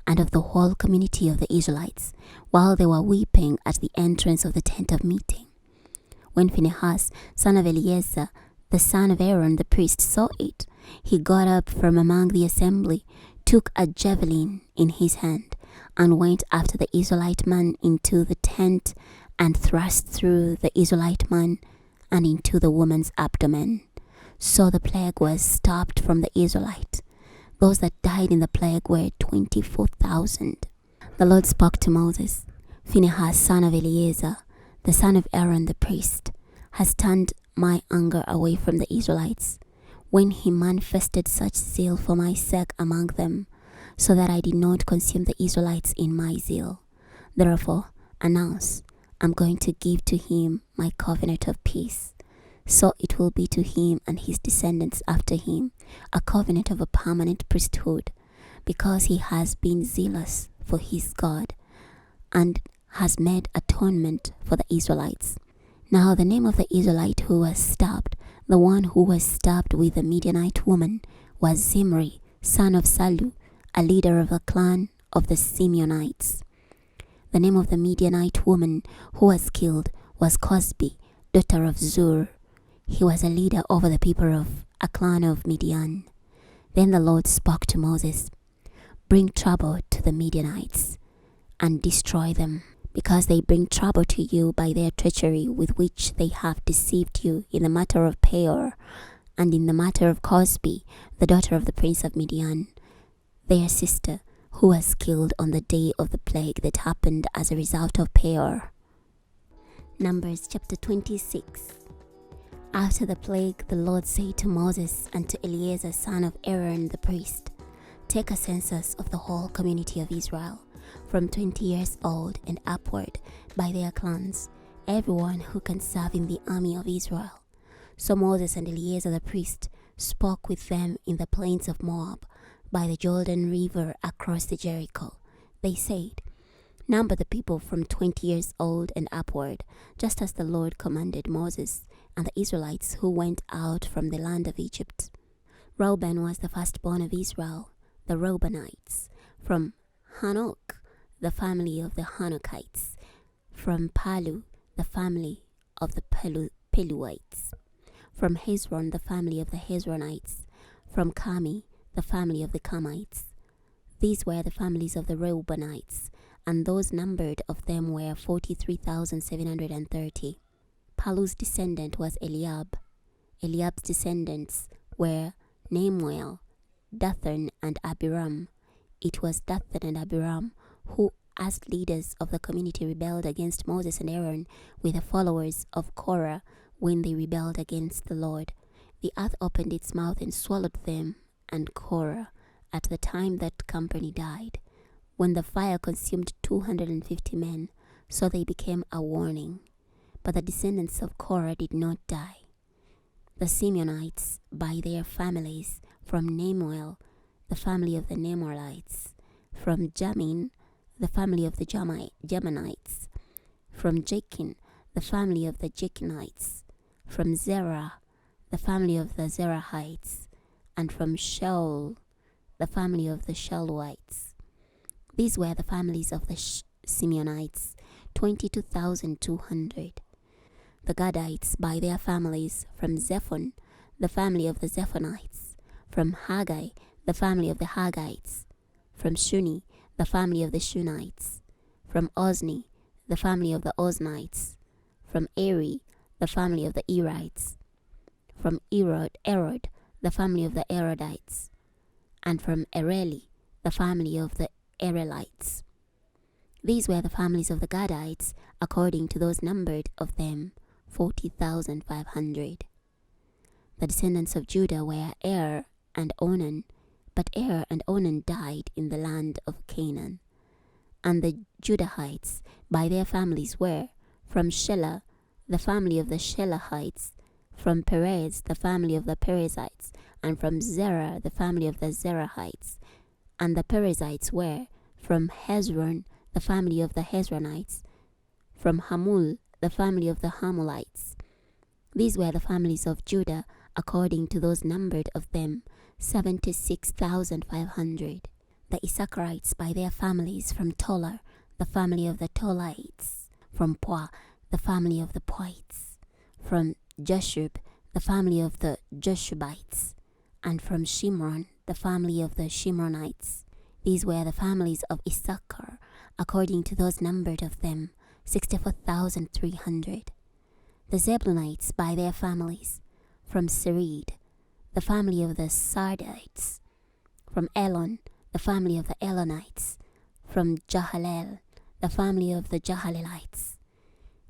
and of the whole community of the Israelites, while they were weeping at the entrance of the tent of meeting. When Phinehas, son of Eleazar, the son of Aaron the priest, saw it, he got up from among the assembly, took a javelin in his hand, and went after the Israelite man into the tent, and thrust through the Israelite man and into the woman's abdomen. So the plague was stopped from the Israelite. Those that died in the plague were 24,000. The Lord spoke to Moses, Phinehas, son of Eleazar, the son of Aaron the priest, has turned my anger away from the Israelites, when he manifested such zeal for my sake among them, so that I did not consume the Israelites in my zeal. Therefore, announce, I'm going to give to him my covenant of peace. So it will be to him and his descendants after him a covenant of a permanent priesthood, because he has been zealous for his God and has made atonement for the Israelites. Now the name of the Israelite who was stabbed, the one who was stabbed with the Midianite woman, was Zimri, son of Salu, a leader of the clan of the Simeonites. The name of the Midianite woman who was killed was Cosbi, daughter of Zur. He was a leader over the people of a clan of Midian. Then the Lord spoke to Moses, bring trouble to the Midianites and destroy them, because they bring trouble to you by their treachery with which they have deceived you in the matter of Peor, and in the matter of Cosbi, the daughter of the prince of Midian, their sister, who was killed on the day of the plague that happened as a result of Peor. Numbers chapter 26. After the plague, the Lord said to Moses and to Eleazar, son of Aaron the priest, take a census of the whole community of Israel, from 20 years old and upward, by their clans, everyone who can serve in the army of Israel. So Moses and Eleazar the priest spoke with them in the plains of Moab, by the Jordan River across the Jericho. They said, number the people from 20 years old and upward, just as the Lord commanded Moses and the Israelites who went out from the land of Egypt. Reuben was the firstborn of Israel, the Reubenites. From Hanok, the family of the Hanokites. From Palu, the family of the Peluites. From Hezron, the family of the Hezronites. From Carmi, the family of the Carmites. These were the families of the Reubenites, and those numbered of them were 43,730. Palu's descendant was Eliab. Eliab's descendants were Nemuel, Dathan, and Abiram. It was Dathan and Abiram who as leaders of the community rebelled against Moses and Aaron with the followers of Korah when they rebelled against the Lord, the earth opened its mouth and swallowed them and Korah at the time that company died, when the fire consumed 250 men, so they became a warning. But the descendants of Korah did not die. The Simeonites, by their families, from Nemuel, the family of the Nemuelites, from Jamin, the family of the Jamanites, from Jachin, the family of the Jachinites, from Zerah, the family of the Zerahites, and from Shaul, the family of the Shaluites. These were the families of the Simeonites, 22,200. The Gadites by their families, from Zephon, the family of the Zephonites, from Haggai, the family of the Haggites, from Shuni, the family of the Shunites, from Ozni, the family of the Oznites, from Eri, the family of the Erites, from Erod, the family of the Erodites, and from Ereli, the family of the Erelites. These were the families of the Gadites, according to those numbered of them, 40,500. The descendants of Judah were Er and Onan, but Er and Onan died in the land of Canaan. And the Judahites by their families were, from Shelah, the family of the Shelahites, from Perez, the family of the Perizzites, and from Zerah, the family of the Zerahites. And the Perizzites were, from Hezron, the family of the Hezronites, from Hamul, the family of the Hamulites. These were the families of Judah, according to those numbered of them, 76,500. The Issacharites by their families, from Tolar, the family of the Tolaites, from Pua, the family of the Puites, from Jeshub, the family of the Jeshubites, and from Shimron, the family of the Shimronites. These were the families of Issachar, according to those numbered of them, 64,300. The Zebulunites by their families, from Sered, the family of the Sardites, from Elon, the family of the Elonites, from Jahalel, the family of the Jahalelites.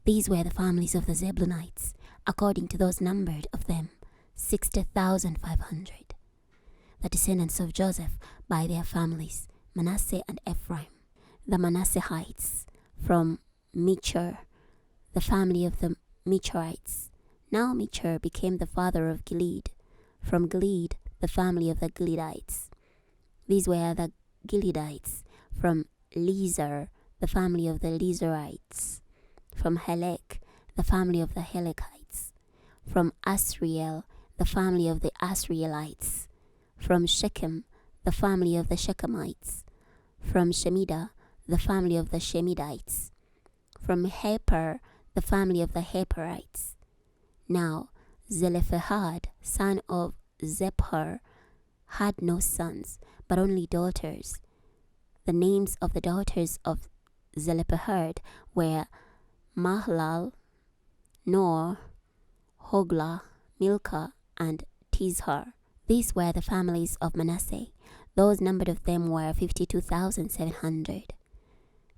These were the families of the Zebulunites, according to those numbered of them, 60,500. The descendants of Joseph by their families, Manasseh and Ephraim. The Manasseites, from Mechir, the family of the Mechirites. Now Mechir became the father of Gilead. From Gilead, the family of the Gileadites. These were the Gileadites. From Lezer, the family of the Lezerites. From Helek, the family of the Helekites. From Asriel, the family of the Asrielites. From Shechem, the family of the Shechemites. From Shemidah, the family of the Shemidites. From Heper, the family of the Heperites. Now Zelophehad, son of Zepher, had no sons, but only daughters. The names of the daughters of Zelophehad were Mahlal, Nor, Hoglah, Milcah, and Tizhar. These were the families of Manasseh. Those numbered of them were 52,700.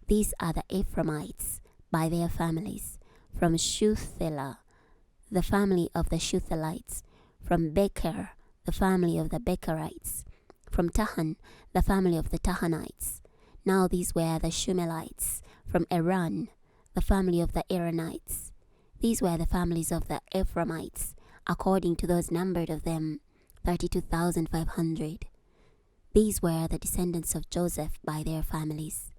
These are the Ephraimites by their families. From Shuthelah, the family of the Shuthelites. From Becher, the family of the Becherites. From Tahan, the family of the Tahanites. Now these were the Shumelites. From Eran, the family of the Eranites. These were the families of the Ephraimites, according to those numbered of them, 32,500. These were the descendants of Joseph by their families.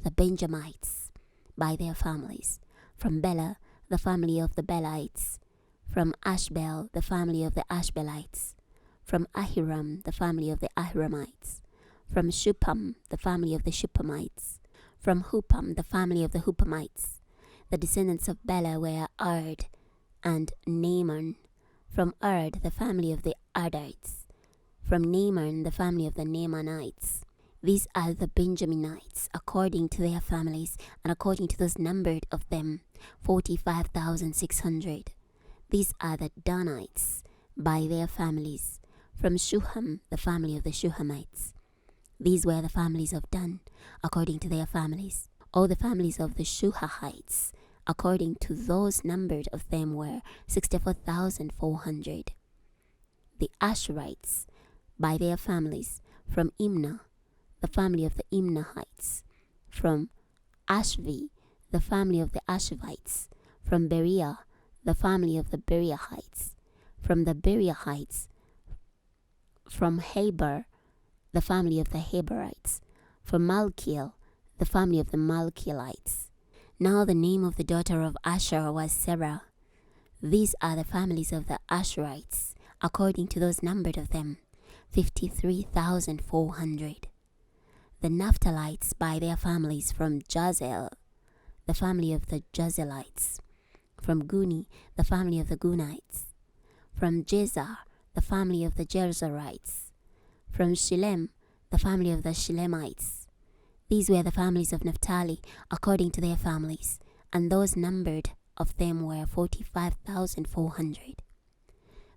The Benjamites by their families. From Bela, the family of the Belites. From Ashbel, the family of the Ashbelites. From Ahiram, the family of the Ahiramites. From Shupam, the family of the Shupamites. From Hupam, the family of the Hupamites. The descendants of Bela were Ard and Naaman. From Ard, the family of the Ardites. From Naaman, the family of the Naamanites. These are the Benjaminites, according to their families, and according to those numbered of them, 45,600. These are the Danites, by their families. From Shuham, the family of the Shuhamites. These were the families of Dan, according to their families. All the families of the Shuhahites, according to those numbered of them, were 64,400. The Asherites, by their families, from Imnah, the family of the Imnahites. From Ashvi, the family of the Ashvites. From Berea, the family of the Bereahites. From the Bereahites. From Heber, the family of the Heberites. From Malkiel, the family of the Malkielites. Now the name of the daughter of Asher was Sarah. These are the families of the Asherites, according to those numbered of them, 53,400. The Naphtalites by their families, from Jazel, the family of the Jazelites. From Guni, the family of the Gunites. From Jezer, the family of the Jezerites. From Shilem, the family of the Shilemites. These were the families of Naphtali, according to their families, and those numbered of them were 45,400.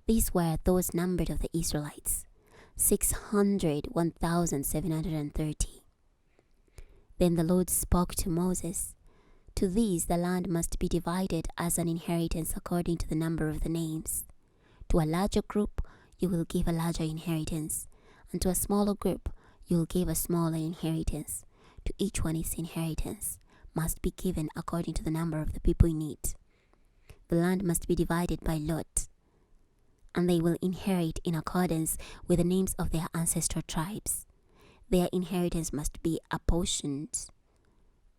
These were those numbered of the Israelites, 601,730. Then the Lord spoke to Moses, "To these the land must be divided as an inheritance according to the number of the names. To a larger group you will give a larger inheritance, and to a smaller group you will give a smaller inheritance. To each one his inheritance must be given according to the number of the people in it. The land must be divided by lot, and they will inherit in accordance with the names of their ancestral tribes. Their inheritance must be apportioned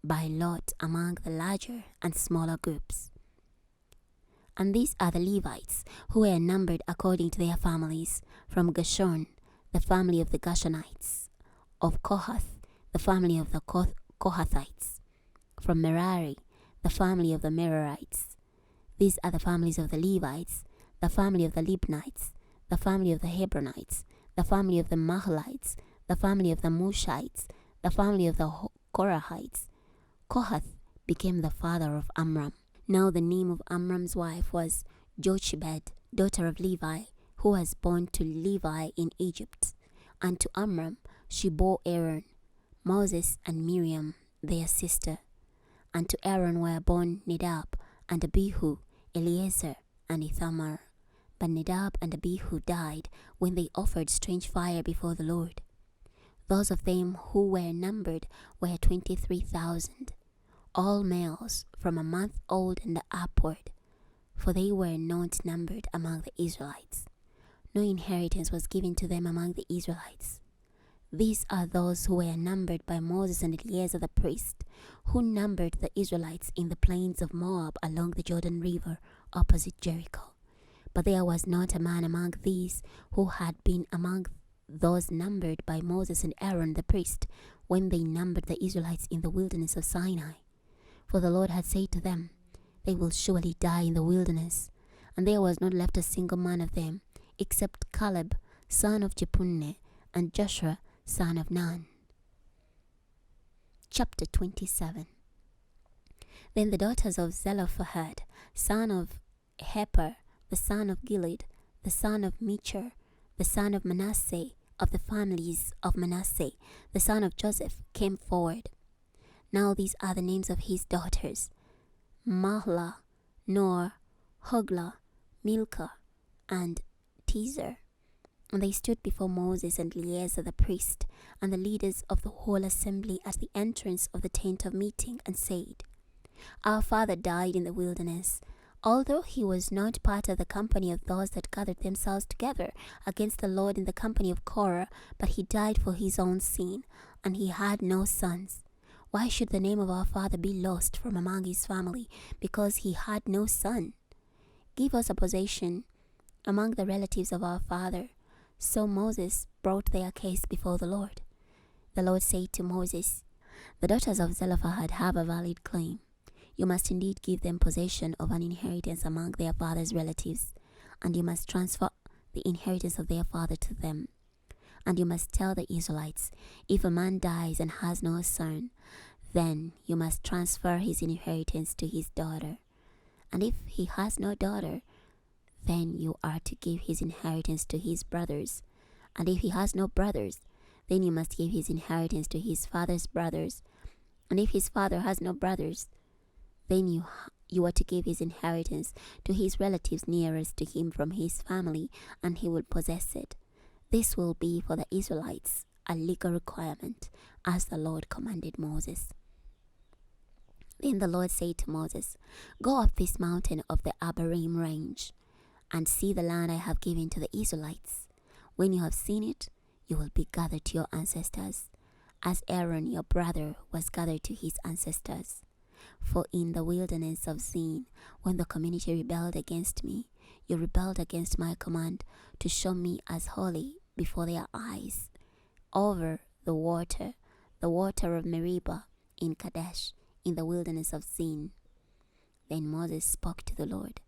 by lot among the larger and smaller groups. And these are the Levites, who were numbered according to their families, from Gershon, the family of the Gershonites. Of Kohath, the family of the Kohathites. From Merari, the family of the Merarites. These are the families of the Levites, the family of the Libnites, the family of the Hebronites, the family of the Mahlites, the family of the Mushites, the family of the Korahites. Kohath became the father of Amram. Now the name of Amram's wife was Jochebed, daughter of Levi, who was born to Levi in Egypt. And to Amram she bore Aaron, Moses, and Miriam, their sister. And to Aaron were born Nadab, and Abihu, Eleazar, and Ithamar. But Nadab and Abihu died when they offered strange fire before the Lord. Those of them who were numbered were 23,000, all males from a month old and upward, for they were not numbered among the Israelites. No inheritance was given to them among the Israelites. These are those who were numbered by Moses and Eleazar the priest, who numbered the Israelites in the plains of Moab along the Jordan River opposite Jericho. But there was not a man among these who had been among those numbered by Moses and Aaron the priest when they numbered the Israelites in the wilderness of Sinai. For the Lord had said to them, "They will surely die in the wilderness." And there was not left a single man of them, except Caleb, son of Jephunneh, and Joshua, son of Nun. Chapter 27. Then the daughters of Zelophehad, son of Heper, the son of Gilead, the son of Mechir, the son of Manasseh, of the families of Manasseh, the son of Joseph, came forward. Now these are the names of his daughters: Mahlah, Nor, Hoglah, Milcah, and Tezer. And they stood before Moses and Eleazar the priest and the leaders of the whole assembly at the entrance of the tent of meeting, and said, "Our father died in the wilderness, although he was not part of the company of those that gathered themselves together against the Lord in the company of Korah, but he died for his own sin, and he had no sons. Why should the name of our father be lost from among his family, because he had no son? Give us a possession among the relatives of our father." So Moses brought their case before the Lord. The Lord said to Moses, "The daughters of Zelophehad have a valid claim. You must indeed give them possession of an inheritance among their father's relatives, and you must transfer the inheritance of their father to them. And you must tell the Israelites, if a man dies and has no son, then you must transfer his inheritance to his daughter. And if he has no daughter, then you are to give his inheritance to his brothers. And if he has no brothers, Then you must give his inheritance to his father's brothers. And if his father has no brothers, then you are to give his inheritance to his relatives nearest to him from his family, and he will possess it. This will be for the Israelites a legal requirement, as the Lord commanded Moses. Then the Lord said to Moses, "Go up this mountain of the Abarim range, and see the land I have given to the Israelites. When you have seen it, you will be gathered to your ancestors, as Aaron your brother was gathered to his ancestors. For in the wilderness of Zin, when the community rebelled against me, you rebelled against my command to show me as holy before their eyes. Over the water of Meribah in Kadesh, in the wilderness of Zin." Then Moses spoke to the Lord,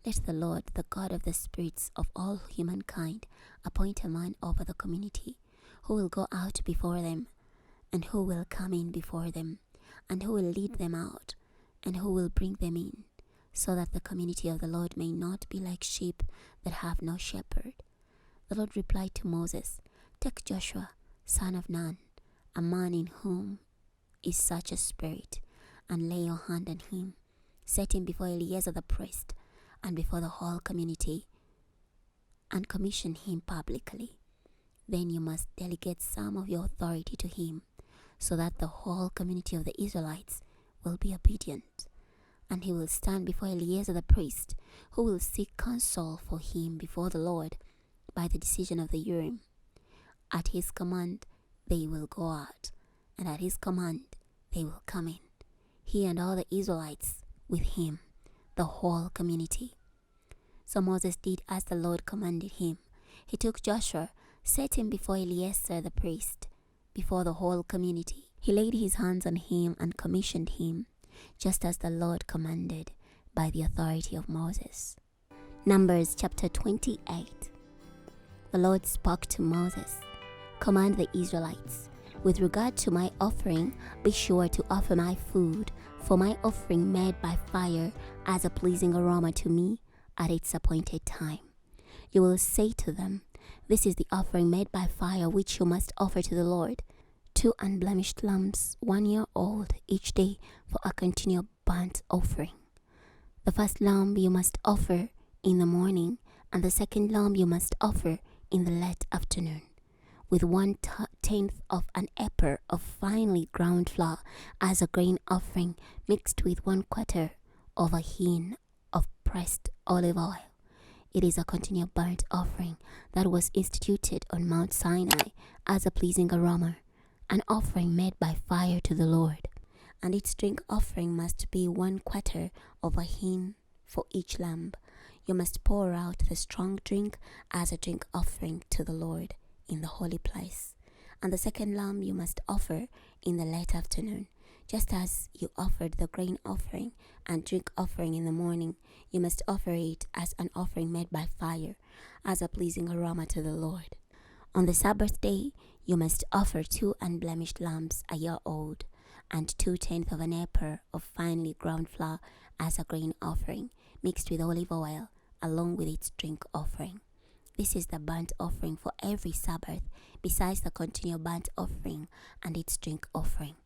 "Let the Lord, the God of the spirits of all humankind, appoint a man over the community, who will go out before them, and who will come in before them, and who will lead them out, and who will bring them in, so that the community of the Lord may not be like sheep that have no shepherd." The Lord replied to Moses, "Take Joshua, son of Nun, a man in whom is such a spirit, and lay your hand on him. Set him before Eleazar the priest, and before the whole community, and commission him publicly. Then you must delegate some of your authority to him, so that the whole community of the Israelites will be obedient. And he will stand before Eleazar the priest, who will seek counsel for him before the Lord by the decision of the Urim. At his command they will go out, and at his command they will come in, he and all the Israelites with him, the whole community." So Moses did as the Lord commanded him. He took Joshua, set him before Eleazar the priest, before the whole community. He laid his hands on him and commissioned him, just as the Lord commanded, by the authority of Moses. Numbers chapter 28. The Lord spoke to Moses, "Command the Israelites, with regard to my offering, be sure to offer my food, for my offering made by fire, as a pleasing aroma to me at its appointed time. You will say to them, this is the offering made by fire which you must offer to the Lord: 2 unblemished lambs, 1 year old, each day for a continual burnt offering. The first lamb you must offer in the morning, and the second lamb you must offer in the late afternoon, with 1/10 of an ephah of finely ground flour as a grain offering, mixed with 1/4 of a hin of pressed olive oil. It is a continual burnt offering that was instituted on Mount Sinai as a pleasing aroma, an offering made by fire to the Lord. And its drink offering must be 1/4 of a hin for each lamb. You must pour out the strong drink as a drink offering to the Lord in the holy place. And the second lamb you must offer in the late afternoon. Just as you offered the grain offering and drink offering in the morning, you must offer it as an offering made by fire, as a pleasing aroma to the Lord. On the Sabbath day, you must offer 2 unblemished lambs a year old, and 2/10 of an ephah of finely ground flour as a grain offering, mixed with olive oil, along with its drink offering. This is the burnt offering for every Sabbath, besides the continual burnt offering and its drink offering.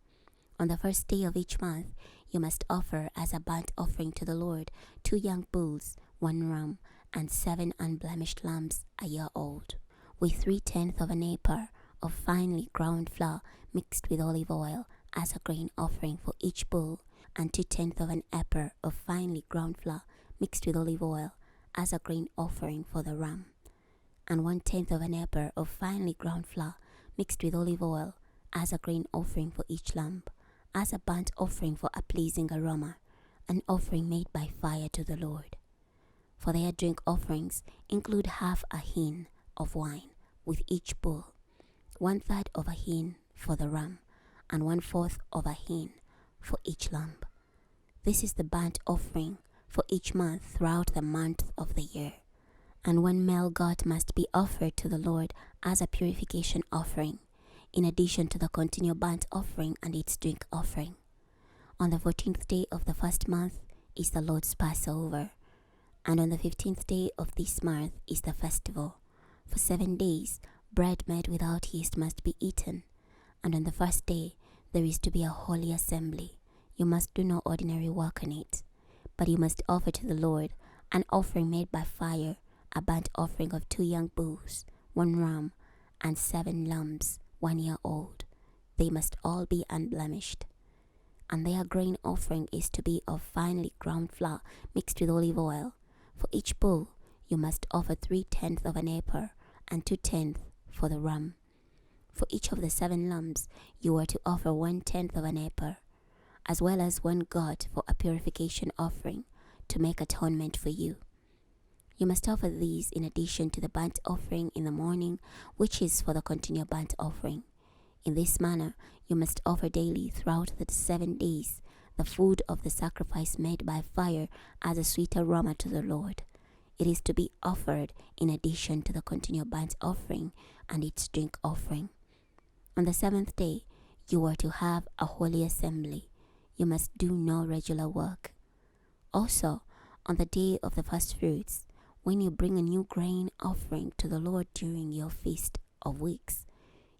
On the first day of each month, you must offer as a burnt offering to the Lord 2 young bulls, 1 ram, and 7 unblemished lambs a year old, with 3/10 of an ephah of finely ground flour mixed with olive oil as a grain offering for each bull, and 2/10 of an ephah of finely ground flour mixed with olive oil as a grain offering for the ram, and 1/10 of an ephah of finely ground flour mixed with olive oil as a grain offering for each lamb, as a burnt offering for a pleasing aroma, an offering made by fire to the Lord. For their drink offerings include half a hin of wine with each bull, 1/3 of a hin for the ram, and 1/4 of a hin for each lamb. This is the burnt offering for each month throughout the month of the year. And 1 male goat must be offered to the Lord as a purification offering, in addition to the continual burnt offering and its drink offering. On the 14th day of the first month is the Lord's Passover, and on the 15th day of this month is the festival. For 7 days, Bread made without yeast must be eaten, and on the first day there is to be a holy assembly. You must do no ordinary work on it, but you must offer to the Lord an offering made by fire, a burnt offering of 2 young bulls, 1 ram, and 7 lambs, 1 year old. They must all be unblemished. And their grain offering is to be of finely ground flour mixed with olive oil. For each bull you must offer 3/10 of an ephah, and 2/10 for the ram. For each of the 7 lambs you are to offer 1/10 of an ephah, as well as 1 goat for a purification offering, to make atonement for you. You must offer these in addition to the burnt offering in the morning, which is for the continual burnt offering. In this manner you must offer daily throughout the 7 days the food of the sacrifice made by fire as a sweet aroma to the Lord. It is to be offered in addition to the continual burnt offering and its drink offering. On the 7th day you are to have a holy assembly. You must do no regular work. Also, on the day of the first fruits, when you bring a new grain offering to the Lord during your feast of weeks,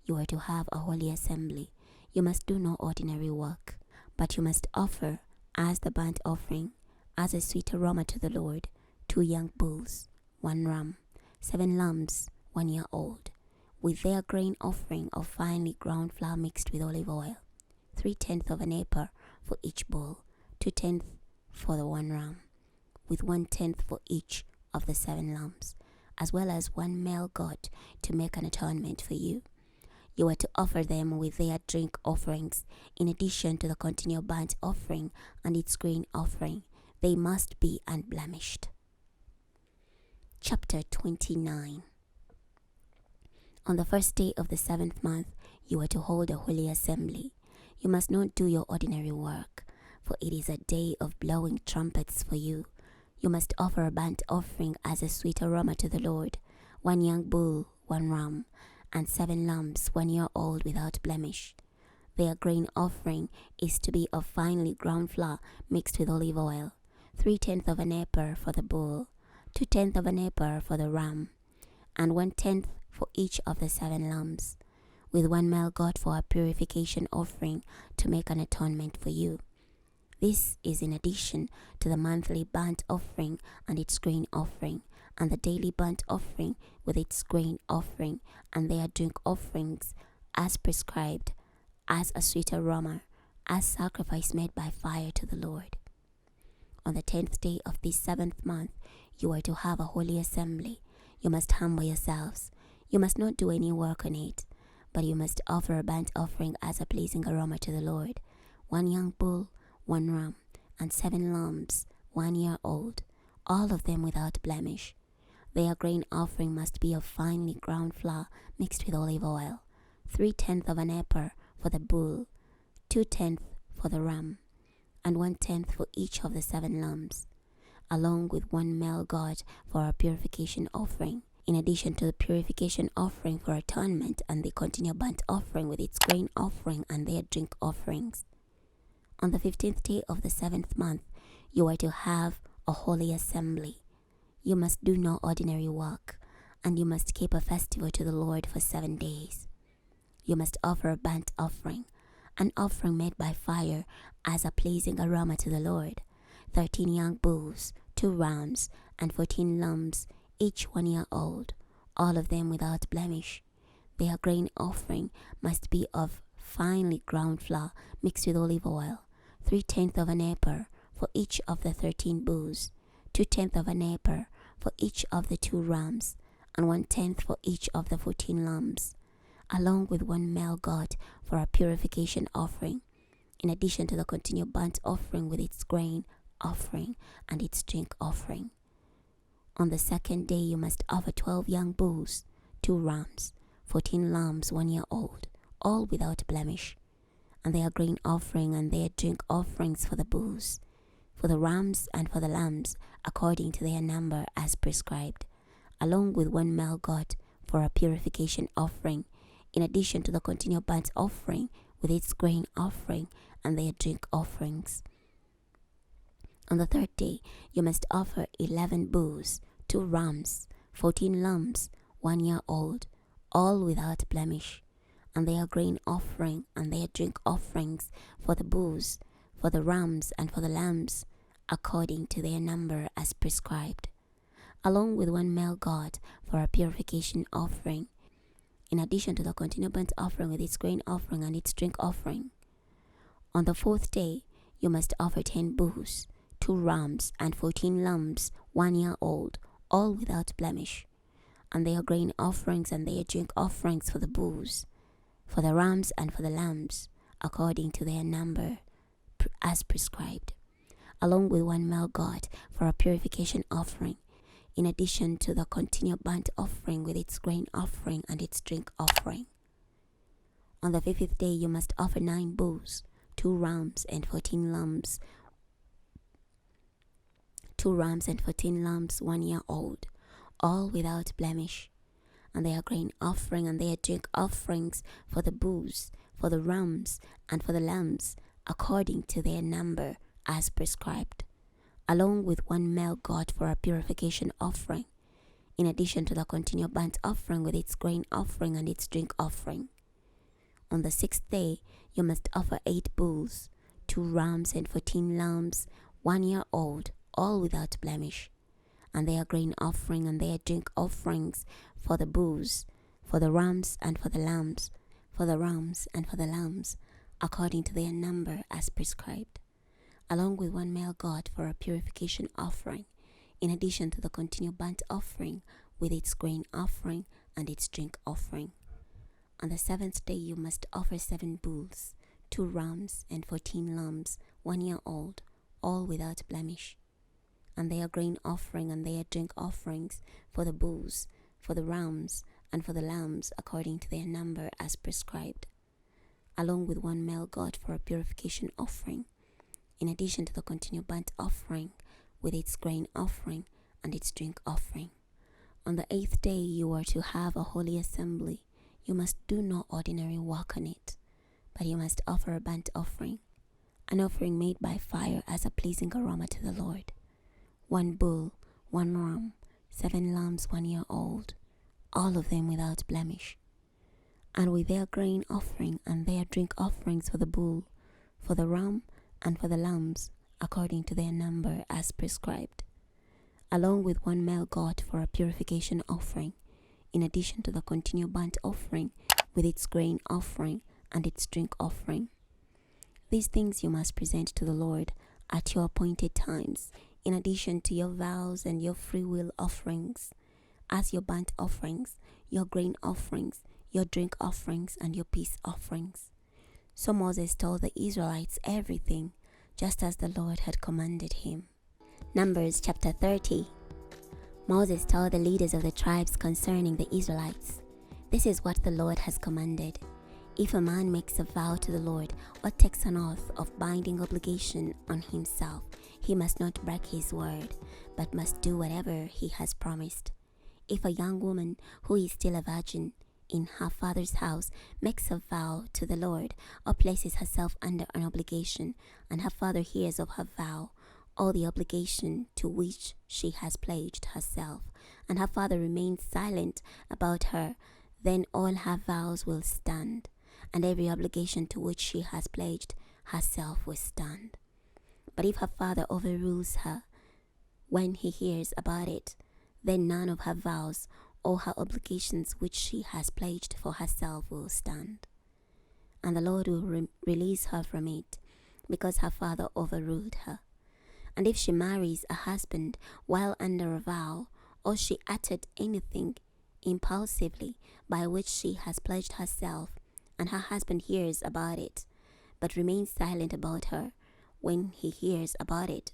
you are to have a holy assembly. You must do no ordinary work, but you must offer as the burnt offering, as a sweet aroma to the Lord, 2 young bulls, 1 ram, 7 lambs, 1 year old, with their grain offering of finely ground flour mixed with olive oil, 3/10 of an ephah for each bull, 2/10 for the 1 ram, with 1/10 for each of the 7 lambs, as well as 1 male goat to make an atonement for you. You are to offer them with their drink offerings, in addition to the continual burnt offering and its grain offering. They must be unblemished. Chapter 29. On the first day of the 7th month, you are to hold a holy assembly. You must not do your ordinary work, for it is a day of blowing trumpets for you. You must offer a burnt offering as a sweet aroma to the Lord, 1 young bull, 1 ram, and 7 lambs, 1 year old without blemish. Their grain offering is to be of finely ground flour mixed with olive oil, 3/10 of an ephah for the bull, 2/10 of an ephah for the ram, and 1/10 for each of the 7 lambs, with 1 male goat for a purification offering to make an atonement for you. This is in addition to the monthly burnt offering and its grain offering, and the daily burnt offering with its grain offering and their drink offerings, as prescribed, as a sweet aroma, as sacrifice made by fire to the Lord. On the 10th day of this 7th month, you are to have a holy assembly. You must humble yourselves. You must not do any work on it, but you must offer a burnt offering as a pleasing aroma to the Lord, 1 young bull, 1 ram, and 7 lambs, 1 year old, all of them without blemish. Their grain offering must be of finely ground flour mixed with olive oil, 3/10 of an ephah for the bull, 2/10 for the ram, and 1/10 for each of the 7 lambs, along with 1 male goat for a purification offering, in addition to the purification offering for atonement and the continual burnt offering with its grain offering and their drink offerings. On the 15th day of the 7th month, you are to have a holy assembly. You must do no ordinary work, and you must keep a festival to the Lord for 7 days. You must offer a burnt offering, an offering made by fire as a pleasing aroma to the Lord, 13 young bulls, 2 rams, and 14 lambs, each 1 year old, all of them without blemish. Their grain offering must be of finely ground flour mixed with olive oil, 3/10 of an ephah for each of the 13 bulls, 2/10 of an ephah for each of the 2 rams, and 1/10 for each of the 14 lambs, along with 1 male goat for a purification offering, in addition to the continual burnt offering with its grain offering and its drink offering. On the 2nd day you must offer 12 young bulls, 2 rams, 14 lambs 1 year old, all without blemish, and their grain offering and their drink offerings for the bulls, for the rams and for the lambs, according to their number as prescribed, along with 1 male goat for a purification offering, in addition to the continual burnt offering with its grain offering and their drink offerings. On the 3rd day, you must offer 11 bulls, 2 rams, 14 lambs, 1 year old, all without blemish, and their grain offering and their drink offerings for the bulls, for the rams, and for the lambs, according to their number as prescribed, along with one male goat for a purification offering, in addition to the continual burnt offering with its grain offering and its drink offering. On the 4th day you must offer 10 bulls, 2 rams, and 14 lambs 1 year old, all without blemish, and their grain offerings and their drink offerings for the bulls, for the rams, and for the lambs, according to their number as prescribed, along with one male goat for a purification offering, in addition to the continual burnt offering with its grain offering and its drink offering. On the 50th day you must offer 9 bulls, 2 rams, and 14 lambs, 2 rams and 14 lambs 1 year old, all without blemish, and their grain offering and their drink offerings for the bulls, for the rams, and for the lambs, according to their number as prescribed, along with one male goat for a purification offering, in addition to the continual burnt offering with its grain offering and its drink offering. On the 6th day you must offer 8 bulls, 2 rams, and 14 lambs 1 year old, all without blemish, and their grain offering and their drink offerings for the bulls, for the rams, and for the lambs, for the rams, and for the lambs, according to their number as prescribed, along with one male goat for a purification offering, in addition to the continual burnt offering with its grain offering and its drink offering. On the 7th day you must offer 7 bulls, 2 rams, and 14 lambs 1 year old, all without blemish, and their grain offering and their drink offerings for the bulls, for the rams, and for the lambs, according to their number as prescribed, along with one male goat for a purification offering, in addition to the continual burnt offering with its grain offering and its drink offering. On the 8th day you are to have a holy assembly. You must do no ordinary work on it, but you must offer a burnt offering, an offering made by fire as a pleasing aroma to the Lord. 1 bull, 1 ram, 7 lambs 1 year old, all of them without blemish, and with their grain offering and their drink offerings for the bull, for the ram, and for the lambs, according to their number as prescribed, along with one male goat for a purification offering, in addition to the continual burnt offering with its grain offering and its drink offering. These things you must present to the Lord at your appointed times, in addition to your vows and your free will offerings, as your burnt offerings, your grain offerings, your drink offerings, and your peace offerings. So Moses told the Israelites everything, just as the Lord had commanded him. Numbers chapter 30. Moses told the leaders of the tribes concerning the Israelites, "This is what the Lord has commanded. If a man makes a vow to the Lord or takes an oath of binding obligation on himself, he must not break his word, but must do whatever he has promised. If a young woman who is still a virgin in her father's house makes a vow to the Lord or places herself under an obligation, and her father hears of her vow or the obligation to which she has pledged herself, and her father remains silent about her, then all her vows will stand, and every obligation to which she has pledged herself will stand. But if her father overrules her when he hears about it, then none of her vows or her obligations which she has pledged for herself will stand, and the Lord will release her from it, because her father overruled her. And if she marries a husband while under a vow, or she uttered anything impulsively by which she has pledged herself, and her husband hears about it, but remains silent about her when he hears about it,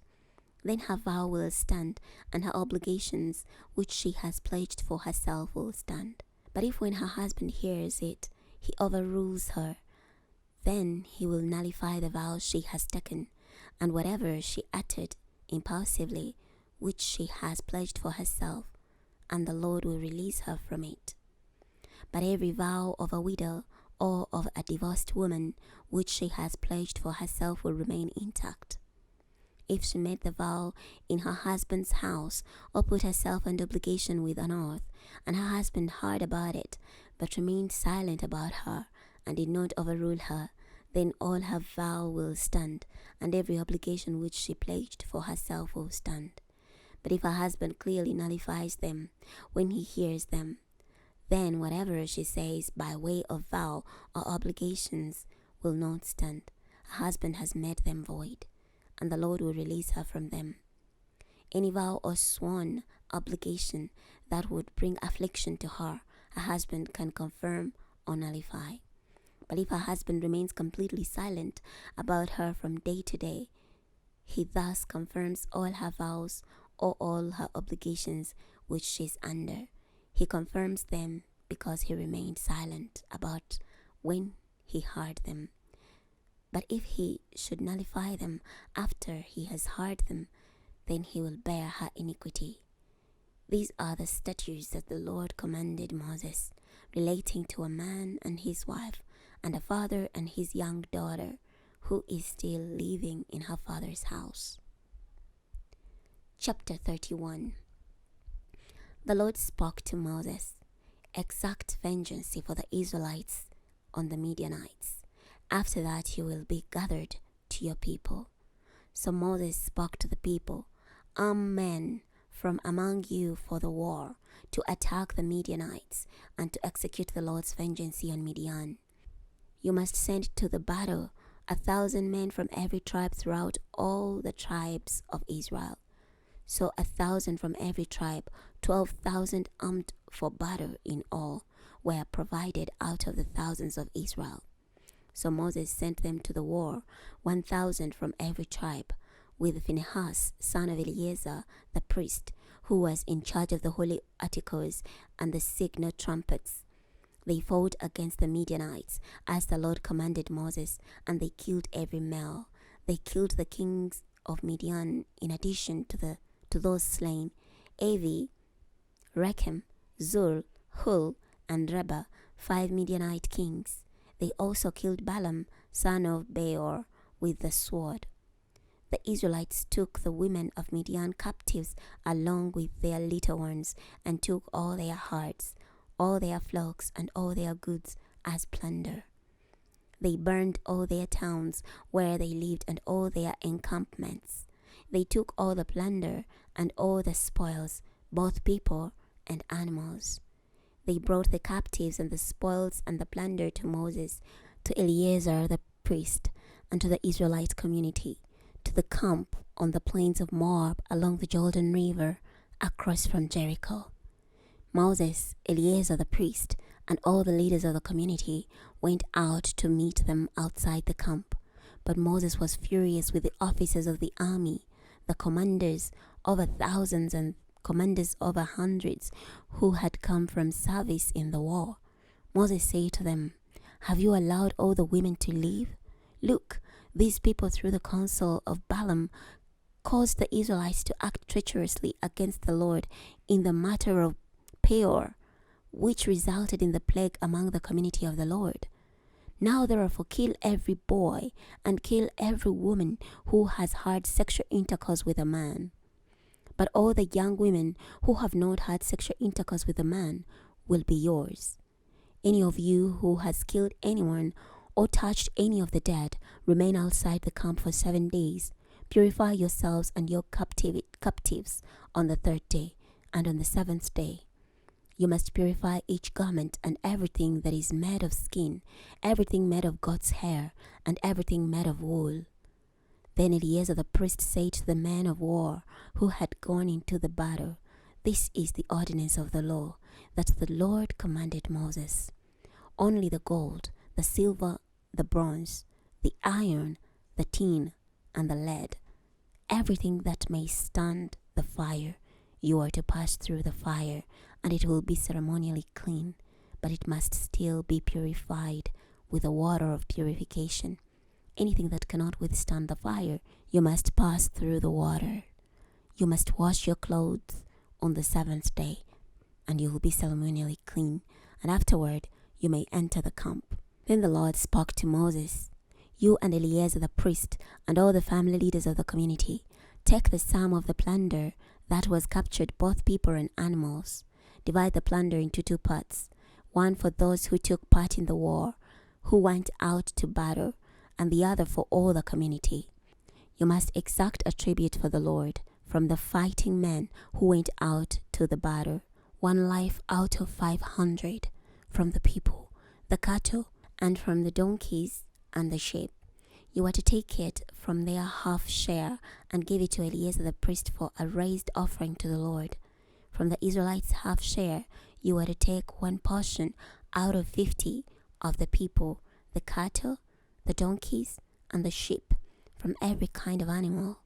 then her vow will stand, and her obligations which she has pledged for herself will stand. But if when her husband hears it, he overrules her, then he will nullify the vows she has taken, and whatever she uttered impulsively, which she has pledged for herself, and the Lord will release her from it. But every vow of a widow or of a divorced woman which she has pledged for herself will remain intact. If she made the vow in her husband's house, or put herself under obligation with an oath, and her husband heard about it, but remained silent about her, and did not overrule her, then all her vow will stand, and every obligation which she pledged for herself will stand. But if her husband clearly nullifies them when he hears them, then whatever she says by way of vow or obligations will not stand. Her husband has made them void, and the Lord will release her from them. Any vow or sworn obligation that would bring affliction to her, her husband can confirm or nullify. But if her husband remains completely silent about her from day to day, he thus confirms all her vows or all her obligations which she is under. He confirms them because he remained silent about when he heard them. But if he should nullify them after he has heard them, then he will bear her iniquity. These are the statutes that the Lord commanded Moses, relating to a man and his wife, and a father and his young daughter, who is still living in her father's house. Chapter 31. The Lord spoke to Moses, exact vengeance for the Israelites on the Midianites. After that you will be gathered to your people. So Moses spoke to the people, arm men from among you for the war, to attack the Midianites, and to execute the Lord's vengeance on Midian. You must send to the battle 1,000 men from every tribe throughout all the tribes of Israel. So 1,000 from every tribe, 12,000 armed for battle in all, were provided out of the thousands of Israel. So Moses sent them to the war, 1,000 from every tribe, with Phinehas, son of Eleazar, the priest, who was in charge of the holy articles and the signal trumpets. They fought against the Midianites, as the Lord commanded Moses, and they killed every male. They killed the kings of Midian, in addition to those slain, Avi, Rechem, Zur, Hul, and Reba, 5 Midianite kings. They also killed Balaam, son of Beor, with the sword. The Israelites took the women of Midian captives along with their little ones, and took all their herds, all their flocks, and all their goods as plunder. They burned all their towns where they lived and all their encampments. They took all the plunder and all the spoils, both people and animals. They brought the captives and the spoils and the plunder to Moses, to Eleazar the priest, and to the Israelite community, to the camp on the plains of Moab along the Jordan River, across from Jericho. Moses, Eleazar the priest, and all the leaders of the community went out to meet them outside the camp. But Moses was furious with the officers of the army, the commanders over thousands and commanders over hundreds, who had come from service in the war. Moses said to them, "Have you allowed all the women to leave? Look, these people through the counsel of Balaam caused the Israelites to act treacherously against the Lord in the matter of Peor, which resulted in the plague among the community of the Lord. Now therefore kill every boy and kill every woman who has had sexual intercourse with a man. But all the young women who have not had sexual intercourse with a man will be yours. Any of you who has killed anyone or touched any of the dead, remain outside the camp for 7 days. Purify yourselves and your captives on the 3rd day, and on the 7th day. You must purify each garment and everything that is made of skin, everything made of goat's hair, and everything made of wool." Then Eleazar the priest said to the men of war who had gone into the battle, "This is the ordinance of the law that the Lord commanded Moses. Only the gold, the silver, the bronze, the iron, the tin, and the lead, everything that may stand the fire, you are to pass through the fire, and it will be ceremonially clean, but it must still be purified with the water of purification. Anything that cannot withstand the fire, you must pass through the water. You must wash your clothes on the 7th day, and you will be ceremonially clean, and afterward you may enter the camp." Then the Lord spoke to Moses, "You and Eleazar the priest, and all the family leaders of the community, take the sum of the plunder that was captured, both people and animals. Divide the plunder into 2 parts, one for those who took part in the war, who went out to battle, and the other for all the community. You must exact a tribute for the Lord from the fighting men who went out to the battle, 1 life out of 500, from the people, the cattle, and from the donkeys and the sheep. You are to take it from their half share and give it to Eleazar the priest for a raised offering to the Lord. From the Israelites' half share, you are to take 1 portion out of 50 of the people, the cattle, the donkeys, and the sheep, from every kind of animal,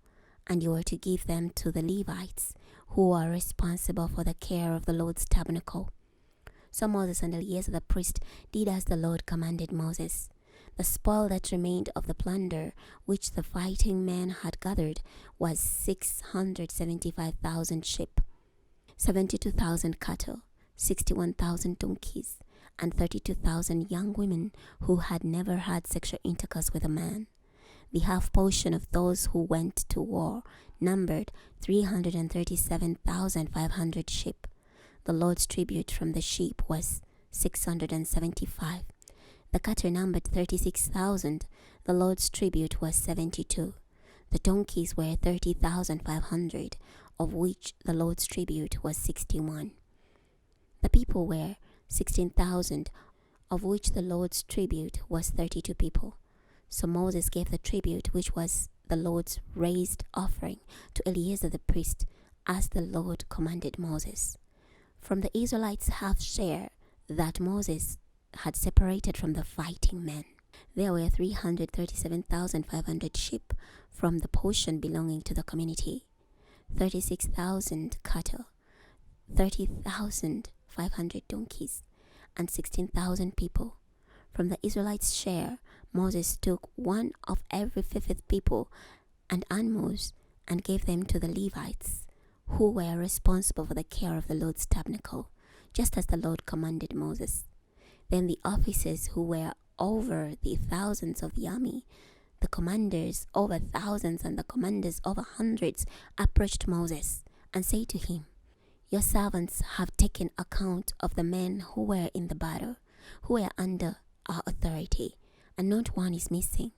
and you are to give them to the Levites, who are responsible for the care of the Lord's tabernacle. So Moses and Eleazar the priest did as the Lord commanded Moses. The spoil that remained of the plunder which the fighting men had gathered was 675,000 sheep, 72,000 cattle, 61,000 donkeys, and 32,000 young women who had never had sexual intercourse with a man. The half portion of those who went to war numbered 337,500 sheep. The Lord's tribute from the sheep was 675. The cattle numbered 36,000. The Lord's tribute was 72. The donkeys were 30,500, of which the Lord's tribute was 61. The people were 16,000, of which the Lord's tribute was 32 people. So Moses gave the tribute, which was the Lord's raised offering, to Eleazar the priest, as the Lord commanded Moses. From the Israelites' half share that Moses had separated from the fighting men, there were 337,500 sheep from the portion belonging to the community, 36,000 cattle, 30,500 donkeys, and 16,000 people. From the Israelites' share, Moses took 1 of every 50th people and animals and gave them to the Levites, who were responsible for the care of the Lord's tabernacle, just as the Lord commanded Moses. Then the officers who were over the thousands of the army, the commanders over thousands and the commanders over hundreds, approached Moses and said to him, "Your servants have taken account of the men who were in the battle, who were under our authority, and not one is missing.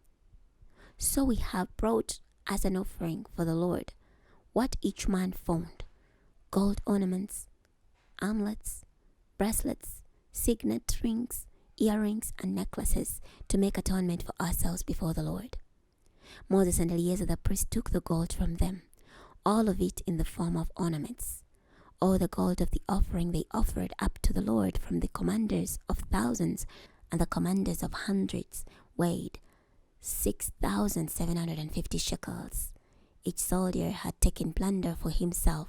So we have brought as an offering for the Lord what each man found: gold ornaments, armlets, bracelets, signet rings, earrings, and necklaces, to make atonement for ourselves before the Lord." Moses and Eleazar the priest took the gold from them, all of it in the form of ornaments. All the gold of the offering they offered up to the Lord from the commanders of thousands and the commanders of hundreds weighed 6,750 shekels. Each soldier had taken plunder for himself.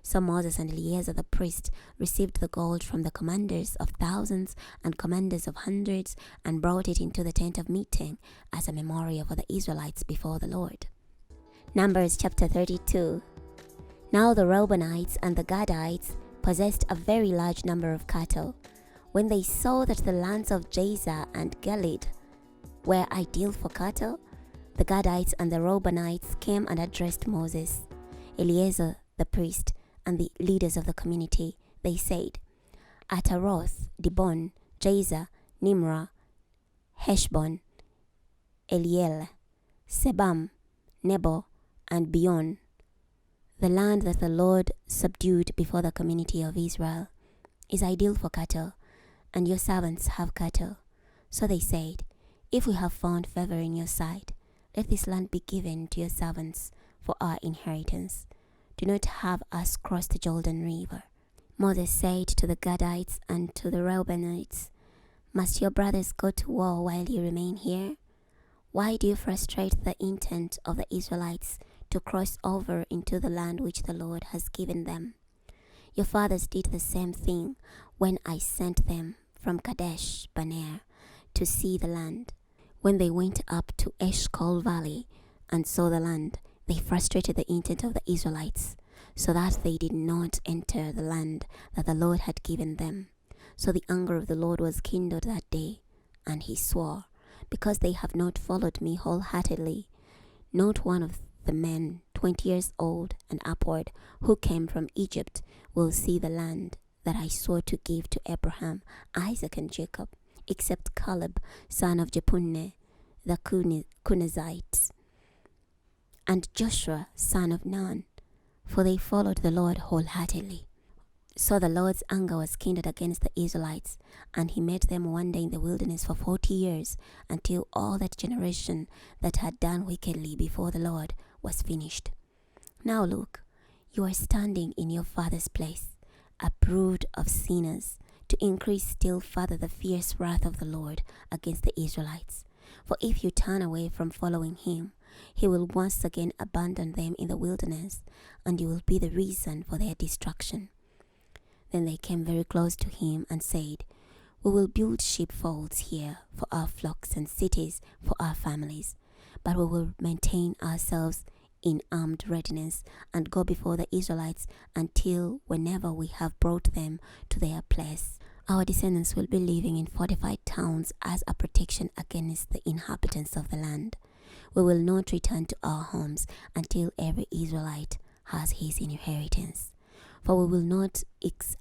So Moses and Eleazar the priest received the gold from the commanders of thousands and commanders of hundreds and brought it into the tent of meeting as a memorial for the Israelites before the Lord. Numbers chapter 32. Now the Reubenites and the Gadites possessed a very large number of cattle. When they saw that the lands of Jazer and Gilead were ideal for cattle, the Gadites and the Reubenites came and addressed Moses, Eleazar the priest, and the leaders of the community. They said, "Ataroth, Dibon, Jazer, Nimrah, Heshbon, Eliel, Sebam, Nebo, and Bion, the land that the Lord subdued before the community of Israel, is ideal for cattle, and your servants have cattle." So they said, "If we have found favor in your sight, let this land be given to your servants for our inheritance. Do not have us cross the Jordan River." Moses said to the Gadites and to the Reubenites, "Must your brothers go to war while you remain here? Why do you frustrate the intent of the Israelites to cross over into the land which the Lord has given them? Your fathers did the same thing when I sent them from Kadesh Barnea to see the land. When they went up to Eshcol Valley and saw the land, they frustrated the intent of the Israelites, so that they did not enter the land that the Lord had given them. So the anger of the Lord was kindled that day, and he swore, "Because they have not followed me wholeheartedly, not one of the men 20 years old and upward who came from Egypt will see the land that I swore to give to Abraham, Isaac, and Jacob, except Caleb, son of Jephunneh, the Kenizzite, and Joshua, son of Nun, for they followed the Lord wholeheartedly. So the Lord's anger was kindled against the Israelites, and he met them one day in the wilderness for 40 years, until all that generation that had done wickedly before the Lord was finished. Now look, you are standing in your father's place, a brood of sinners, to increase still further the fierce wrath of the Lord against the Israelites. For if you turn away from following him, he will once again abandon them in the wilderness, and you will be the reason for their destruction. Then they came very close to him and said, We will build sheepfolds here for our flocks and cities for our families, but we will maintain ourselves in armed readiness and go before the Israelites until whenever we have brought them to their place. Our descendants will be living in fortified towns as a protection against the inhabitants of the land. We will not return to our homes until every Israelite has his inheritance. For we will not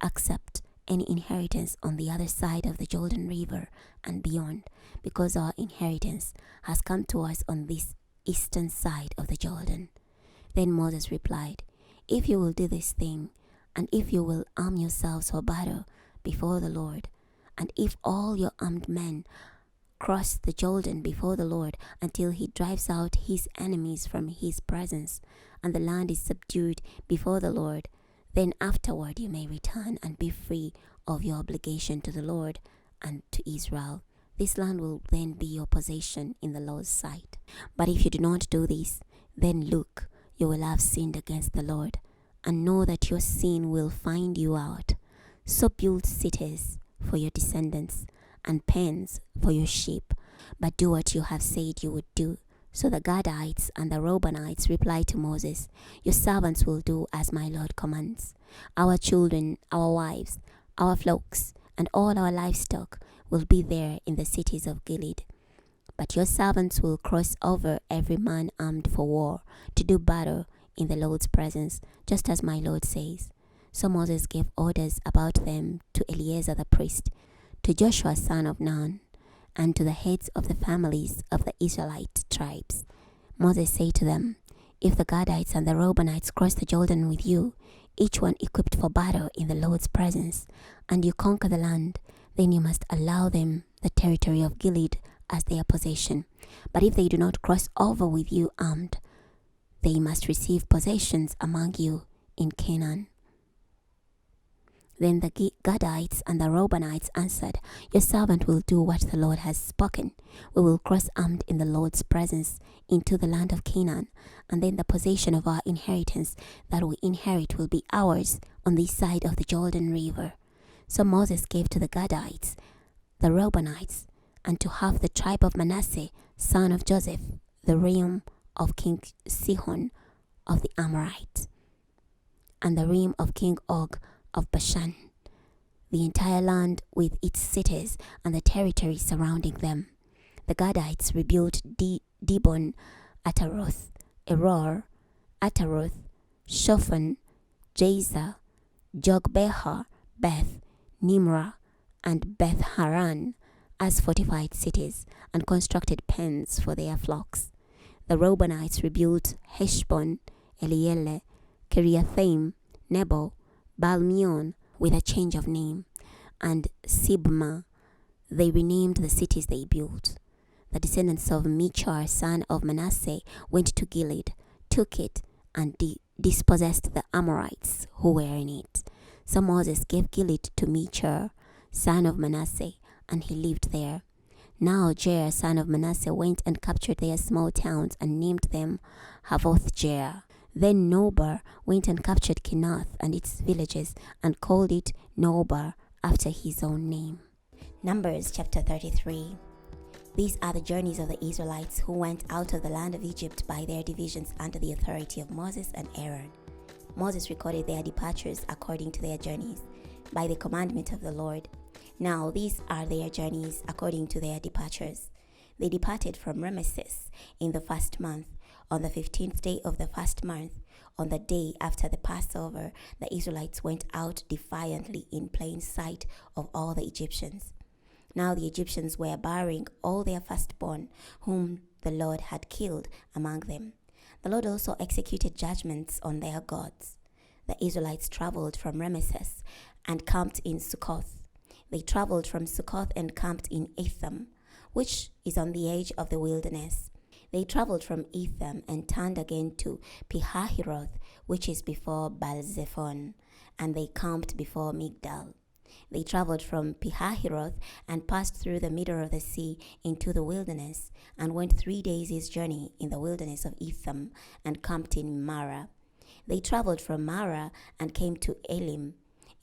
accept any inheritance on the other side of the Jordan River and beyond, because our inheritance has come to us on this eastern side of the Jordan. Then Moses replied, If you will do this thing, and if you will arm yourselves for battle before the Lord, and if all your armed men cross the Jordan before the Lord until he drives out his enemies from his presence, and the land is subdued before the Lord, then afterward you may return and be free of your obligation to the Lord and to Israel. This land will then be your possession in the Lord's sight. But if you do not do this, then look, you will have sinned against the Lord, and know that your sin will find you out. So build cities for your descendants and pens for your sheep, but do what you have said you would do. So the Gadites and the Reubenites replied to Moses, Your servants will do as my Lord commands. Our children, our wives, our flocks, and all our livestock will be there in the cities of Gilead. But your servants will cross over, every man armed for war, to do battle in the Lord's presence, just as my Lord says. So Moses gave orders about them to Eleazar the priest, to Joshua son of Nun, and to the heads of the families of the Israelite tribes. Moses said to them, If the Gadites and the Reubenites cross the Jordan with you, each one equipped for battle in the Lord's presence, and you conquer the land, then you must allow them the territory of Gilead as their possession. But if they do not cross over with you armed, they must receive possessions among you in Canaan. Then the Gadites and the Reubenites answered, Your servant will do what the Lord has spoken. We will cross armed in the Lord's presence into the land of Canaan, and then the possession of our inheritance that we inherit will be ours on this side of the Jordan River. So Moses gave to the Gadites, the Reubenites, and to half the tribe of Manasseh, son of Joseph, the realm of King Sihon of the Amorites, and the realm of King Og of Bashan, the entire land with its cities and the territory surrounding them. The Gadites rebuilt Dibon, Ataroth, Eror, Ataroth, Shophan, Jazer, Jogbehar, Beth, Nimrah, and Beth Haran as fortified cities, and constructed pens for their flocks. The Reubenites rebuilt Heshbon, Eleale, Kiriathaim, Nebo, Balmeon with a change of name, and Sibma. They renamed the cities they built. The descendants of Mechar, son of Manasseh, went to Gilead, took it, and dispossessed the Amorites who were in it. So Moses gave Gilead to Mechar, son of Manasseh, and he lived there. Now Jair, son of Manasseh, went and captured their small towns and named them Havoth-Jair. Then Nobar went and captured Kenath and its villages and called it Nobar after his own name. Numbers chapter 33. These are the journeys of the Israelites who went out of the land of Egypt by their divisions under the authority of Moses and Aaron. Moses recorded their departures according to their journeys, by the commandment of the Lord. Now these are their journeys according to their departures. They departed from Ramesses in the first month, on the 15th day of the first month, On the day after the Passover, the Israelites went out defiantly in plain sight of all the Egyptians. Now the Egyptians were burying all their firstborn, whom the Lord had killed among them. The Lord also executed judgments on their gods. The Israelites traveled from Ramesses and camped in Succoth. They traveled from Succoth and camped in Etham, which is on the edge of the wilderness. They traveled from Etham and turned again to Pihahiroth, which is before Baal-zephon, and they camped before Migdal. They traveled from Pihahiroth and passed through the middle of the sea into the wilderness, and went 3 days' journey in the wilderness of Etham, and camped in Marah. They traveled from Marah and came to Elim.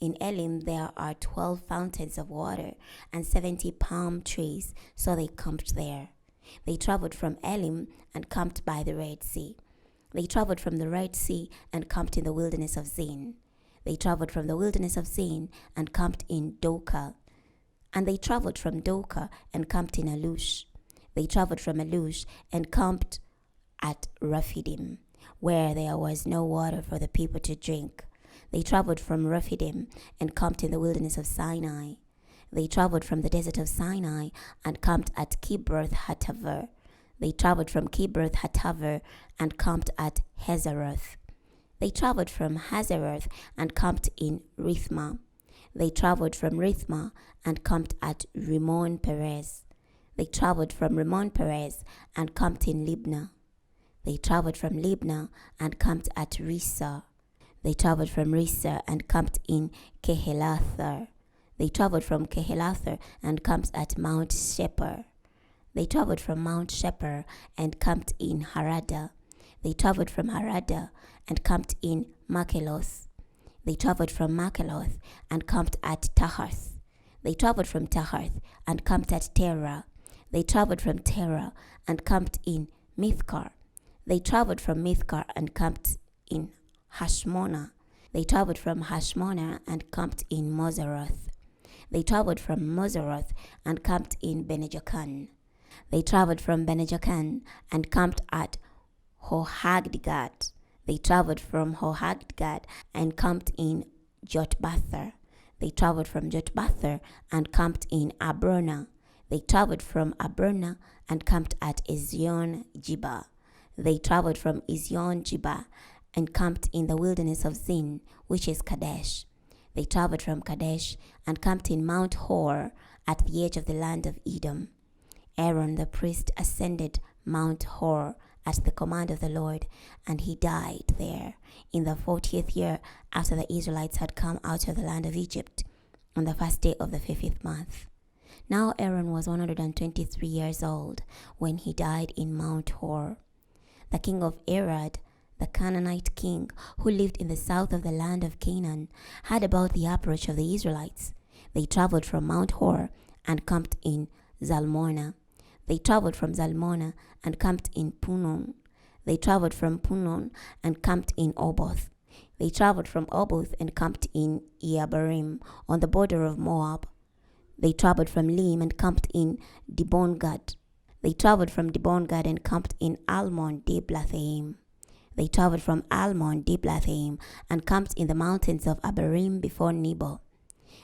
In Elim there are 12 fountains of water and 70 palm trees, so they camped there. They traveled from Elim and camped by the Red Sea. They traveled from the Red Sea and camped in the wilderness of Zin. They traveled from the wilderness of Zin and camped in Doka. And they traveled from Doka and camped in Alush. They traveled from Alush and camped at Rephidim, where there was no water for the people to drink. They traveled from Rephidim and camped in the wilderness of Sinai. They traveled from the desert of Sinai and camped at Kibroth Hattaavah. They traveled from Kibroth Hattaavah and camped at Hazeroth. They traveled from Hazeroth and camped in Rithmah. They traveled from Rithmah and camped at Rimmon Perez. They traveled from Rimmon Perez and camped in Libnah. They traveled from Libnah and camped at Rissah. They traveled from Rissah and camped in Kehelathar. They traveled from Kehelathar and camped at Mount Shepher. They traveled from Mount Shepher and camped in Harada. They traveled from Harada and camped in Makheloth. They traveled from Makheloth and camped at Taharth. They traveled from Taharth and camped at Terah. They traveled from Terah and camped in Mithkar. They traveled from Mithkar and camped in Hashmona. They traveled from Hashmona and camped in Moseroth. They traveled from Moseroth and camped in Benejakan. They traveled from Benejakan and camped at Horhagdgad. They traveled from Horhagdgad and camped in Jotbathar. They traveled from Jotbathar and camped in Abrona. They traveled from Abrona and camped at Ezion-Geber. They traveled from Ezion-Geber and camped in the wilderness of Zin, which is Kadesh. They traveled from Kadesh and camped in Mount Hor at the edge of the land of Edom. Aaron the priest ascended Mount Hor at the command of the Lord, and he died there in the 40th year after the Israelites had come out of the land of Egypt, on the first day of the 50th month. Now Aaron was 123 years old when he died in Mount Hor. The king of Arad, the Canaanite king who lived in the south of the land of Canaan, heard about the approach of the Israelites. They traveled from Mount Hor and camped in Zalmona. They traveled from Zalmona and camped in Punon. They traveled from Punon and camped in Oboth. They traveled from Oboth and camped in Iabarim on the border of Moab. They traveled from Lim and camped in Dibongad. They traveled from Dibongad and camped in Almon Diblathaim. They traveled from Almon Diblathaim and camped in the mountains of Abarim before Nebo.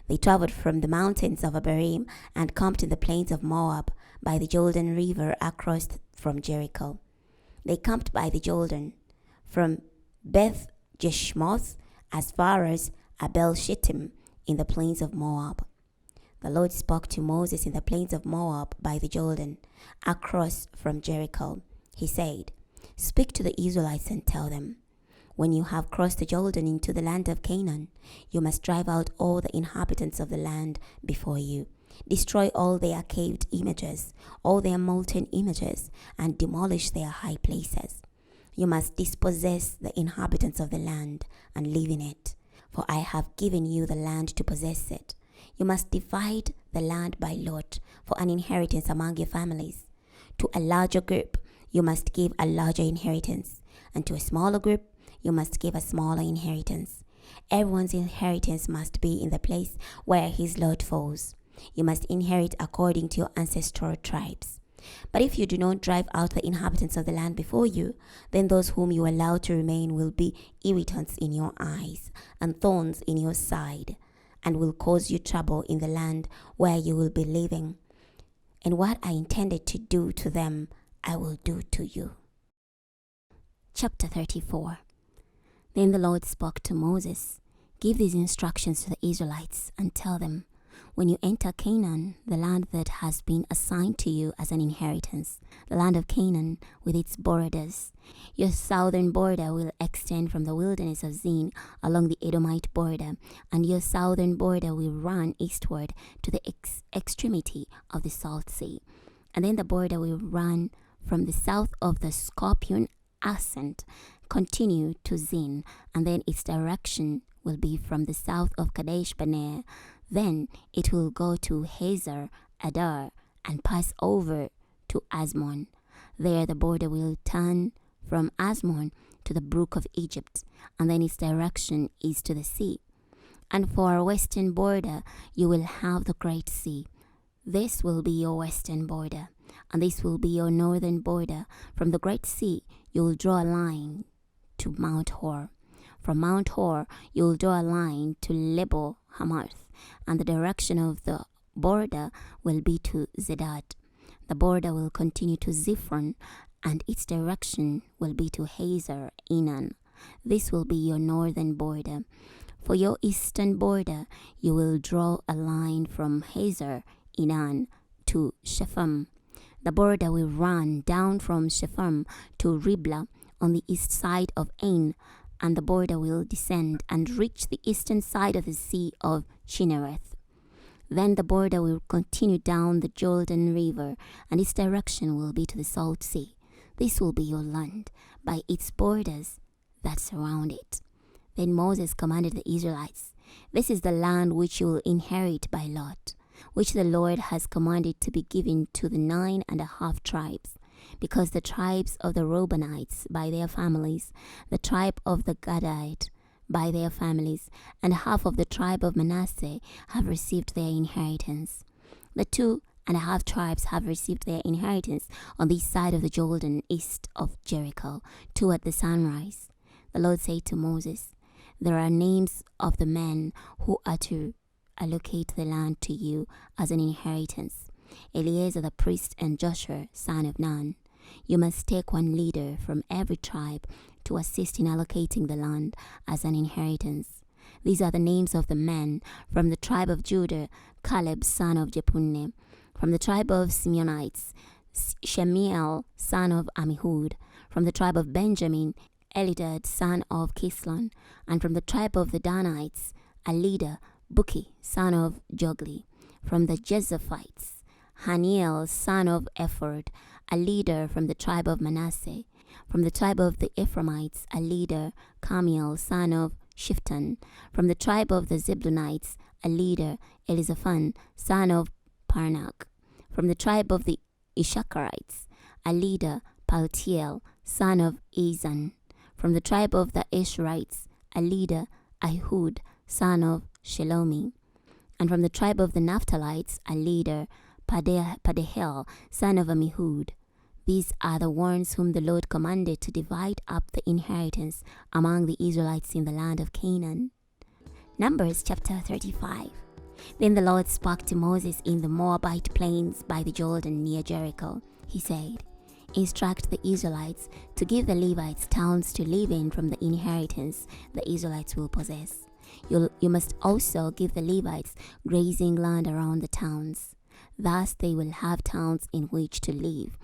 They traveled from the mountains of Abarim and camped in the plains of Moab by the Jordan River across from Jericho. They camped by the Jordan from Beth Jeshmoth as far as Abel Shittim in the plains of Moab. The Lord spoke to Moses in the plains of Moab by the Jordan across from Jericho. He said, "Speak to the Israelites and tell them, when you have crossed the Jordan into the land of Canaan, you must drive out all the inhabitants of the land before you. Destroy all their caved images, all their molten images, and demolish their high places. You must dispossess the inhabitants of the land and live in it, for I have given you the land to possess it. You must divide the land by lot for an inheritance among your families. To a larger group, you must give a larger inheritance, and to a smaller group, you must give a smaller inheritance. Everyone's inheritance must be in the place where his lot falls. You must inherit according to your ancestral tribes. But if you do not drive out the inhabitants of the land before you, then those whom you allow to remain will be irritants in your eyes and thorns in your side, and will cause you trouble in the land where you will be living. And what I intended to do to them, I will do to you. Chapter 34. Then the Lord spoke to Moses, "Give these instructions to the Israelites and tell them, when you enter Canaan, the land that has been assigned to you as an inheritance, the land of Canaan with its borders, your southern border will extend from the wilderness of Zin along the Edomite border, and your southern border will run eastward to the extremity of the Salt Sea. And then the border will run from the south of the Scorpion Ascent, continue to Zin, and then its direction will be from the south of Kadesh Barnea. Then it will go to Hazar Adar and pass over to Asmon. There the border will turn from Asmon to the brook of Egypt, and then its direction is to the sea. And for our western border you will have the Great Sea. This will be your western border, and this will be your northern border. From the Great Sea you will draw a line to Mount Hor. From Mount Hor you will draw a line to Lebo Hamath, and the direction of the border will be to Zedad. The border will continue to Ziphron, and its direction will be to Hazar Enan. This will be your northern border. For your eastern border you will draw a line from Hazar Enan to Shepham. The border will run down from Shepham to Riblah on the east side of Ain, and the border will descend and reach the eastern side of the Sea of Chinnereth. Then the border will continue down the Jordan River, and its direction will be to the Salt Sea. This will be your land, by its borders that surround it. Then Moses commanded the Israelites, "This is the land which you will inherit by lot, which the Lord has commanded to be given to the 9.5 tribes. Because the tribes of the Reubenites by their families, the tribe of the Gadite by their families, and half of the tribe of Manasseh have received their inheritance. The 2.5 tribes have received their inheritance on this side of the Jordan, east of Jericho, toward the sunrise." The Lord said to Moses, "There are names of the men who are to allocate the land to you as an inheritance: Eleazar the priest and Joshua, son of Nun. You must take one leader from every tribe to assist in allocating the land as an inheritance. These are the names of the men: from the tribe of Judah, Caleb, son of Jephunneh; from the tribe of Simeonites, Shemiel, son of Ammihud; from the tribe of Benjamin, Elidad, son of Kislon; and from the tribe of the Danites, Alida, Buki, son of Jogli; from the Jezaphites, Haniel, son of Ephod, a leader from the tribe of Manasseh; from the tribe of the Ephraimites, a leader, Carmiel, son of Shiftan; from the tribe of the Zebulunites, a leader, Elizaphan, son of Parnak; from the tribe of the Issacharites, a leader, Paltiel, son of Ezan; from the tribe of the Asherites, a leader, Ahud, son of Shelomi; and from the tribe of the Naphtalites, a leader, Padehel, son of Ammihud. These are the ones whom the Lord commanded to divide up the inheritance among the Israelites in the land of Canaan." Numbers chapter 35. Then the Lord spoke to Moses in the Moabite plains by the Jordan near Jericho. He said, "Instruct the Israelites to give the Levites towns to live in from the inheritance the Israelites will possess. You must also give the Levites grazing land around the towns. Thus they will have towns in which to live,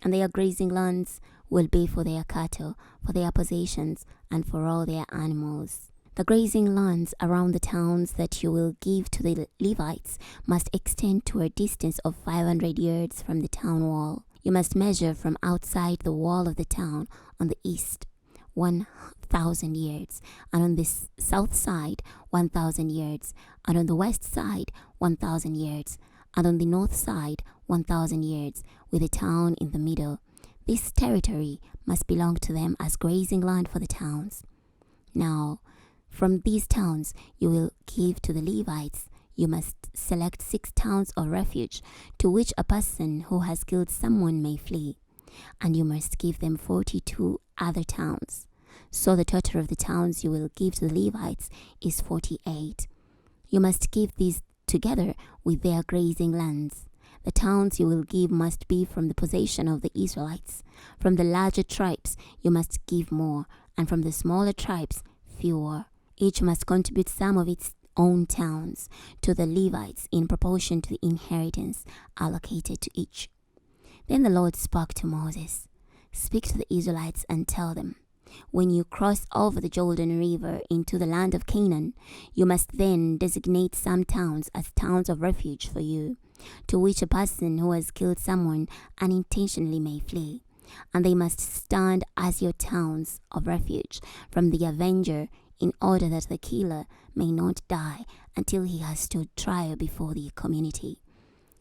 and their grazing lands will be for their cattle, for their possessions, and for all their animals. The grazing lands around the towns that you will give to the Levites must extend to a distance of 500 yards from the town wall. You must measure from outside the wall of the town on the east 1,000 yards, and on the south side 1,000 yards, and on the west side 1,000 yards, and on the north side 1,000 yards, with a town in the middle. This territory must belong to them as grazing land for the towns. Now, from these towns you will give to the Levites You must select 6 towns of refuge to which a person who has killed someone may flee, and you must give them 42 other towns. So the total of the towns you will give to the Levites is 48. You must give these together with their grazing lands. The towns you will give must be from the possession of the Israelites. From the larger tribes you must give more, and from the smaller tribes fewer. Each must contribute some of its own towns to the Levites in proportion to the inheritance allocated to each. Then the Lord spoke to Moses, "Speak to the Israelites and tell them, when you cross over the Jordan River into the land of Canaan, you must then designate some towns as towns of refuge for you, to which a person who has killed someone unintentionally may flee, and they must stand as your towns of refuge from the avenger, in order that the killer may not die until he has stood trial before the community.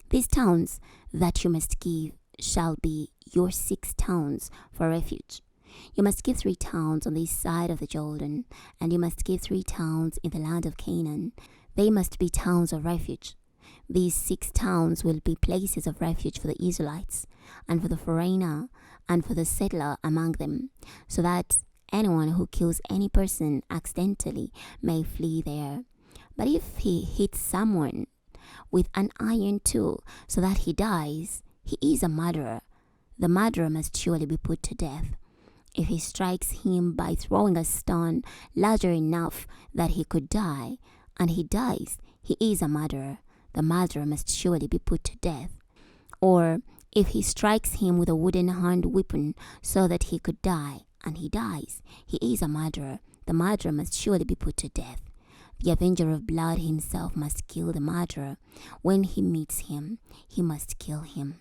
These towns that you must give shall be your 6 towns for refuge. You must give 3 towns on this side of the Jordan, and you must give 3 towns in the land of Canaan. They must be towns of refuge. These 6 towns will be places of refuge for the Israelites, and for the foreigner, and for the settler among them, so that anyone who kills any person accidentally may flee there. But if he hits someone with an iron tool so that he dies, he is a murderer. The murderer must surely be put to death. If he strikes him by throwing a stone larger enough that he could die, and he dies, he is a murderer. The murderer must surely be put to death. Or if he strikes him with a wooden hand weapon so that he could die, and he dies, he is a murderer. The murderer must surely be put to death. The avenger of blood himself must kill the murderer. When he meets him, he must kill him.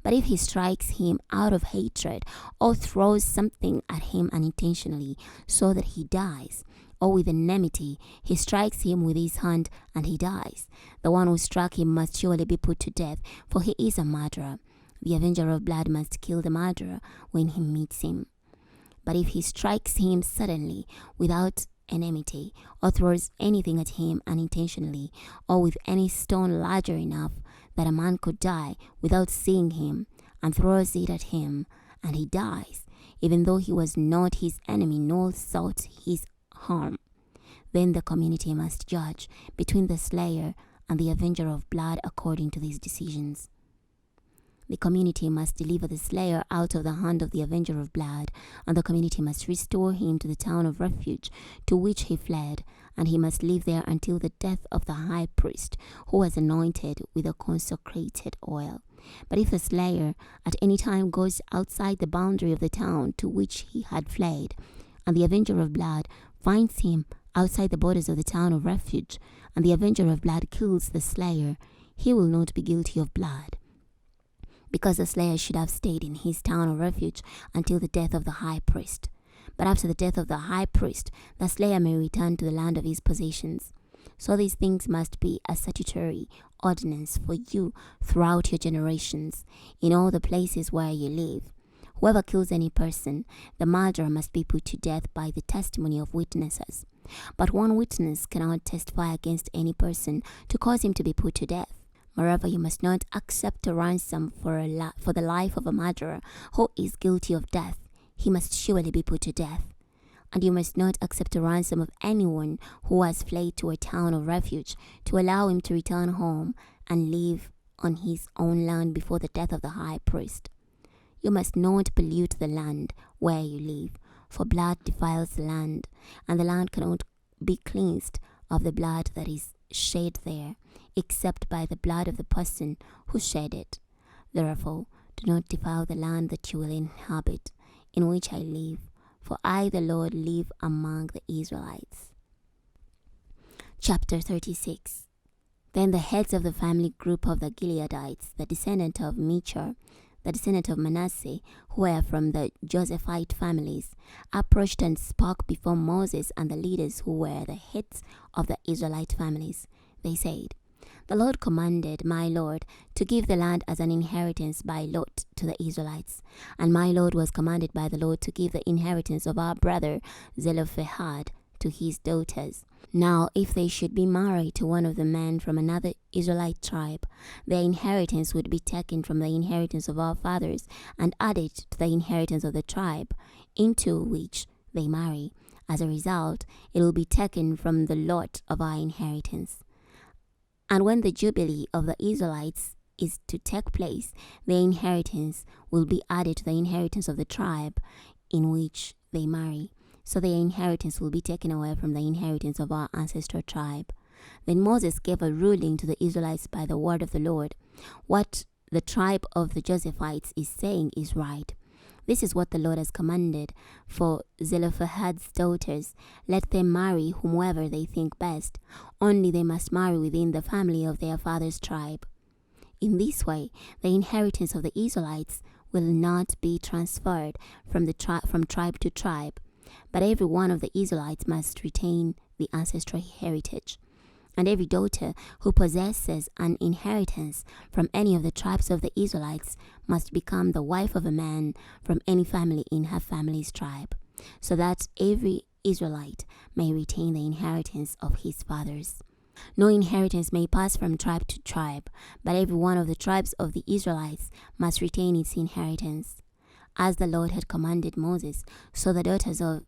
But if he strikes him out of hatred, or throws something at him unintentionally so that he dies, or with enmity he strikes him with his hand and he dies, the one who struck him must surely be put to death, for he is a murderer. The avenger of blood must kill the murderer when he meets him. But if he strikes him suddenly, without enmity, or throws anything at him unintentionally, or with any stone larger enough that a man could die without seeing him, and throws it at him, and he dies, even though he was not his enemy nor sought his harm, then the community must judge between the slayer and the avenger of blood according to these decisions. The community must deliver the slayer out of the hand of the avenger of blood, and the community must restore him to the town of refuge to which he fled, and he must live there until the death of the high priest, who was anointed with the consecrated oil. But if the slayer at any time goes outside the boundary of the town to which he had fled, and the avenger of blood finds him outside the borders of the town of refuge, and the avenger of blood kills the slayer, he will not be guilty of blood, because the slayer should have stayed in his town of refuge until the death of the high priest. But after the death of the high priest, the slayer may return to the land of his possessions. So these things must be a statutory ordinance for you throughout your generations, in all the places where you live. Whoever kills any person, the murderer must be put to death by the testimony of witnesses. But one witness cannot testify against any person to cause him to be put to death. Moreover, you must not accept a ransom for the life of a murderer who is guilty of death. He must surely be put to death. And you must not accept a ransom of anyone who has fled to a town of refuge to allow him to return home and live on his own land before the death of the high priest. You must not pollute the land where you live, for blood defiles the land, and the land cannot be cleansed of the blood that is shed there, except by the blood of the person who shed it. Therefore, do not defile the land that you will inhabit, in which I live, for I, the Lord, live among the Israelites. Chapter 36. Then the heads of the family group of the Gileadites, the descendant of Machir, the descendant of Manasseh, who were from the Josephite families, approached and spoke before Moses and the leaders who were the heads of the Israelite families. They said, "The Lord commanded my Lord to give the land as an inheritance by lot to the Israelites, and my Lord was commanded by the Lord to give the inheritance of our brother Zelophehad to to his daughters. Now, if they should be married to one of the men from another Israelite tribe, their inheritance would be taken from the inheritance of our fathers and added to the inheritance of the tribe into which they marry. As a result, it will be taken from the lot of our inheritance. And when the jubilee of the Israelites is to take place, their inheritance will be added to the inheritance of the tribe in which they marry. So their inheritance will be taken away from the inheritance of our ancestral tribe. Then Moses gave a ruling to the Israelites by the word of the Lord. What the tribe of the Josephites is saying is right. This is what the Lord has commanded for Zelophehad's daughters. Let them marry whomever they think best. Only they must marry within the family of their father's tribe. In this way, the inheritance of the Israelites will not be transferred from tribe to tribe, but every one of the Israelites must retain the ancestral heritage. And every daughter who possesses an inheritance from any of the tribes of the Israelites must become the wife of a man from any family in her family's tribe, so that every Israelite may retain the inheritance of his fathers. No inheritance may pass from tribe to tribe, but every one of the tribes of the Israelites must retain its inheritance. As the Lord had commanded Moses, so the daughters of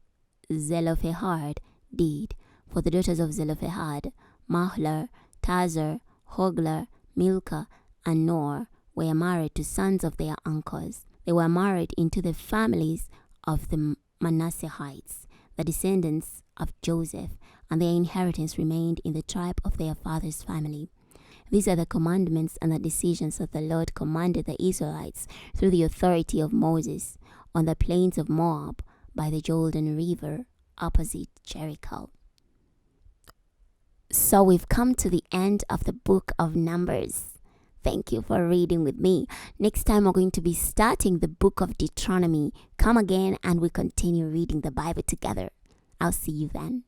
Zelophehad did. For the daughters of Zelophehad, Mahlah, Tazar, Hoglah, Milcah, and Noah were married to sons of their uncles. They were married into the families of the Manasseites, the descendants of Joseph, and their inheritance remained in the tribe of their father's family. These are the commandments and the decisions that the Lord commanded the Israelites through the authority of Moses on the plains of Moab by the Jordan River opposite Jericho. So we've come to the end of the book of Numbers. Thank you for reading with me. Next time we're going to be starting the book of Deuteronomy. Come again and we continue reading the Bible together. I'll see you then.